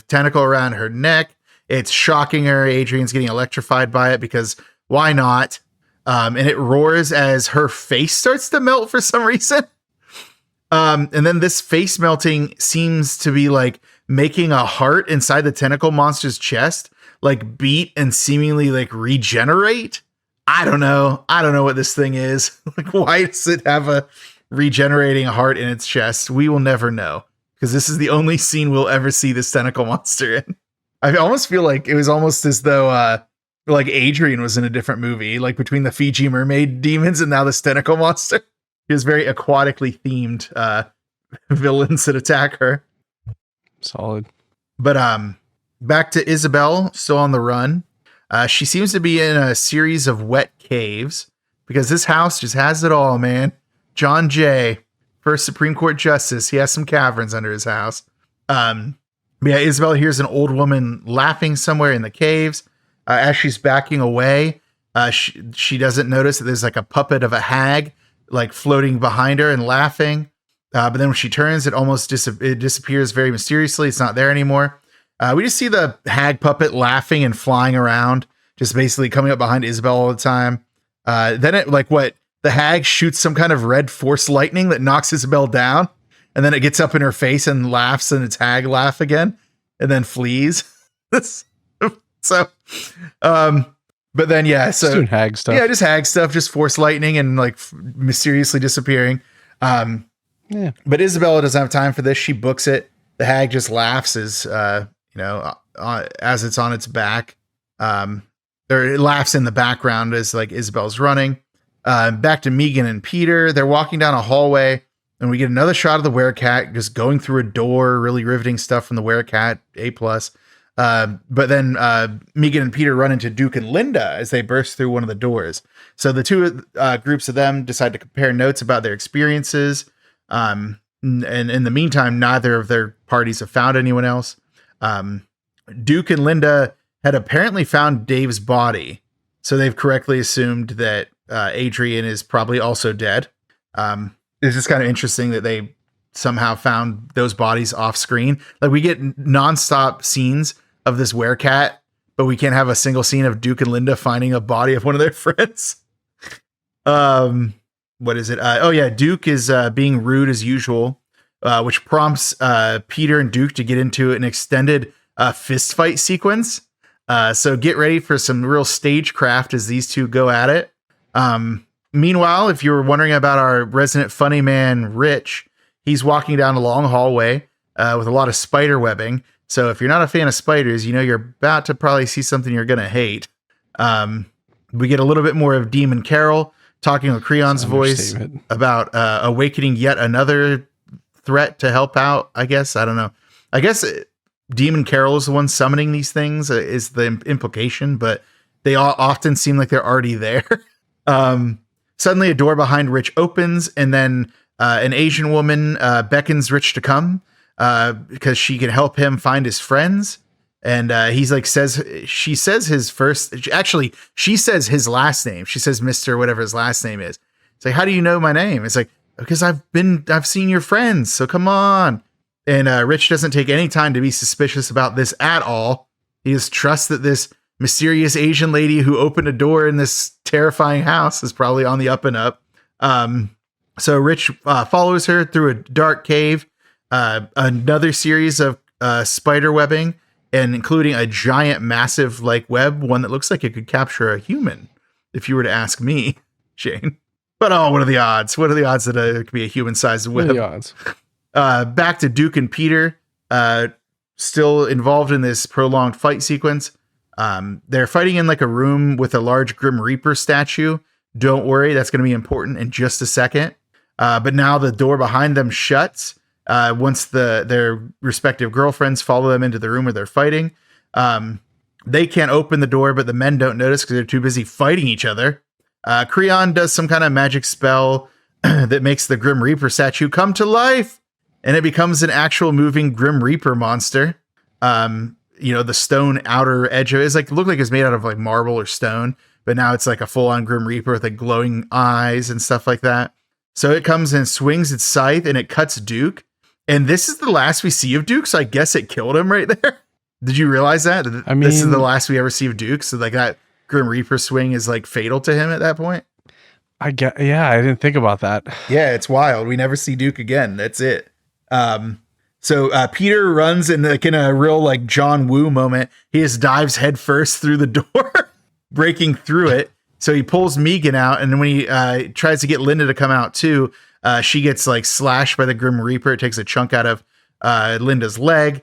tentacle around her neck. It's shocking her. Adrian's getting electrified by it because why not? And it roars as her face starts to melt for some reason. And then this face melting seems to be like making a heart inside the tentacle monster's chest, like beat and seemingly like regenerate. I don't know what this thing is. Like, why does it have a regenerating heart in its chest? We will never know, because this is the only scene we'll ever see this tentacle monster in. I almost feel like it was almost as though like Adrian was in a different movie, like between the Fiji mermaid demons and now this tentacle monster. He has very aquatically themed villains that attack her. Solid. But back to Isabel, still on the run. She seems to be in a series of wet caves, because this house just has it all, man. John Jay, first Supreme Court Justice, he has some caverns under his house. Yeah, Isabel hears an old woman laughing somewhere in the caves. As she's backing away, she doesn't notice that there's like a puppet of a hag like floating behind her and laughing. But then when she turns, it almost it disappears very mysteriously. It's not there anymore. We just see the hag puppet laughing and flying around, just basically coming up behind Isabel all the time. Then it the hag shoots some kind of red force lightning that knocks Isabel down, and then it gets up in her face and laughs, and its hag laugh again, and then flees. So, but then, yeah, so just doing hag stuff. Yeah, just hag stuff, just force lightning and like mysteriously disappearing. Yeah, but Isabella doesn't have time for this. She books it. The hag just laughs as, as it's on its back. Or it laughs in the background as like Isabel's running. Back to Megan and Peter. They're walking down a hallway, and we get another shot of the werecat just going through a door, really riveting stuff from the werecat, A+. But then Megan and Peter run into Duke and Linda as they burst through one of the doors. So the two groups of them decide to compare notes about their experiences. And in the meantime, neither of their parties have found anyone else. Duke and Linda had apparently found Dave's body, so they've correctly assumed that Adrian is probably also dead. It's just kind of interesting that they somehow found those bodies off screen. Like, we get nonstop scenes of this werecat but we can't have a single scene of Duke and Linda finding a body of one of their friends. What is it? Duke is being rude as usual, which prompts Peter and Duke to get into an extended fist fight sequence. So get ready for some real stagecraft as these two go at it. Meanwhile, if you were wondering about our resident funny man, Rich, he's walking down a long hallway with a lot of spider webbing. So if you're not a fan of spiders, you know you're about to probably see something you're going to hate. We get a little bit more of Demon Carol talking with Creon's voice about awakening yet another threat to help out, I guess. I don't know. I guess Demon Carol is the one summoning these things, is the implication, but they all often seem like they're already there. Suddenly a door behind Rich opens, and then an Asian woman beckons Rich to come because she can help him find his friends. And she says his last name. She says Mr. whatever his last name is. It's like, how do you know my name? It's like, because I've seen your friends. So come on. And Rich doesn't take any time to be suspicious about this at all. He just trusts that this mysterious Asian lady who opened a door in this terrifying house is probably on the up and up. So Rich follows her through a dark cave, another series of spider webbing, and including a giant, massive like web, one that looks like it could capture a human, if you were to ask me, Shane. But what are the odds? What are the odds that it could be a human-sized web? What are the odds? Back to Duke and Peter, still involved in this prolonged fight sequence. They're fighting in like a room with a large Grim Reaper statue. Don't worry, that's going to be important in just a second. But now the door behind them shuts once their respective girlfriends follow them into the room where they're fighting. They can't open the door, but the men don't notice because they're too busy fighting each other. Creon does some kind of magic spell that makes the Grim Reaper statue come to life, and it becomes an actual moving Grim Reaper monster. The stone outer edge of it is looked like it's made out of like marble or stone, but now it's like a full-on Grim Reaper with like glowing eyes and stuff like that. So it comes and swings its scythe and it cuts Duke. And this is the last we see of Duke, so I guess it killed him right there. Did you realize that? I mean, this is the last we ever see of Duke, so like that Grim Reaper swing is like fatal to him at that point. I didn't think about that. Yeah, it's wild. We never see Duke again. That's it. So Peter runs in a real like John Woo moment. He just dives headfirst through the door, breaking through it. So he pulls Megan out, and then when he tries to get Linda to come out too, she gets like slashed by the Grim Reaper. It takes a chunk out of Linda's leg.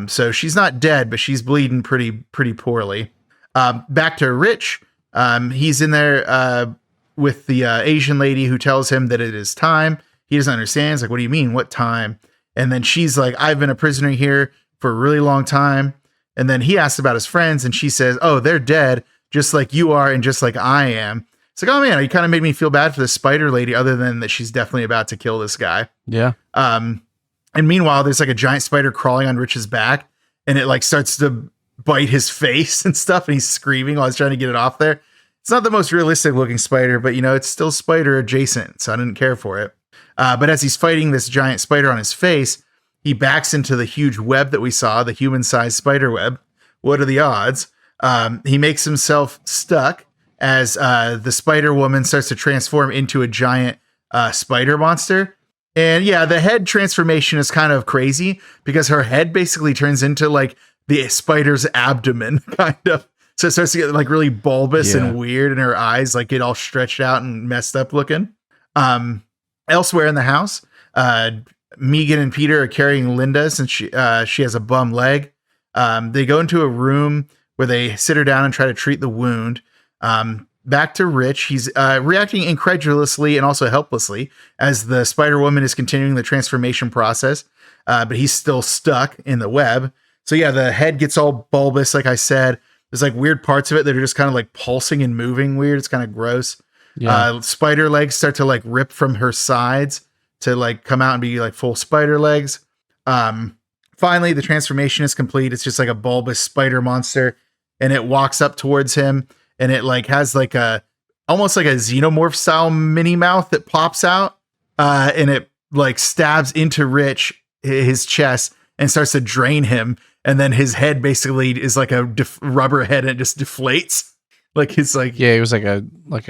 So she's not dead, but she's bleeding pretty poorly. Back to Rich. He's in there with the Asian lady who tells him that it is time. He doesn't understand. He's like, what do you mean? What time? And then she's like, I've been a prisoner here for a really long time. And then he asks about his friends, and she says, oh, they're dead, just like you are and just like I am. It's like, oh man, you kind of made me feel bad for the spider lady, other than that she's definitely about to kill this guy. Yeah. And meanwhile, there's like a giant spider crawling on Rich's back, and it like starts to bite his face and stuff, and he's screaming while he's trying to get it off there. It's not the most realistic looking spider, but it's still spider adjacent, so I didn't care for it. But as he's fighting this giant spider on his face, he backs into the huge web that we saw, the human-sized spider web. What are the odds? He makes himself stuck as the Spider Woman starts to transform into a giant spider monster. And yeah, the head transformation is kind of crazy because her head basically turns into like the spider's abdomen, kind of. So it starts to get like really bulbous and weird, and her eyes like get all stretched out and messed up looking. Elsewhere in the house, Megan and Peter are carrying Linda since she has a bum leg. They go into a room where they sit her down and try to treat the wound. Back to Rich. He's reacting incredulously and also helplessly as the Spider Woman is continuing the transformation process, but he's still stuck in the web. So yeah, the head gets all bulbous, like I said. There's like weird parts of it that are just kind of like pulsing and moving weird. It's kind of gross. Yeah. Spider legs start to like rip from her sides to like come out and be like full spider legs. Finally, the transformation is complete. It's just like a bulbous spider monster, and it walks up towards him, and it like has like almost like a xenomorph style mini mouth that pops out, and it like stabs into Rich, his chest, and starts to drain him. And then his head basically is like a rubber head and it just deflates. Like he's like, Yeah, he was like a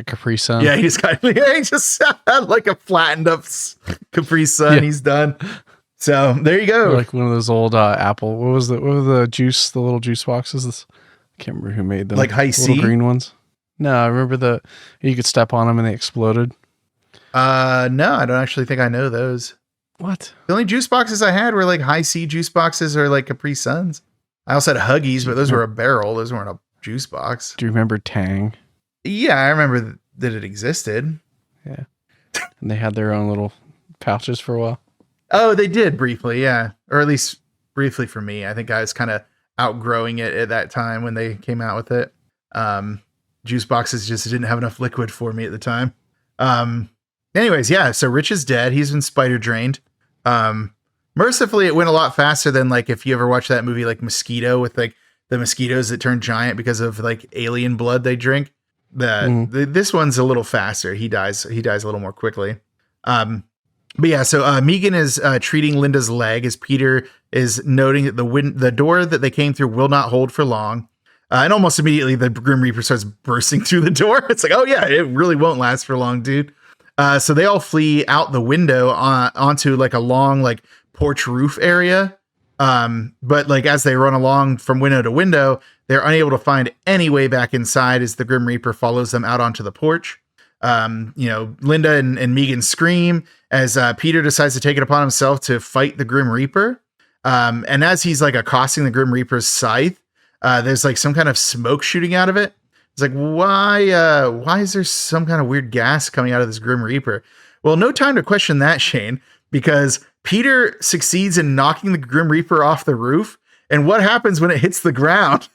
Capri Sun. yeah, he's got he just like a flattened up Capri Sun. Yeah. He's done. So there you go. Or like one of those old Apple. What were the little juice boxes? I can't remember who made them. Like High little C? green ones. No, I remember you could step on them and they exploded. No, I don't actually think I know those. What? The only juice boxes I had were like High C juice boxes or like Capri Suns. I also had Huggies, but those were a barrel. Those weren't a juice box. Do you remember Tang? Yeah, I remember that it existed. Yeah. And they had their own little pouches for a while. Oh, they did briefly, yeah. Or at least briefly for me. I think I was kind of outgrowing it at that time when they came out with it. Juice boxes just didn't have enough liquid for me at the time. Anyways, yeah, so Rich is dead. He's been spider drained. Mercifully, it went a lot faster than like if you ever watch that movie like Mosquito with like the mosquitoes that turn giant because of like alien blood they drink. This one's a little faster. He dies a little more quickly. But yeah, so Megan is treating Linda's leg as Peter is noting that the door that they came through will not hold for long. And almost immediately the Grim Reaper starts bursting through the door. It's like, oh yeah, it really won't last for long, dude. So they all flee out the window onto like a long like porch roof area. But like as they run along from window to window, they're unable to find any way back inside as the Grim Reaper follows them out onto the porch. Linda and Megan scream as Peter decides to take it upon himself to fight the Grim Reaper. And as he's like accosting the Grim Reaper's scythe, there's like some kind of smoke shooting out of it. It's like, why is there some kind of weird gas coming out of this Grim Reaper? Well, no time to question that, Shane, because Peter succeeds in knocking the Grim Reaper off the roof. And what happens when it hits the ground?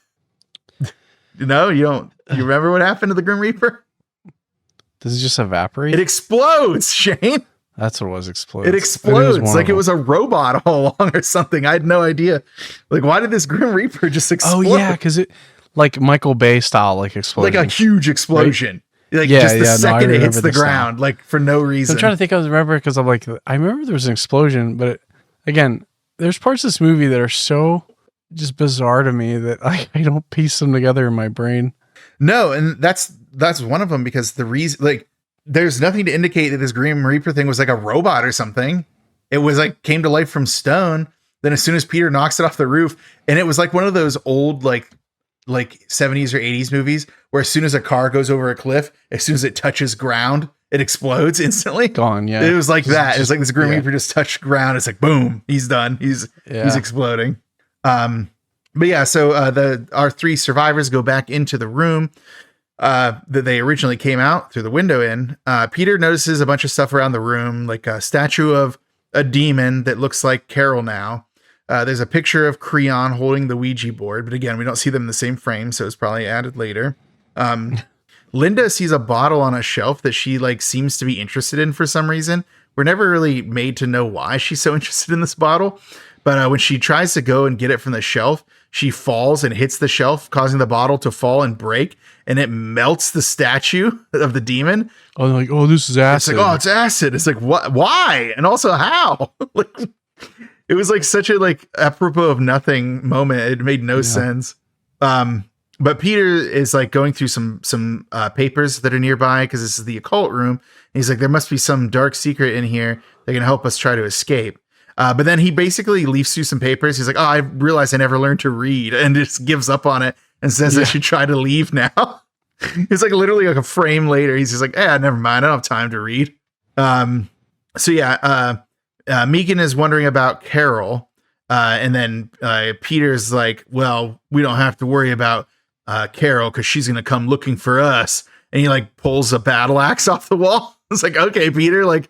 You remember what happened to the Grim Reaper? Does it just evaporate? It explodes, Shane. That's what it was. Explodes. It explodes like it was a robot all along or something. I had no idea. Like, why did this Grim Reaper just explode? Oh yeah, because it like Michael Bay style, like explosion, like a huge explosion. Right? Like yeah, just the second it hits the ground, style. like for no reason. I'm trying to think. I remember because I'm like, I remember there was an explosion, but again, there's parts of this movie that are so just bizarre to me that I don't piece them together in my brain. No, and that's one of them because the reason, like, there's nothing to indicate that this Grim Reaper thing was like a robot or something. It was like came to life from stone. Then as soon as Peter knocks it off the roof, and it was like one of those old like 70s or 80s movies where as soon as a car goes over a cliff, as soon as it touches ground, it explodes instantly. Gone, yeah. It was like that. It was like this Grim Reaper just touched ground. It's like boom, he's done. He's exploding. But yeah, so our three survivors go back into the room that they originally came out through the window in. Peter notices a bunch of stuff around the room, like a statue of a demon that looks like Carol now. There's a picture of Creon holding the Ouija board, but again, we don't see them in the same frame, so it's probably added later. Linda sees a bottle on a shelf that she like seems to be interested in for some reason. We're never really made to know why she's so interested in this bottle, but when she tries to go and get it from the shelf, she falls and hits the shelf, causing the bottle to fall and break, and it melts the statue of the demon. Oh, they're like, oh, this is acid. It's like, oh, it's acid. It's like, what? Why? And also, how? Like, it was like such a like apropos of nothing moment. It made no sense. But Peter is like going through some papers that are nearby because this is the occult room. And he's like, there must be some dark secret in here that can help us try to escape. But then he basically leafs through some papers. He's like, oh, I realized I never learned to read, and just gives up on it and says I should try to leave now. It's like literally like a frame later. He's just like, never mind. I don't have time to read. Megan is wondering about Carol. And then Peter's like, well, we don't have to worry about Carol because she's going to come looking for us. And he like pulls a battle axe off the wall. It's like, okay, Peter, like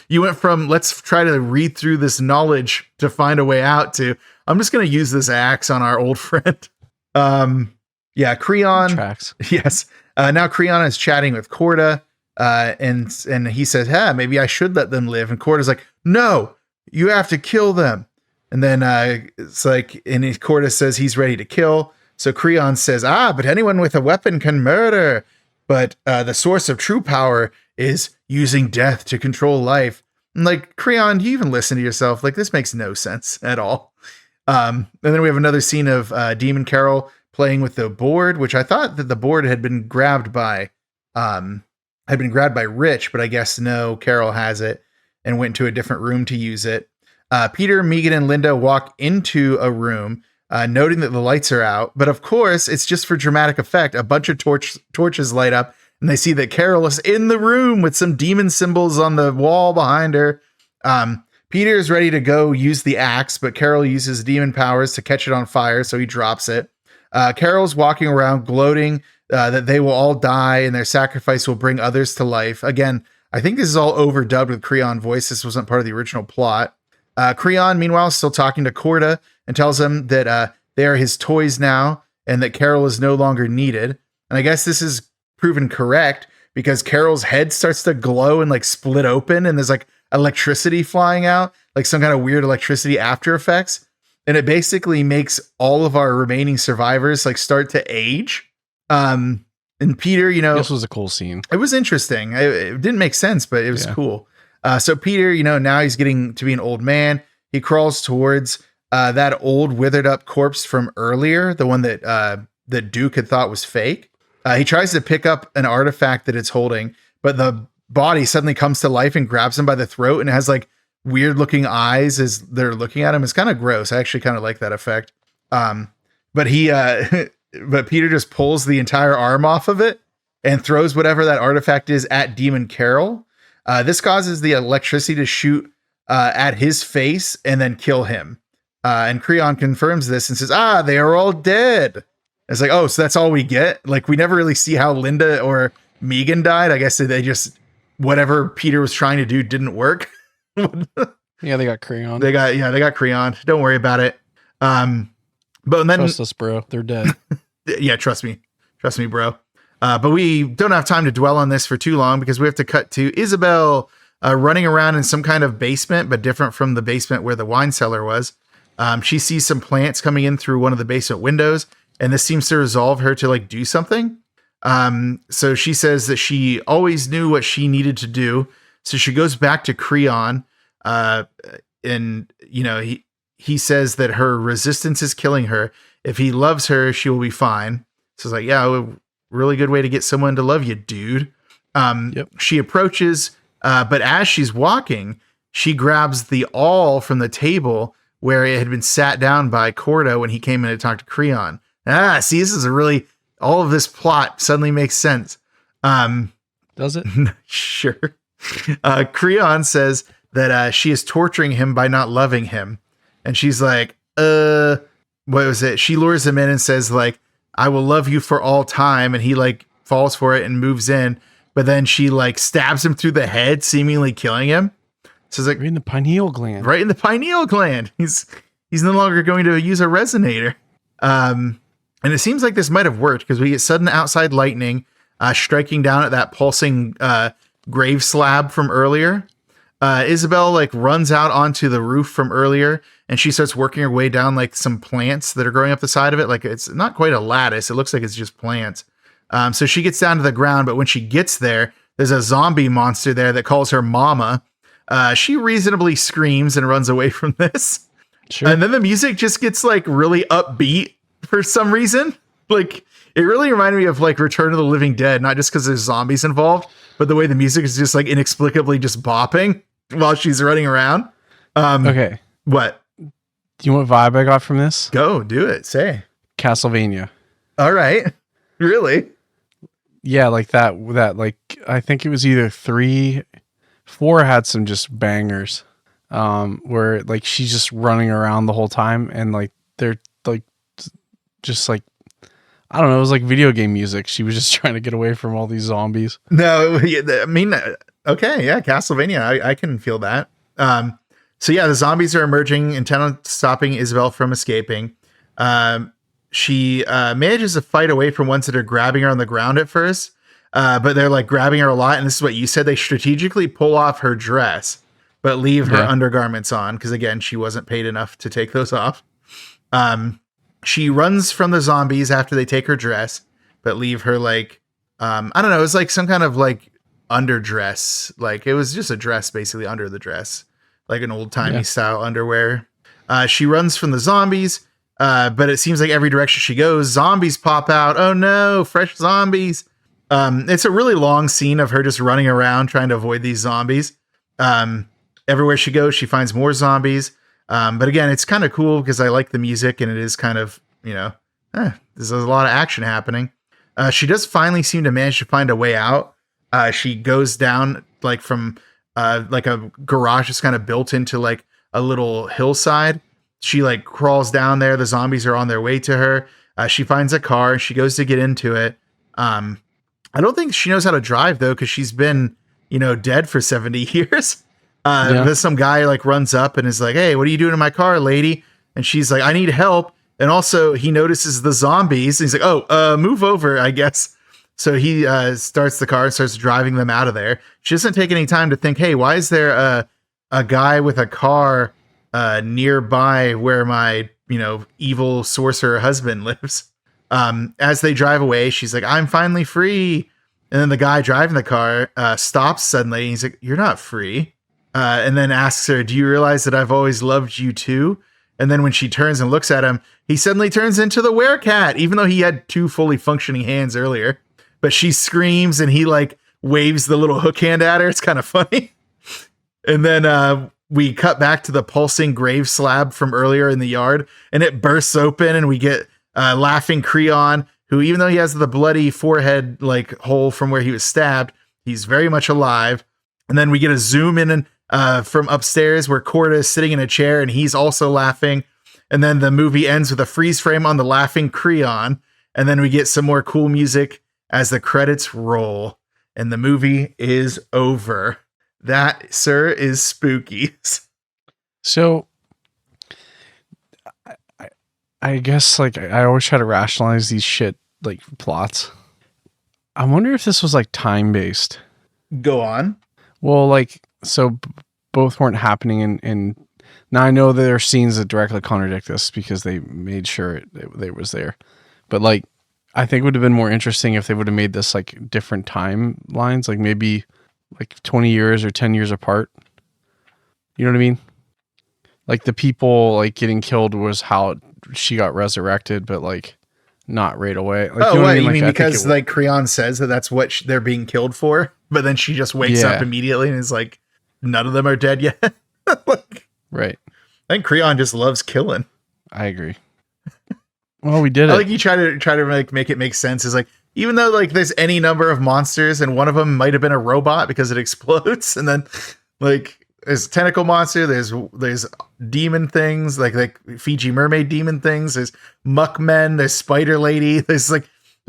you went from let's try to read through this knowledge to find a way out to I'm just going to use this axe on our old friend. Creon. Tracks. Yes. Now Creon is chatting with Corda. And he says, maybe I should let them live. And Corda's like, no, you have to kill them. And then it's like, and Corda says he's ready to kill. So Creon says, but anyone with a weapon can murder. But the source of true power is using death to control life. And like, Creon, do you even listen to yourself? Like, this makes no sense at all. And then we have another scene of Demon Carol playing with the board, which I thought that the board had been grabbed by Rich, but I guess no, Carol has it and went to a different room to use it. Peter, Megan, and Linda walk into a room, noting that the lights are out. But of course, it's just for dramatic effect. A bunch of torches light up, and they see that Carol is in the room with some demon symbols on the wall behind her. Peter is ready to go use the axe, but Carol uses demon powers to catch it on fire, so he drops it. Carol's walking around gloating that they will all die and their sacrifice will bring others to life. Again, I think this is all overdubbed with Creon voice. This wasn't part of the original plot. Creon, meanwhile, is still talking to Corda and tells him that they are his toys now and that Carol is no longer needed. And I guess this is proven correct because Carol's head starts to glow and like split open and there's like electricity flying out, like some kind of weird electricity after effects. And it basically makes all of our remaining survivors like start to age. And Peter, this was a cool scene. It was interesting. It didn't make sense, but it was cool. So Peter, now he's getting to be an old man. He crawls towards that old withered up corpse from earlier, the one that Duke had thought was fake. He tries to pick up an artifact that it's holding, but the body suddenly comes to life and grabs him by the throat and it has like weird looking eyes as they're looking at him. It's kind of gross. I actually kind of like that effect. But Peter just pulls the entire arm off of it and throws whatever that artifact is at Demon Carol. This causes the electricity to shoot at his face and then kill him. And Creon confirms this and says, they are all dead. It's like, oh, so that's all we get? Like, we never really see how Linda or Megan died. I guess they just, whatever Peter was trying to do didn't work. Yeah, they got Creon. They got Creon. Don't worry about it. But then trust us, bro. They're dead. Yeah, trust me, bro. But we don't have time to dwell on this for too long because we have to cut to Isabel running around in some kind of basement, but different from the basement where the wine cellar was. She sees some plants coming in through one of the basement windows, and this seems to resolve her to like do something. So she says that she always knew what she needed to do. So she goes back to Creon, and he says that her resistance is killing her. If he loves her, she will be fine. So it's like, yeah, really good way to get someone to love you, dude. Yep. She approaches, but as she's walking, she grabs the awl from the table where it had been sat down by Corda when he came in to talk to Creon. See, this is all of this plot suddenly makes sense. Does it? Sure. Creon says that she is torturing him by not loving him. And she's like, what was it? She lures him in and says like, I will love you for all time. And he like falls for it and moves in. But then she like stabs him through the head, seemingly killing him. So it's like right in the pineal gland. Right in the pineal gland. He's no longer going to use a resonator. And it seems like this might have worked because we get sudden outside lightning striking down at that pulsing grave slab from earlier. Isabel like runs out onto the roof from earlier and she starts working her way down like some plants that are growing up the side of it. Like it's not quite a lattice. It looks like it's just plants. So she gets down to the ground, but when she gets there, there's a zombie monster there that calls her mama. She reasonably screams and runs away from this. Sure. And then the music just gets like really upbeat for some reason. Like it really reminded me of like Return of the Living Dead, not just because there's zombies involved, but the way the music is just like inexplicably just bopping while she's running around. Okay. What? Do you know what vibe I got from this? Go do it. Say Castlevania. All right. Really? Yeah. Like that, like, I think it was either 4 had some just bangers, where like she's just running around the whole time and like, they're like, just like, I don't know. It was like video game music. She was just trying to get away from all these zombies. No, I mean, okay. Yeah. Castlevania. I can feel that. So yeah, the zombies are emerging, intent on stopping Isabel from escaping. She manages to fight away from ones that are grabbing her on the ground at first, but they're like grabbing her a lot. And this is what you said. They strategically pull off her dress, but leave her undergarments on. Because again, she wasn't paid enough to take those off. She runs from the zombies after they take her dress, but leave her like, I don't know. It was like some kind of like underdress. Like it was just a dress basically under the dress, like an old timey style underwear. She runs from the zombies, but it seems like every direction she goes, zombies pop out. Oh no, fresh zombies. It's a really long scene of her just running around trying to avoid these zombies. Everywhere she goes, she finds more zombies. But again, it's kind of cool because I like the music and it is kind of, there's a lot of action happening. She does finally seem to manage to find a way out. She goes down like from like a garage that's kind of built into like a little hillside. She like crawls down there. The zombies are on their way to her. She finds a car. She goes to get into it. I don't think she knows how to drive though, because she's been, dead for 70 years. There's some guy like runs up and is like, "Hey, what are you doing in my car, lady?" And she's like, "I need help." And also he notices the zombies. And he's like, "Oh, move over, I guess." So he starts the car and starts driving them out of there. She doesn't take any time to think, "Hey, why is there a guy with a car nearby where my, evil sorcerer husband lives?" As they drive away, she's like, "I'm finally free." And then the guy driving the car stops suddenly. He's like, "You're not free." And then asks her, "Do you realize that I've always loved you too?" And then when she turns and looks at him, he suddenly turns into the werecat, even though he had 2 fully functioning hands earlier. But she screams and he like waves the little hook hand at her. It's kind of funny. And then we cut back to the pulsing grave slab from earlier in the yard, and it bursts open, and we get laughing Creon, who, even though he has the bloody forehead like hole from where he was stabbed, he's very much alive. And then we get a zoom in from upstairs where Corda is sitting in a chair and he's also laughing. And then the movie ends with a freeze frame on the laughing Creon. And then we get some more cool music as the credits roll and the movie is over. That, sir, is Spookies. So I guess like I always try to rationalize these shit like plots. I wonder if this was like time based. Go on. Well, like, so both weren't happening in now I know that there are scenes that directly contradict this because they made sure it was there. But like, I think it would have been more interesting if they would have made this like different timelines, like maybe like 20 years or 10 years apart. You know what I mean? Like the people like getting killed was how she got resurrected, but like not right away. Like, you know what I mean? Like, you mean because like Creon says that's what they're being killed for, but then she just wakes up immediately and is like, none of them are dead yet. Like, right. I think Creon just loves killing. I agree. Well, we did it. I like you try to like make it make sense. Is like, even though like there's any number of monsters and one of them might have been a robot because it explodes, and then like there's tentacle monster, there's demon things like Fiji mermaid demon things, there's muck men, there's spider lady, there's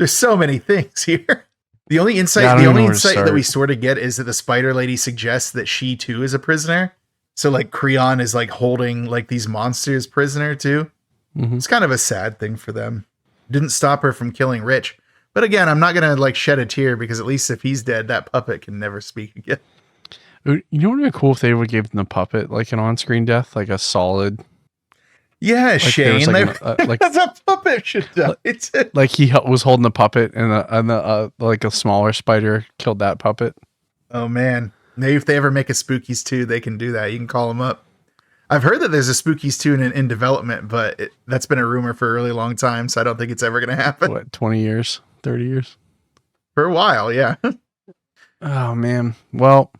so many things here. The only insight that we sort of get is that the spider lady suggests that she too is a prisoner. So like Creon is like holding like these monsters prisoner too. Mm-hmm. It's kind of a sad thing for them. Didn't stop her from killing Rich. But again, I'm not going to like shed a tear because at least if he's dead, that puppet can never speak again. You know what would be cool if they would give the puppet like an on-screen death, like a solid. Yeah, like Shane. Like a puppet should die. Like he was holding the puppet, and the like a smaller spider killed that puppet. Oh man, maybe if they ever make a Spookies 2, they can do that. You can call them up. I've heard that there's a Spookies 2 in development, but that's been a rumor for a really long time, so I don't think it's ever going to happen. What, 20 years, 30 years? For a while, yeah. Oh man. Well,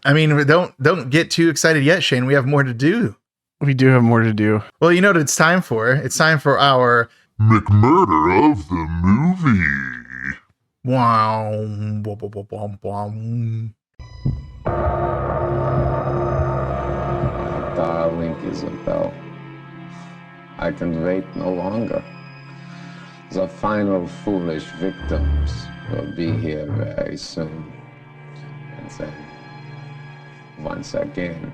I mean, don't get too excited yet, Shane. We have more to do. We do have more to do. Well, you know what it's time for? It's time for our McMurder of the movie. Wow. Darling Isabel, I can wait no longer. The final foolish victims will be here very soon. And then, once again,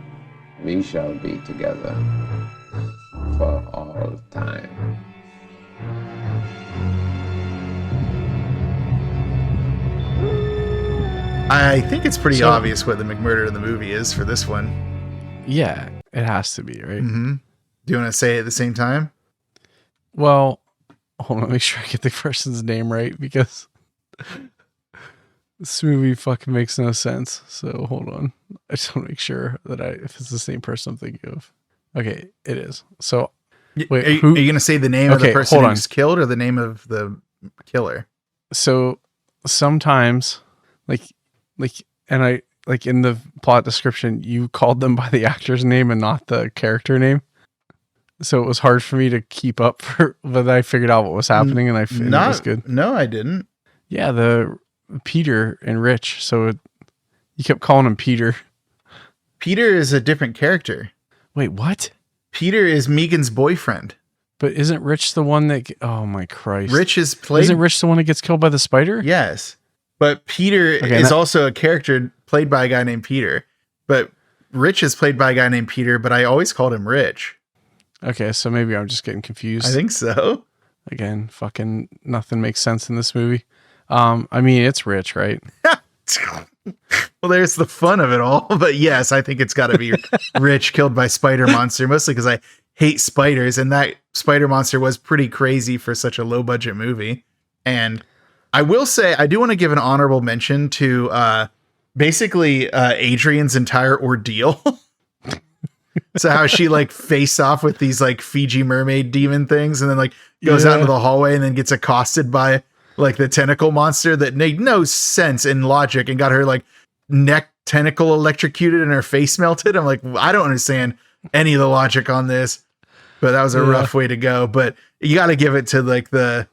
we shall be together for all time. I think it's pretty obvious what the McMurder of the movie is for this one. Yeah, it has to be, right? Mm-hmm. Do you want to say it at the same time? Well, hold on, let me make sure I get the person's name right because this movie fucking makes no sense. So hold on. I just want to make sure that if it's the same person I'm thinking of. Okay, it is. So wait, are you going to say the name of the person who's killed or the name of the killer? So sometimes, and I like in the plot description, you called them by the actor's name and not the character name. So it was hard for me to keep up but I figured out what was happening and it was good. No, I didn't. Yeah, the Peter and Rich. So you kept calling him Peter. Peter is a different character. Wait, what? Peter is Megan's boyfriend. But isn't Rich the one that... Oh, my Christ. Isn't Rich the one that gets killed by the spider? Yes. But Peter is also a character played by a guy named Peter. But Rich is played by a guy named Peter, but I always called him Rich. Okay, so maybe I'm just getting confused. I think so. Again, fucking nothing makes sense in this movie. I mean, it's Rich, right? Well, there's the fun of it all. But yes, I think it's got to be Rich killed by Spider Monster, mostly because I hate spiders. And that Spider Monster was pretty crazy for such a low budget movie. And I will say, I do want to give an honorable mention to basically Adrian's entire ordeal. So how she like face off with these like Fiji mermaid demon things and then like goes out into the hallway and then gets accosted by like the tentacle monster that made no sense in logic and got her like neck tentacle electrocuted and her face melted. I'm like, I don't understand any of the logic on this, but that was a rough way to go. But you got to give it to like the,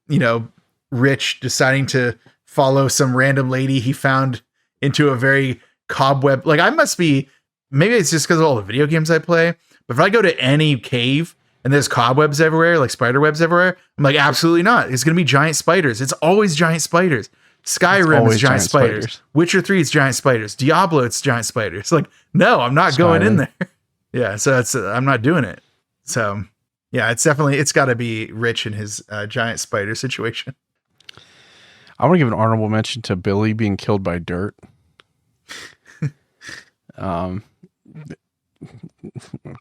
you know, Rich deciding to follow some random lady he found into a very cobweb. Like maybe it's just because of all the video games I play, but if I go to any cave and there's cobwebs everywhere, like spider webs everywhere, I'm like, absolutely not. It's going to be giant spiders. It's always giant spiders. Skyrim is giant spiders. Witcher 3 is giant spiders. Diablo, it's giant spiders. Like, no, I'm not going in there. Yeah. So I'm not doing it. So yeah, it's got to be Rich and his giant spider situation. I want to give an honorable mention to Billy being killed by dirt.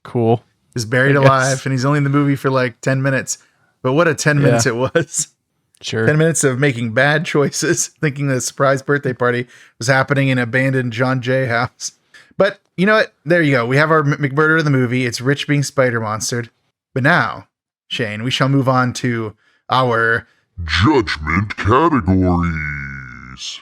Cool. He's buried alive and he's only in the movie for like 10 minutes. But what a 10 minutes it was. Sure. 10 minutes of making bad choices, thinking the surprise birthday party was happening in an abandoned John Jay house. But you know what? There you go. We have our McMurder of the movie. It's Rich being spider monstered. But now, Shane, we shall move on to our judgment categories.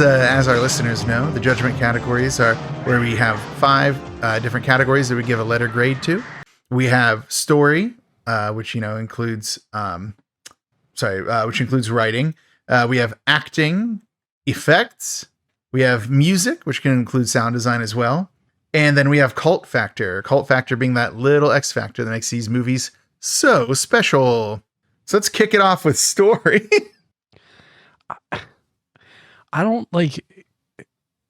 As our listeners know, the judgment categories are where we have 5 different categories that we give a letter grade to. We have story, which includes which includes writing. We have acting, effects. We have music, which can include sound design as well. And then we have cult factor. Cult factor being that little X factor that makes these movies so special. So let's kick it off with story. I don't like,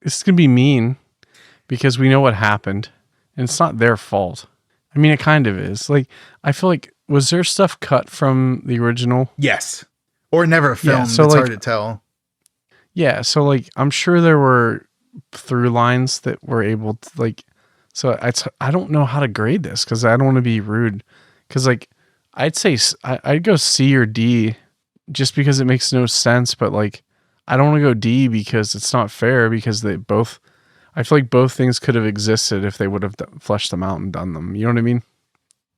it's going to be mean because we know what happened and it's not their fault. I mean, it kind of is. Like, I feel like, was there stuff cut from the original? Yes. Or never filmed. Yeah, so it's like, hard to tell. Yeah. So like, I'm sure there were through lines that were able to like, so I don't know how to grade this because I don't want to be rude. Because like, I'd say I'd go C or D just because it makes no sense. But like, I don't want to go D because it's not fair because I feel like both things could have existed if they would have fleshed them out and done them. You know what I mean?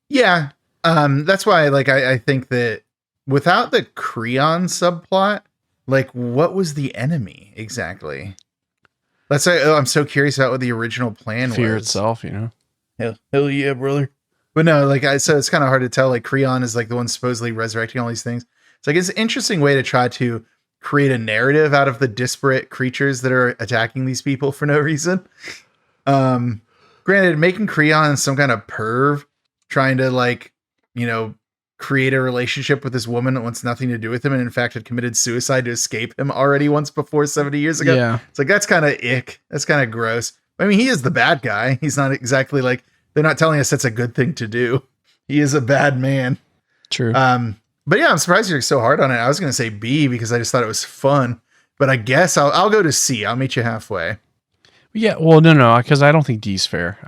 Yeah. That's why like, I think that without the Creon subplot, like what was the enemy exactly? Let's say, I'm so curious about what the original plan was. Fear itself, Hell yeah, brother. But no, like so it's kind of hard to tell. Like Creon is like the one supposedly resurrecting all these things. It's like, it's an interesting way to try to create a narrative out of the disparate creatures that are attacking these people for no reason. Granted, making Creon some kind of perv, trying to like, create a relationship with this woman that wants nothing to do with him, and in fact had committed suicide to escape him already once before 70 years ago. Yeah. It's like, that's kind of ick. That's kind of gross. I mean, he is the bad guy. He's not exactly like, they're not telling us that's a good thing to do. He is a bad man. True. But yeah, I'm surprised you're so hard on it. I was going to say B because I just thought it was fun, but I guess I'll go to C. I'll meet you halfway. Yeah. Well, no, because I don't think D's fair.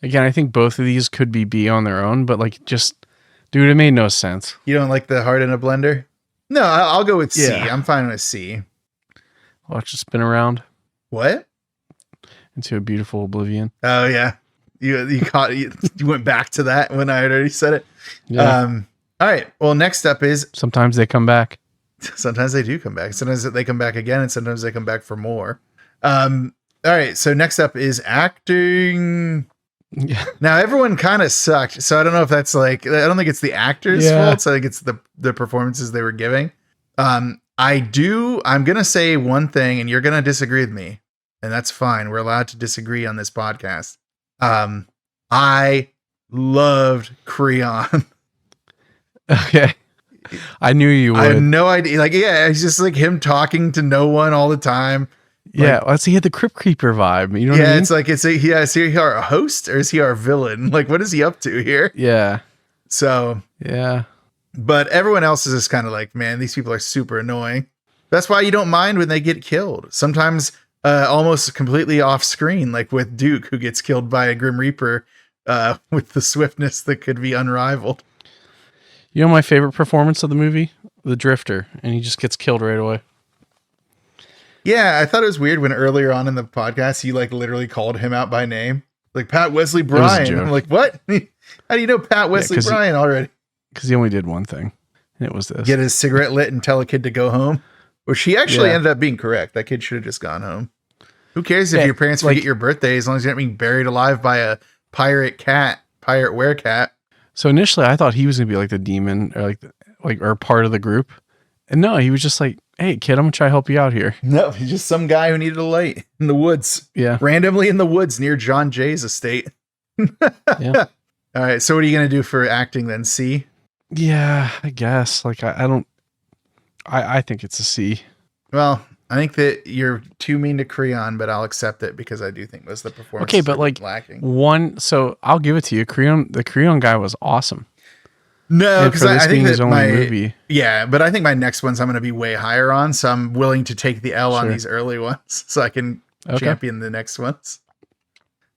I think both of these could be B on their own, but like, just, dude, it made no sense. You don't like the heart in a blender? No, I'll go with C. Yeah. I'm fine with C. Watch it spin around What? into a beautiful oblivion. Oh yeah, you went back to that when I had already said it. Yeah. All right. Well, next up is Sometimes they come back. sometimes they do come back. Sometimes they come back again, and sometimes they come back for more. All right. So next up is acting. Yeah. Now everyone kind of sucked, so I don't know if that's like, I don't think it's the actors' fault. I think it's the performances they were giving. I'm gonna say one thing, and you're gonna disagree with me, and that's fine. We're allowed to disagree on this podcast. I loved Creon. Okay. I knew you would. I had no idea. Like, yeah, it's just like him talking to no one all the time. Yeah, let's see. He had the Crypt Keeper vibe. You know what I mean? It's like, is he our host or is he our villain? Like, what is he up to here? Yeah. So, Yeah. but everyone else is just kind of like, man, these people are super annoying. That's why you don't mind when they get killed. Sometimes almost completely off screen, like with Duke, who gets killed by a Grim Reaper with the swiftness that could be unrivaled. You know my favorite performance of the movie? The Drifter, and he just gets killed right away. Yeah, I thought it was weird when earlier on in the podcast, you like literally called him out by name. Like Pat Wesley Bryan. I'm like, what? How do you know Pat Wesley Bryan already? Because he only did one thing, and it was this. Get his cigarette lit and tell a kid to go home. Which he actually ended up being correct. That kid should have just gone home. Who cares if your parents forget your birthday as long as you're not being buried alive by a pirate werecat. So initially I thought he was going to be like the demon or part of the group. And no, he was just like, hey kid, I'm going to try to help you out here. No, he's just some guy who needed a light in the woods. Yeah. Randomly in the woods near John Jay's estate. Yeah. All right. So what are you going to do for acting then? C? Yeah, I guess. Like I think it's a C. Well, I think that you're too mean to Creon, but I'll accept it because I do think was the performance. Okay, but like lacking. So I'll give it to you. The Creon guy was awesome. No, because I think that movie. Yeah, but I think my next ones I'm going to be way higher on, so I'm willing to take the L on these early ones so I can champion the next ones.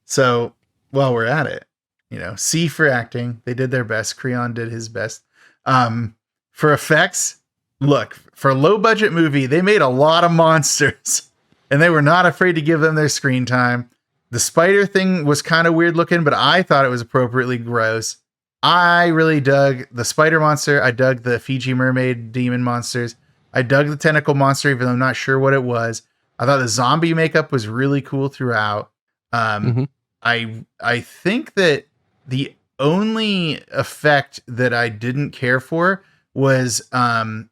So while we're at it, C for acting, they did their best. Creon did his best. For effects, look, for a low budget movie, they made a lot of monsters and they were not afraid to give them their screen time. The spider thing was kind of weird looking, but I thought it was appropriately gross. I really dug the spider monster. I dug the Fiji mermaid demon monsters. I dug the tentacle monster, even though I'm not sure what it was. I thought the zombie makeup was really cool throughout. I think that the only effect that I didn't care for was anytime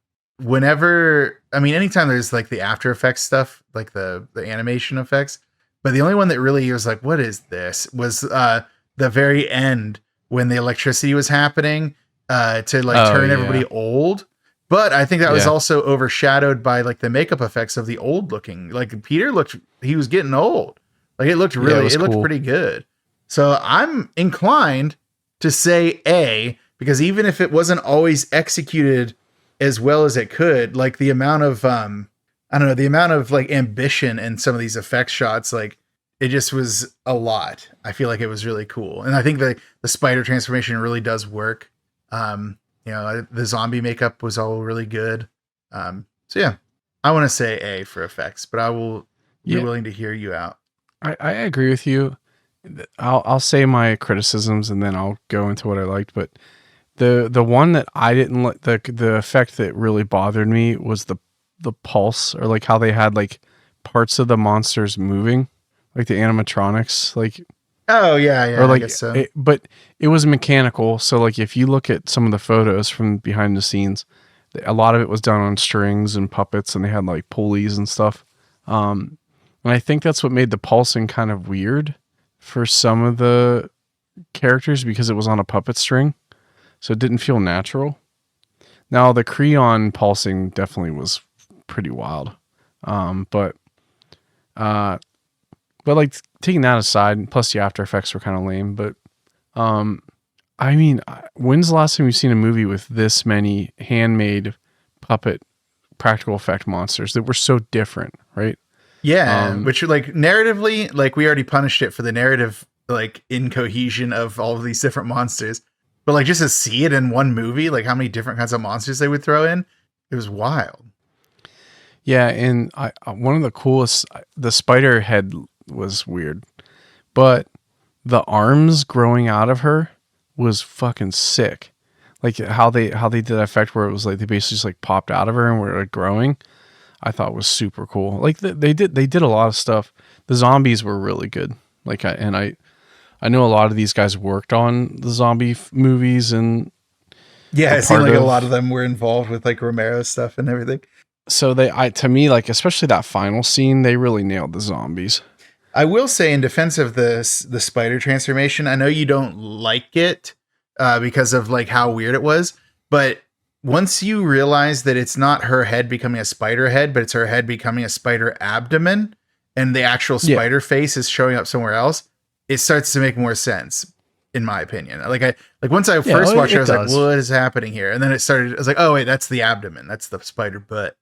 there's like the After Effects stuff, like the animation effects, but the only one that really was like, what is this, was the very end when the electricity was happening to turn everybody old. But I think that was also overshadowed by like the makeup effects of the old looking. Like Peter he was getting old. Like it looked it looked pretty good. So I'm inclined to say A, because even if it wasn't always executed as well as it could, like the amount of the amount of like ambition in some of these effects shots, like it just was a lot. I feel like it was really cool. And I think the spider transformation really does work. The zombie makeup was all really good. So yeah, I want to say A for effects, but I will be willing to hear you out. I agree with you. I'll say my criticisms and then I'll go into what I liked. But the one that I didn't like, the effect that really bothered me was the pulse, or like how they had like parts of the monsters moving, like the animatronics, like. Oh yeah, or like, I guess so. But it was mechanical. So like if you look at some of the photos from behind the scenes, a lot of it was done on strings and puppets, and they had like pulleys and stuff. And I think that's what made the pulsing kind of weird for some of the characters because it was on a puppet string. So it didn't feel natural. Now the Creon pulsing definitely was pretty wild. But like taking that aside, plus the after effects were kind of lame, but I mean, when's the last time you've seen a movie with this many handmade puppet practical effect monsters that were so different, right? Yeah, which like narratively, like we already punished it for the narrative like incohesion of all of these different monsters. But like just to see it in one movie, like how many different kinds of monsters they would throw in, it was wild. Yeah, and one of the coolest, the spider head was weird, but the arms growing out of her was fucking sick. Like how they did that effect where it was like they basically just like popped out of her and were like growing. I thought was super cool. Like they did a lot of stuff. The zombies were really good. Like I know a lot of these guys worked on the zombie movies and yeah, it seemed like a lot of them were involved with like Romero stuff and everything. So to me, like especially that final scene, they really nailed the zombies. I will say in defense of the spider transformation, I know you don't like it because of like how weird it was, but once you realize that it's not her head becoming a spider head, but it's her head becoming a spider abdomen and the actual spider face is showing up somewhere else, it starts to make more sense, in my opinion. Like once I first watched it, I was like, what is happening here? And then I was like, oh wait, that's the abdomen. That's the spider butt.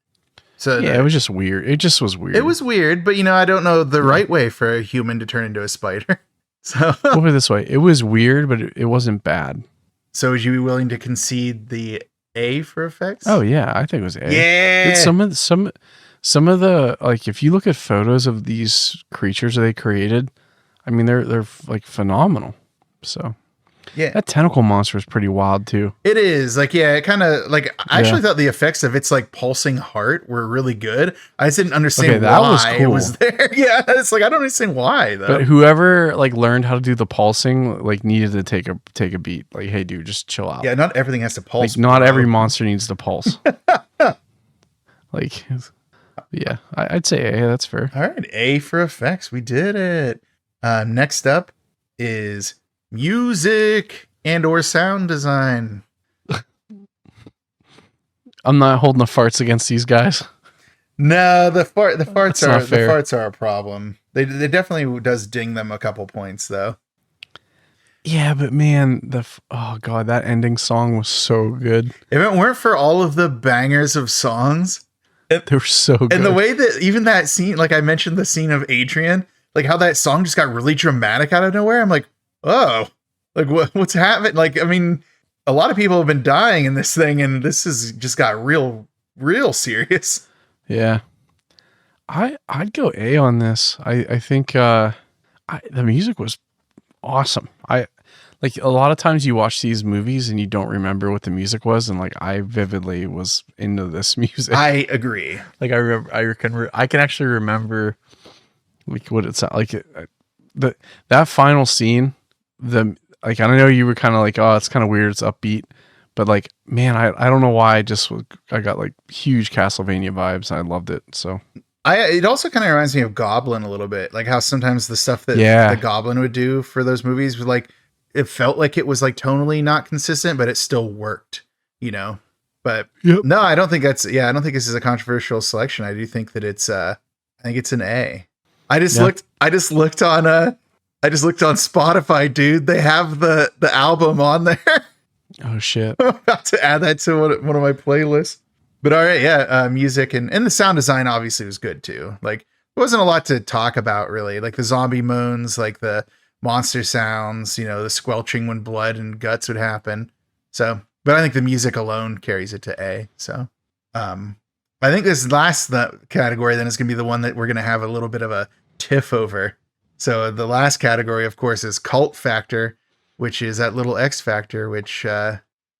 So yeah, it was just weird. It just was weird. It was weird, but I don't know the right way for a human to turn into a spider. So we'll put it this way. It was weird, but it wasn't bad. So would you be willing to concede the A for effects? Oh yeah, I think it was A. Yeah. Some of the, like, if you look at photos of these creatures that they created, I mean, they're like phenomenal. So yeah, that tentacle monster is pretty wild too. It is like, yeah, it kind of like, I actually thought the effects of its like pulsing heart were really good. I just didn't understand why it was there. Yeah, it's like I don't understand why though. But whoever like learned how to do the pulsing like needed to take a beat. Like, hey, dude, just chill out. Yeah, not everything has to pulse. Like, not every monster needs to pulse. Like, yeah, I'd say A. That's fair. All right, A for effects. We did it. Next up is music and or sound design. I'm not holding the farts against these guys. No, the farts are a problem. They definitely does ding them a couple points though. Yeah, but man, oh god, that ending song was so good. If it weren't for all of the bangers of songs, they were so good. And the way that even that scene, like I mentioned the scene of Adrian, like how that song just got really dramatic out of nowhere. I'm like, oh, like what's happening? Like, I mean, a lot of people have been dying in this thing, and this has just got real serious. Yeah, I'd go A on this. I think the music was awesome. Like a lot of times you watch these movies and you don't remember what the music was, and like I vividly was into this music. I agree. Like I can actually remember like what it sounded like. That final scene. Like I know you were kind of like, oh, it's kind of weird. It's upbeat, but like, man, I don't know why. I got like huge Castlevania vibes. And I loved it. So it also kind of reminds me of Goblin a little bit, like how sometimes the stuff that the Goblin would do for those movies was like, it felt like it was like tonally not consistent, but it still worked, but no, I don't think this is a controversial selection. I do think that I think it's an A. I just looked on Spotify, dude. They have the album on there. Oh shit. I'm about to add that to one of my playlists. But all right, yeah, music and the sound design obviously was good too. Like there wasn't a lot to talk about really. Like the zombie moans, like the monster sounds, the squelching when blood and guts would happen. So, but I think the music alone carries it to A. So, I think this last category then is going to be the one that we're going to have a little bit of a tiff over. So the last category, of course, is cult factor, which is that little X factor, which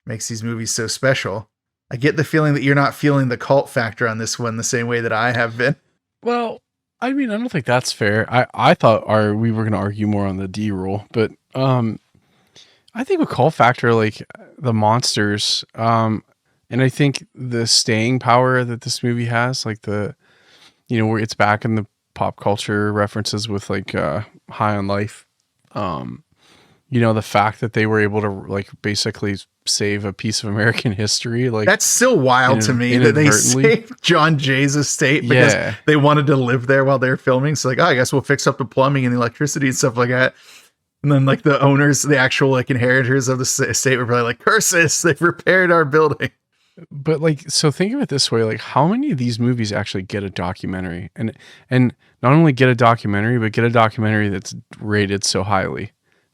makes these movies so special. I get the feeling that you're not feeling the cult factor on this one the same way that I have been. Well, I mean, I don't think that's fair. I thought we were going to argue more on the D rule, but I think with cult factor, like the monsters, and I think the staying power that this movie has, like where it's back in the pop culture references with like High on Life. You know, the fact that they were able to like basically save a piece of American history, like That's still wild to me that they inadvertently. saved John Jay's estate because Yeah. they wanted to live there while they were filming. So like, oh, I guess we'll fix up the plumbing and the electricity and stuff like that. And then like the owners, the actual like inheritors of the estate were probably like, curse us, they've repaired our building. But like, so think of it this way: like, how many of these movies actually get a documentary, and not only get a documentary, but get a documentary that's rated so highly.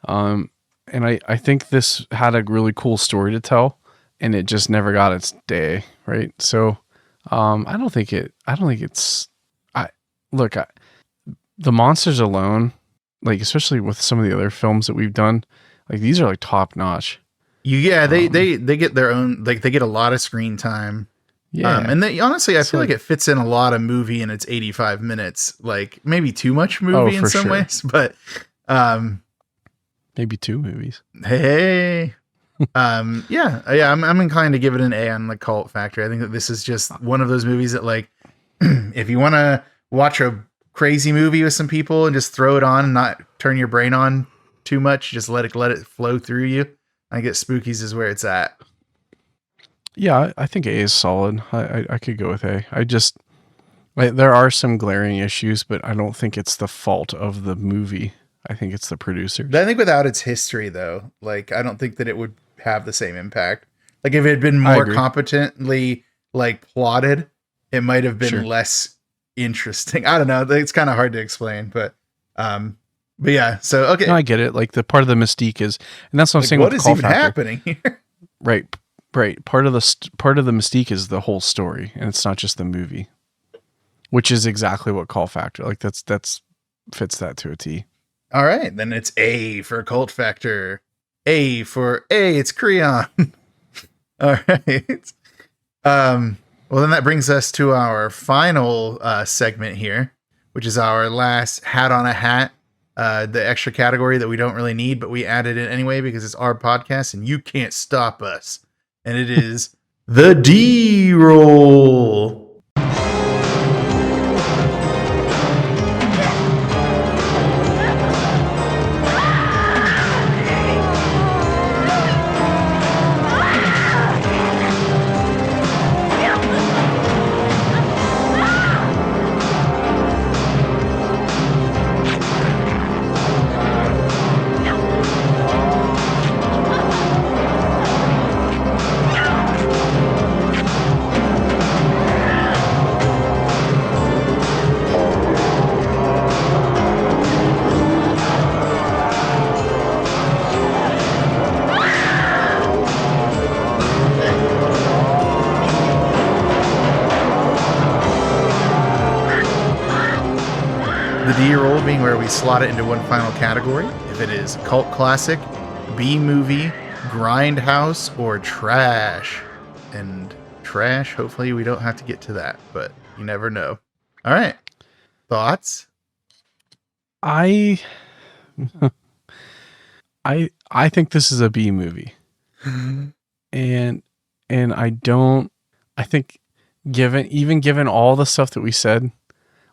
And I think this had a really cool story to tell, and it just never got its day, right? So, I don't think it's. The monsters alone, like especially with some of the other films that we've done, like these are like top notch. They get their own, like they get a lot of screen time. Yeah, And they, honestly, I feel like it fits in a lot of movie in its 85 minutes, like maybe too much movie in for some sure. ways, but maybe 2 movies. hey, I'm inclined to give it an A on the cult factor. I think that this is just one of those movies that like, if you want to watch a crazy movie with some people and just throw it on and not turn your brain on too much, just let it flow through you. I guess Spookies is where it's at. Yeah, I think A is solid. I could go with A. I just, like, there are some glaring issues, but I don't think it's the fault of the movie. I think it's the producers. I think without its history, though, like I don't think that it would have the same impact. Like if it had been more competently like plotted, it might have been less interesting. I don't know. It's kind of hard to explain, but yeah. So okay, no, I get it. Like the part of the mystique is, and that's what I'm like, saying. What with is the call even factor. happening here? Right. Part of the mystique is the whole story, and it's not just the movie, which is exactly what call factor. Like that's fits that to a T. All right, then it's A for cult factor. A for A. It's Creon. All right. Well, then that brings us to our final segment here, which is our last hat on a hat. The extra category that we don't really need, but we added it anyway because it's our podcast and you can't stop us. And it is the D roll. D-roll being where we slot it into one final category. If it is cult classic, B movie, grindhouse, or trash. And trash, hopefully we don't have to get to that, but you never know. All right. Thoughts? I think this is a B movie. and I think given all the stuff that we said,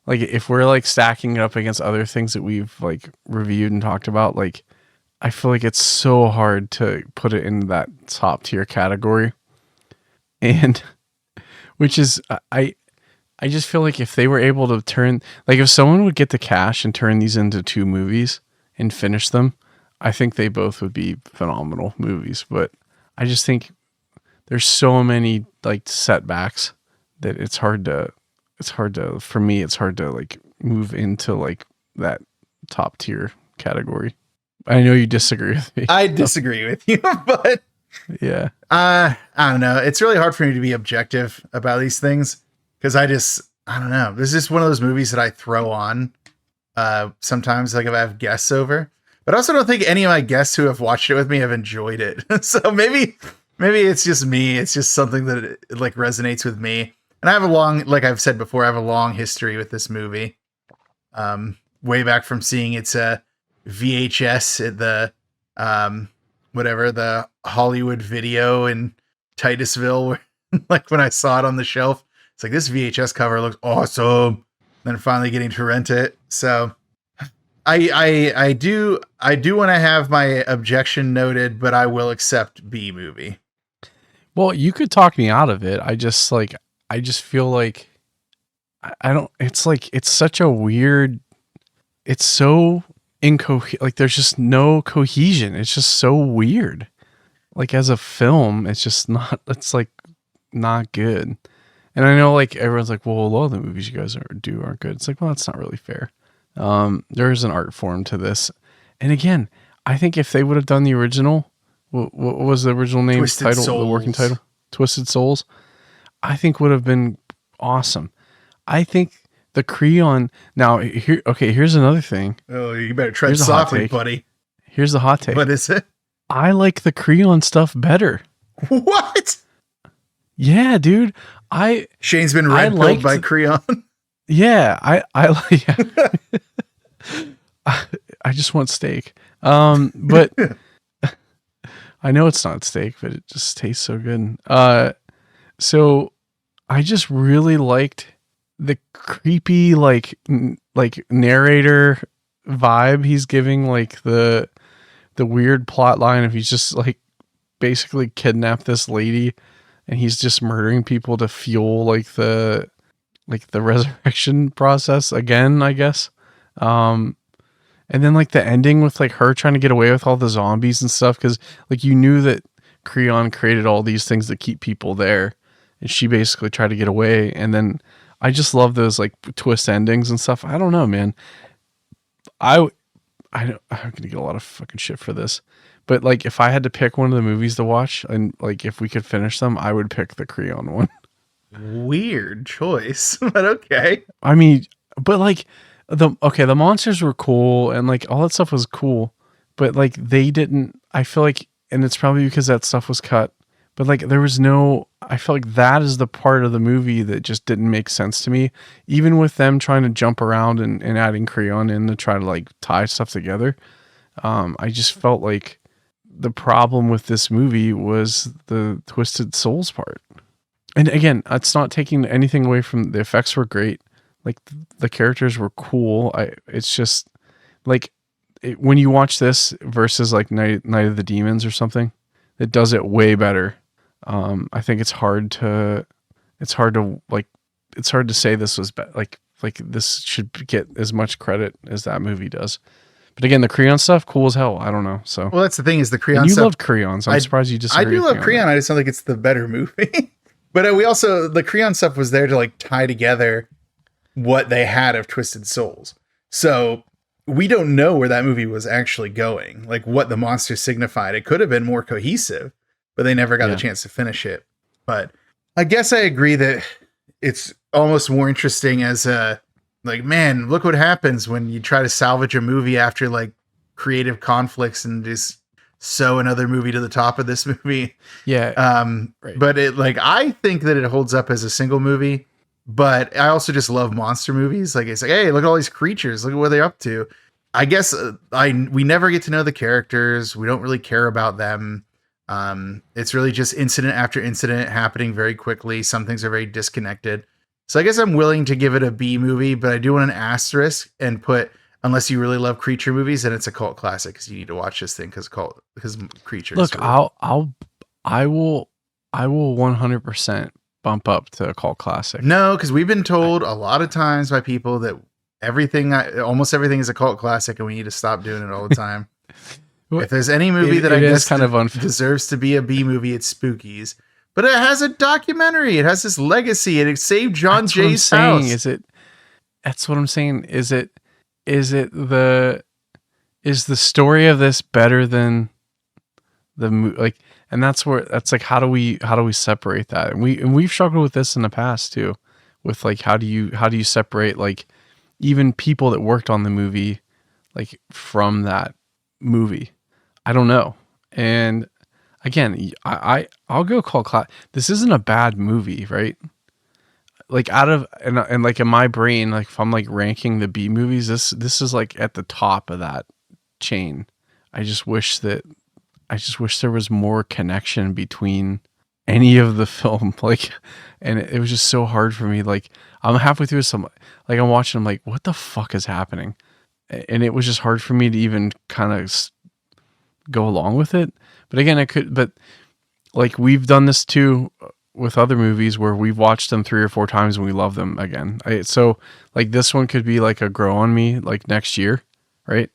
like if we're like stacking it up against other things that we've like reviewed and talked about, like I feel like it's so hard to put it in that top tier category. And which is I just feel like if they were able to turn, like if someone would get the cash and turn these into 2 movies and finish them, I think they both would be phenomenal movies. But I just think there's so many like setbacks that it's hard to for me, it's hard to like move into like that top tier category. I know you disagree with me. I disagree with you, but yeah. I don't know. It's really hard for me to be objective about these things because I don't know. This is just one of those movies that I throw on sometimes, like if I have guests over. But I also don't think any of my guests who have watched it with me have enjoyed it. So maybe it's just me. It's just something that it, like resonates with me. And I have like I've said before, I have a long history with this movie. Way back from seeing its VHS at the the Hollywood Video in Titusville, where, like when I saw it on the shelf, it's like this VHS cover looks awesome. then finally getting to rent it. So I do want to have my objection noted, but I will accept B movie. Well, you could talk me out of it. I just feel like I don't, it's like, it's such a weird, it's so like there's just no cohesion. It's just so weird. Like as a film, it's just not, it's like not good. And I know like everyone's like, well, a lot of the movies you guys do aren't good. It's like, well, that's not really fair. There is an art form to this. And again, I think if they would have done the original, what was the original name, title, the working title? Twisted Souls, I think would have been awesome. I think the Creon, now here, okay, here's another thing. Oh, you better tread softly, buddy. Here's the hot take. What is it? I like the Creon stuff better. What? Yeah, dude. Shane's been red pilled by Creon. Yeah, I just want steak. But I know it's not steak, but it just tastes so good. So I just really liked the creepy like narrator vibe he's giving, like the weird plot line of he's just like basically kidnapped this lady and he's just murdering people to fuel like the resurrection process again, I guess. And then like the ending with like her trying to get away with all the zombies and stuff, because like you knew that Creon created all these things that keep people there, and she basically tried to get away. And then I just love those like twist endings and stuff. I don't know, man. I'm gonna get a lot of fucking shit for this, but like if I had to pick one of the movies to watch and like if we could finish them, I would pick the Creon one. Weird choice, but okay. I mean, but like the monsters were cool and like all that stuff was cool, but like they didn't, I feel like, and it's probably because that stuff was cut, but like there was no, I feel like that is the part of the movie that just didn't make sense to me, even with them trying to jump around and adding Creon in to try to like tie stuff together. I just felt like the problem with this movie was the Twisted Souls part. And again, it's not taking anything away from the effects were great. Like the characters were cool. It's just like when you watch this versus like Night of the Demons or something, it does it way better. I think it's hard to say this was like this should get as much credit as that movie does. But again, the Creon stuff, cool as hell. I don't know. So well, that's the thing is the Creon. And you stuff, loved Creon, so I'm surprised you disagree. I do love Creon. I just don't think it's the better movie. But we also, the Creon stuff was there to like tie together what they had of Twisted Souls. So we don't know where that movie was actually going, like what the monster signified. It could have been more cohesive, but they never got the chance to finish it. But I guess I agree that it's almost more interesting as a, like, man, look what happens when you try to salvage a movie after like creative conflicts and just sew another movie to the top of this movie. Yeah. Right. But it, like, I think that it holds up as a single movie, but I also just love monster movies. Like, it's like, hey, look at all these creatures. Look at what they're up to. I guess we never get to know the characters. We don't really care about them. It's really just incident after incident happening very quickly. Some things are very disconnected. So I guess I'm willing to give it a B movie, but I do want an asterisk and put, unless you really love creature movies, then it's a cult classic because you need to watch this thing because creatures. Look, I will 100% bump up to a cult classic. No, because we've been told a lot of times by people that almost everything is a cult classic, and we need to stop doing it all the time. If there's any movie that I guess kind of deserves to be a B movie, it's Spookies. But it has a documentary. It has this legacy, and it saved John Jay's house. That's what I'm saying. Is the story of this better than the like? And that's like how do we separate that? And we've struggled with this in the past too, with like how do you separate like even people that worked on the movie like from that movie? I don't know. And again, I'll go call class. This isn't a bad movie, right? Like and like in my brain, like if I'm like ranking the B movies, this is like at the top of that chain. I just wish there was more connection between any of the film. Like, and it was just so hard for me. Like, I'm halfway through some, like I'm watching, I'm like, what the fuck is happening? And it was just hard for me to even kind of go along with it. But again, but like we've done this too with other movies where we've watched them 3 or 4 times and we love them again. So like this one could be like a grow on me like next year, right?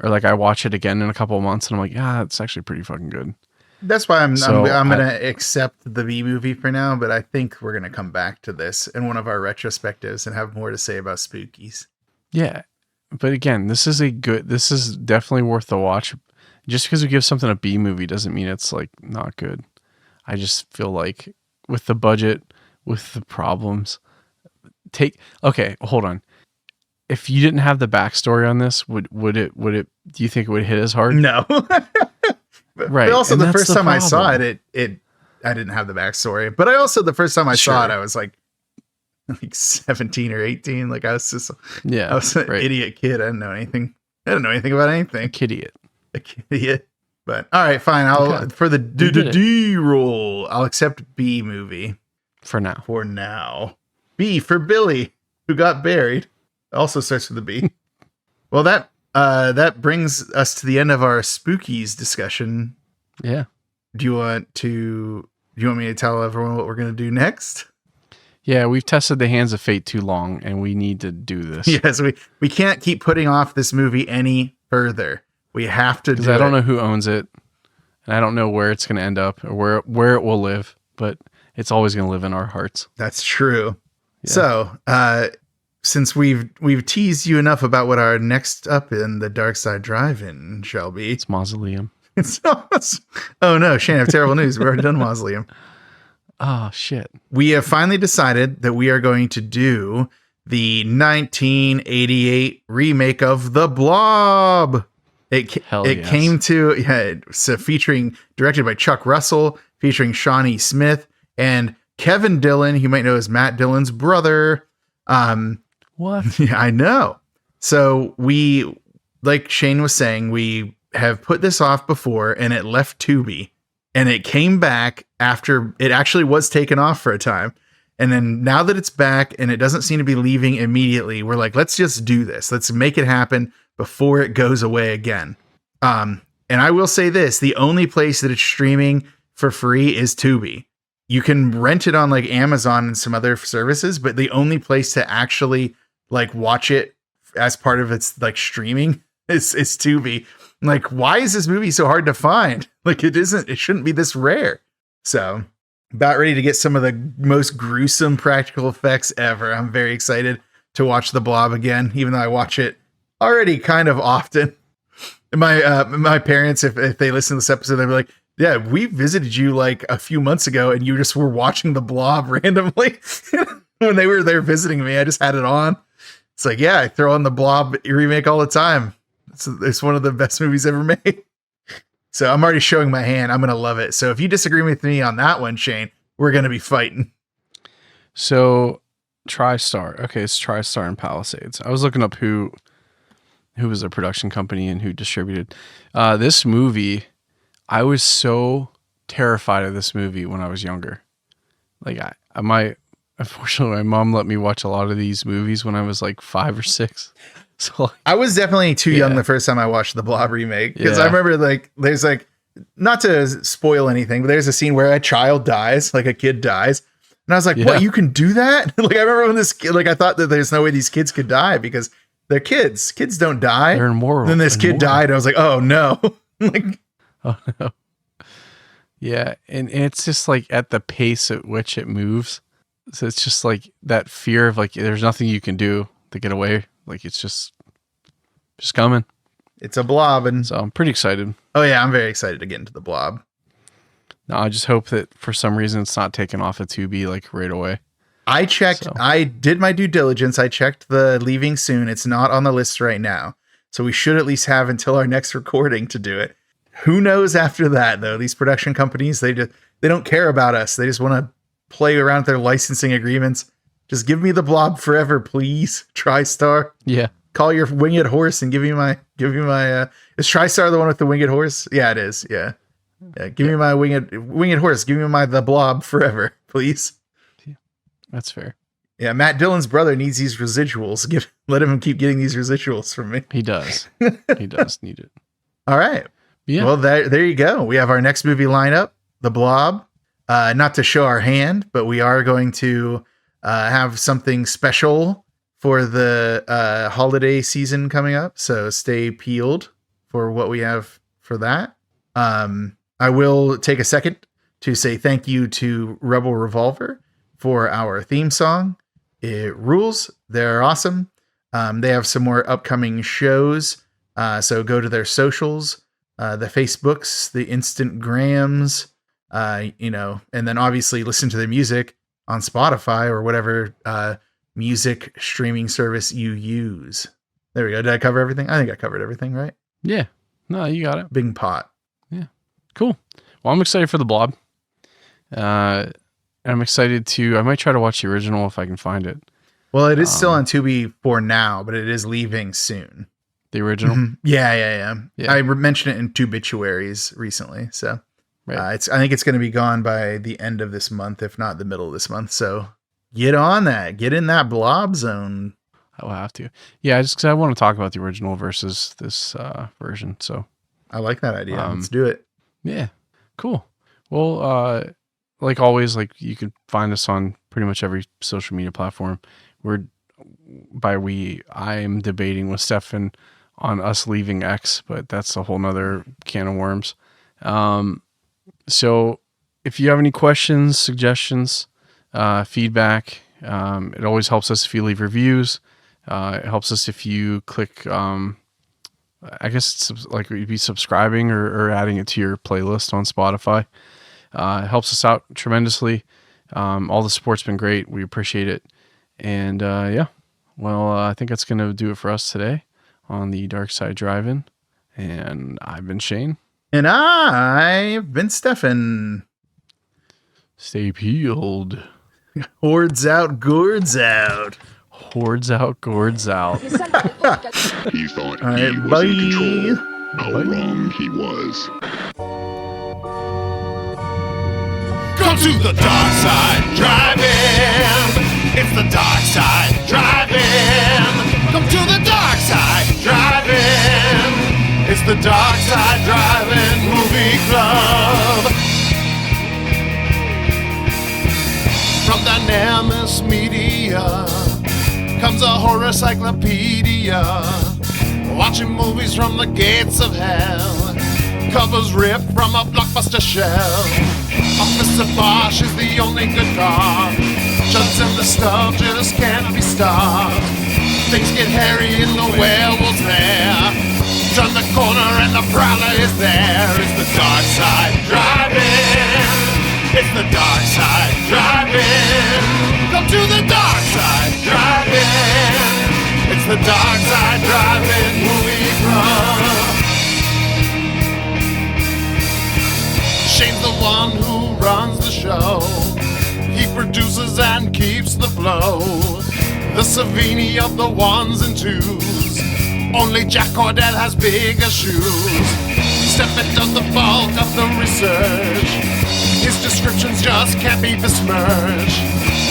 Or like I watch it again in a couple of months and I'm like, yeah, it's actually pretty fucking good. That's why I'm going to accept the B movie for now, but I think we're going to come back to this in one of our retrospectives and have more to say about Spookies. Yeah. But again, this is definitely worth the watch. Just because we give something a B movie doesn't mean it's like not good. I just feel like with the budget, with the problems, okay, hold on. If you didn't have the backstory on this, would it, do you think it would hit as hard? No. Right. But also and the first time problem. I saw it, I didn't have the backstory, but I also, the first time I saw it, I was like 17 or 18. Like I was an idiot kid. I didn't know anything about anything. A kid-idiot. But all right, fine. For the D roll, I'll accept B movie. For now. B for Billy, who got buried. Also starts with a B. Well, that brings us to the end of our Spookies discussion. Yeah. Do you want me to tell everyone what we're going to do next? Yeah, we've tested the hands of fate too long and we need to do this. Yes, we can't keep putting off this movie any further. We have to do it. Because I don't know who owns it and I don't know where it's going to end up or where it will live, but it's always going to live in our hearts. That's true. Yeah. So, since we've teased you enough about what our next up in the Dark Side Drive-In shall be. It's Mausoleum. Oh no, Shane, I have terrible news. We've already done Mausoleum. Oh, shit. We have finally decided that we are going to do the 1988 remake of The Blob. It came to, so featuring, directed by Chuck Russell, featuring Shawnee Smith and Kevin Dillon, you might know as Matt Dillon's brother. What? Yeah, I know. So we, like Shane was saying, we have put this off before and it left Tubi and it came back after it actually was taken off for a time. And then now that it's back and it doesn't seem to be leaving immediately, we're like, let's just do this. Let's make it happen before it goes away again. And I will say this, the only place that it's streaming for free is Tubi. You can rent it on like Amazon and some other services, but the only place to actually like watch it as part of its like streaming is Tubi. Like, why is this movie so hard to find? Like it shouldn't be this rare. So about ready to get some of the most gruesome practical effects ever. I'm very excited to watch The Blob again, even though I watch it already kind of often. My parents, if they listen to this episode, they'll be like, yeah, we visited you like a few months ago and you just were watching The Blob randomly when they were there visiting me. I just had it on. It's like, yeah, I throw on The Blob remake all the time. It's one of the best movies ever made. So I'm already showing my hand. I'm going to love it. So if you disagree with me on that one, Shane, we're going to be fighting. So TriStar. Okay, it's TriStar and Palisades. I was looking up who was a production company and who distributed this movie. I was so terrified of this movie when I was younger. Like unfortunately, my mom let me watch a lot of these movies when I was like 5 or 6. So like, I was definitely too young the first time I watched the Blob remake because I remember like there's like, not to spoil anything, but there's a scene where a child dies, like a kid dies, and I was like, "What? You can do that?" Like I remember when this kid, like I thought that there's no way these kids could die because they're kids. Kids don't die. They're immoral. Then this kid died. I was like, "Oh no!" Like, oh no. Yeah, and it's just like at the pace at which it moves. So it's just like that fear of like there's nothing you can do to get away. Like it's just coming. It's a blob, and so I'm pretty excited. Oh yeah, I'm very excited to get into the Blob. No, I just hope that for some reason it's not taken off of Tubi like right away. I checked. So. I did my due diligence. I checked the leaving soon. It's not on the list right now, so we should at least have until our next recording to do it. Who knows after that though? These production companies, they don't care about us. They just want to play around with their licensing agreements. Just give me the Blob forever, please. TriStar. Yeah. Call your winged horse and give me my. Is TriStar the one with the winged horse? Yeah, it is. Yeah. Yeah, give me my winged horse. Give me the blob forever, please. That's fair. Yeah, Matt Dillon's brother needs these residuals. Let him keep getting these residuals from me. He does. He does need it. All right. Yeah. Well, there you go. We have our next movie lineup, The Blob. Not to show our hand, but we are going to have something special for the holiday season coming up. So stay peeled for what we have for that. I will take a second to say thank you to Rebel Revolver for our theme song. It rules. They're awesome. They have some more upcoming shows. So go to their socials, the Facebooks, the Instagrams, and then obviously listen to their music on Spotify or whatever music streaming service you use. There we go. Did I cover everything? I think I covered everything, right? Yeah. No, you got it. Big pot. Yeah. Cool. Well, I'm excited for The Blob. I'm excited I might try to watch the original if I can find it. Well, it is still on Tubi for now, but it is leaving soon. The original? Mm-hmm. Yeah. I mentioned it in Tubituaries recently. So I think it's going to be gone by the end of this month, if not the middle of this month. So get on that. Get in that blob zone. I will have to. Yeah, just because I want to talk about the original versus this version. So I like that idea. Let's do it. Yeah. Cool. Well, like always, you can find us on pretty much every social media platform. I am debating with Stefan on us leaving X, but that's a whole nother can of worms. So if you have any questions, suggestions, feedback, it always helps us if you leave reviews. It helps us if you click, I guess it's like you'd be subscribing or adding it to your playlist on Spotify. It helps us out tremendously. All the support's been great. We appreciate it. And I think that's going to do it for us today on the Dark Side Drive-In. And I've been Shane. And I've been Stefan. Stay peeled. Hordes out, gourds out. Hordes out, gourds out. He thought he was in control. How wrong he was. Come to the dark side, drive-in. It's the dark side, drive-in. Come to the dark side, drive-in. It's the dark side, drive-in movie club. From Dynamis Media comes a horror cyclopedia. Watching movies from the gates of hell. Covers ripped from a blockbuster shell. Officer Bosch is the only good cop. Chuds and the stuff just can't be stopped. Things get hairy and the werewolf's there. Turn the corner and the prowler is there. It's the dark side drive-in. It's the dark side drive-in. Come to the dark side drive-in. It's the dark side drive-in movie club. Shane's the one who runs the show. He produces and keeps the flow. The Savini of the ones and twos. Only Jack Cordell has bigger shoes. Stefan does the bulk of the research. His descriptions just can't be besmirched.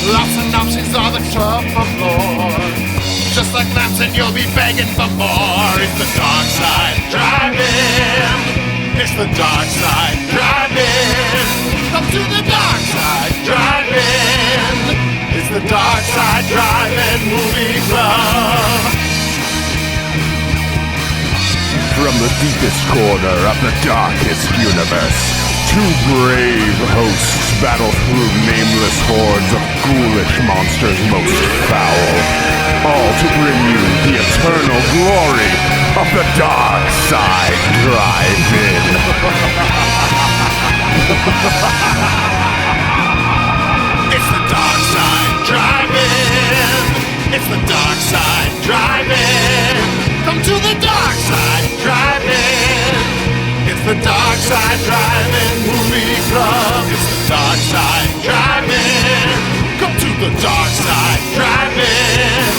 Lots of synopses are the top of lore. Just like Lamson, you'll be begging for more. It's the dark side drive-in. It's the dark side drive-in. Come to the dark side drive-in. It's the dark side drive-in movie club. From the deepest corner of the darkest universe, two brave hosts battle through nameless hordes of ghoulish monsters most foul, all to bring you the eternal glory of the Dark Side Drive-In. It's the dark side drive-in. It's the dark side drive-in. Come to the dark side drive-in. It's the dark side drive-in movie club. It's the dark side drive-in. Come to the dark side drive-in.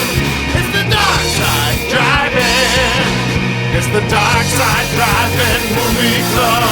It's the dark side drive-in. It's the dark side drive-in movie club.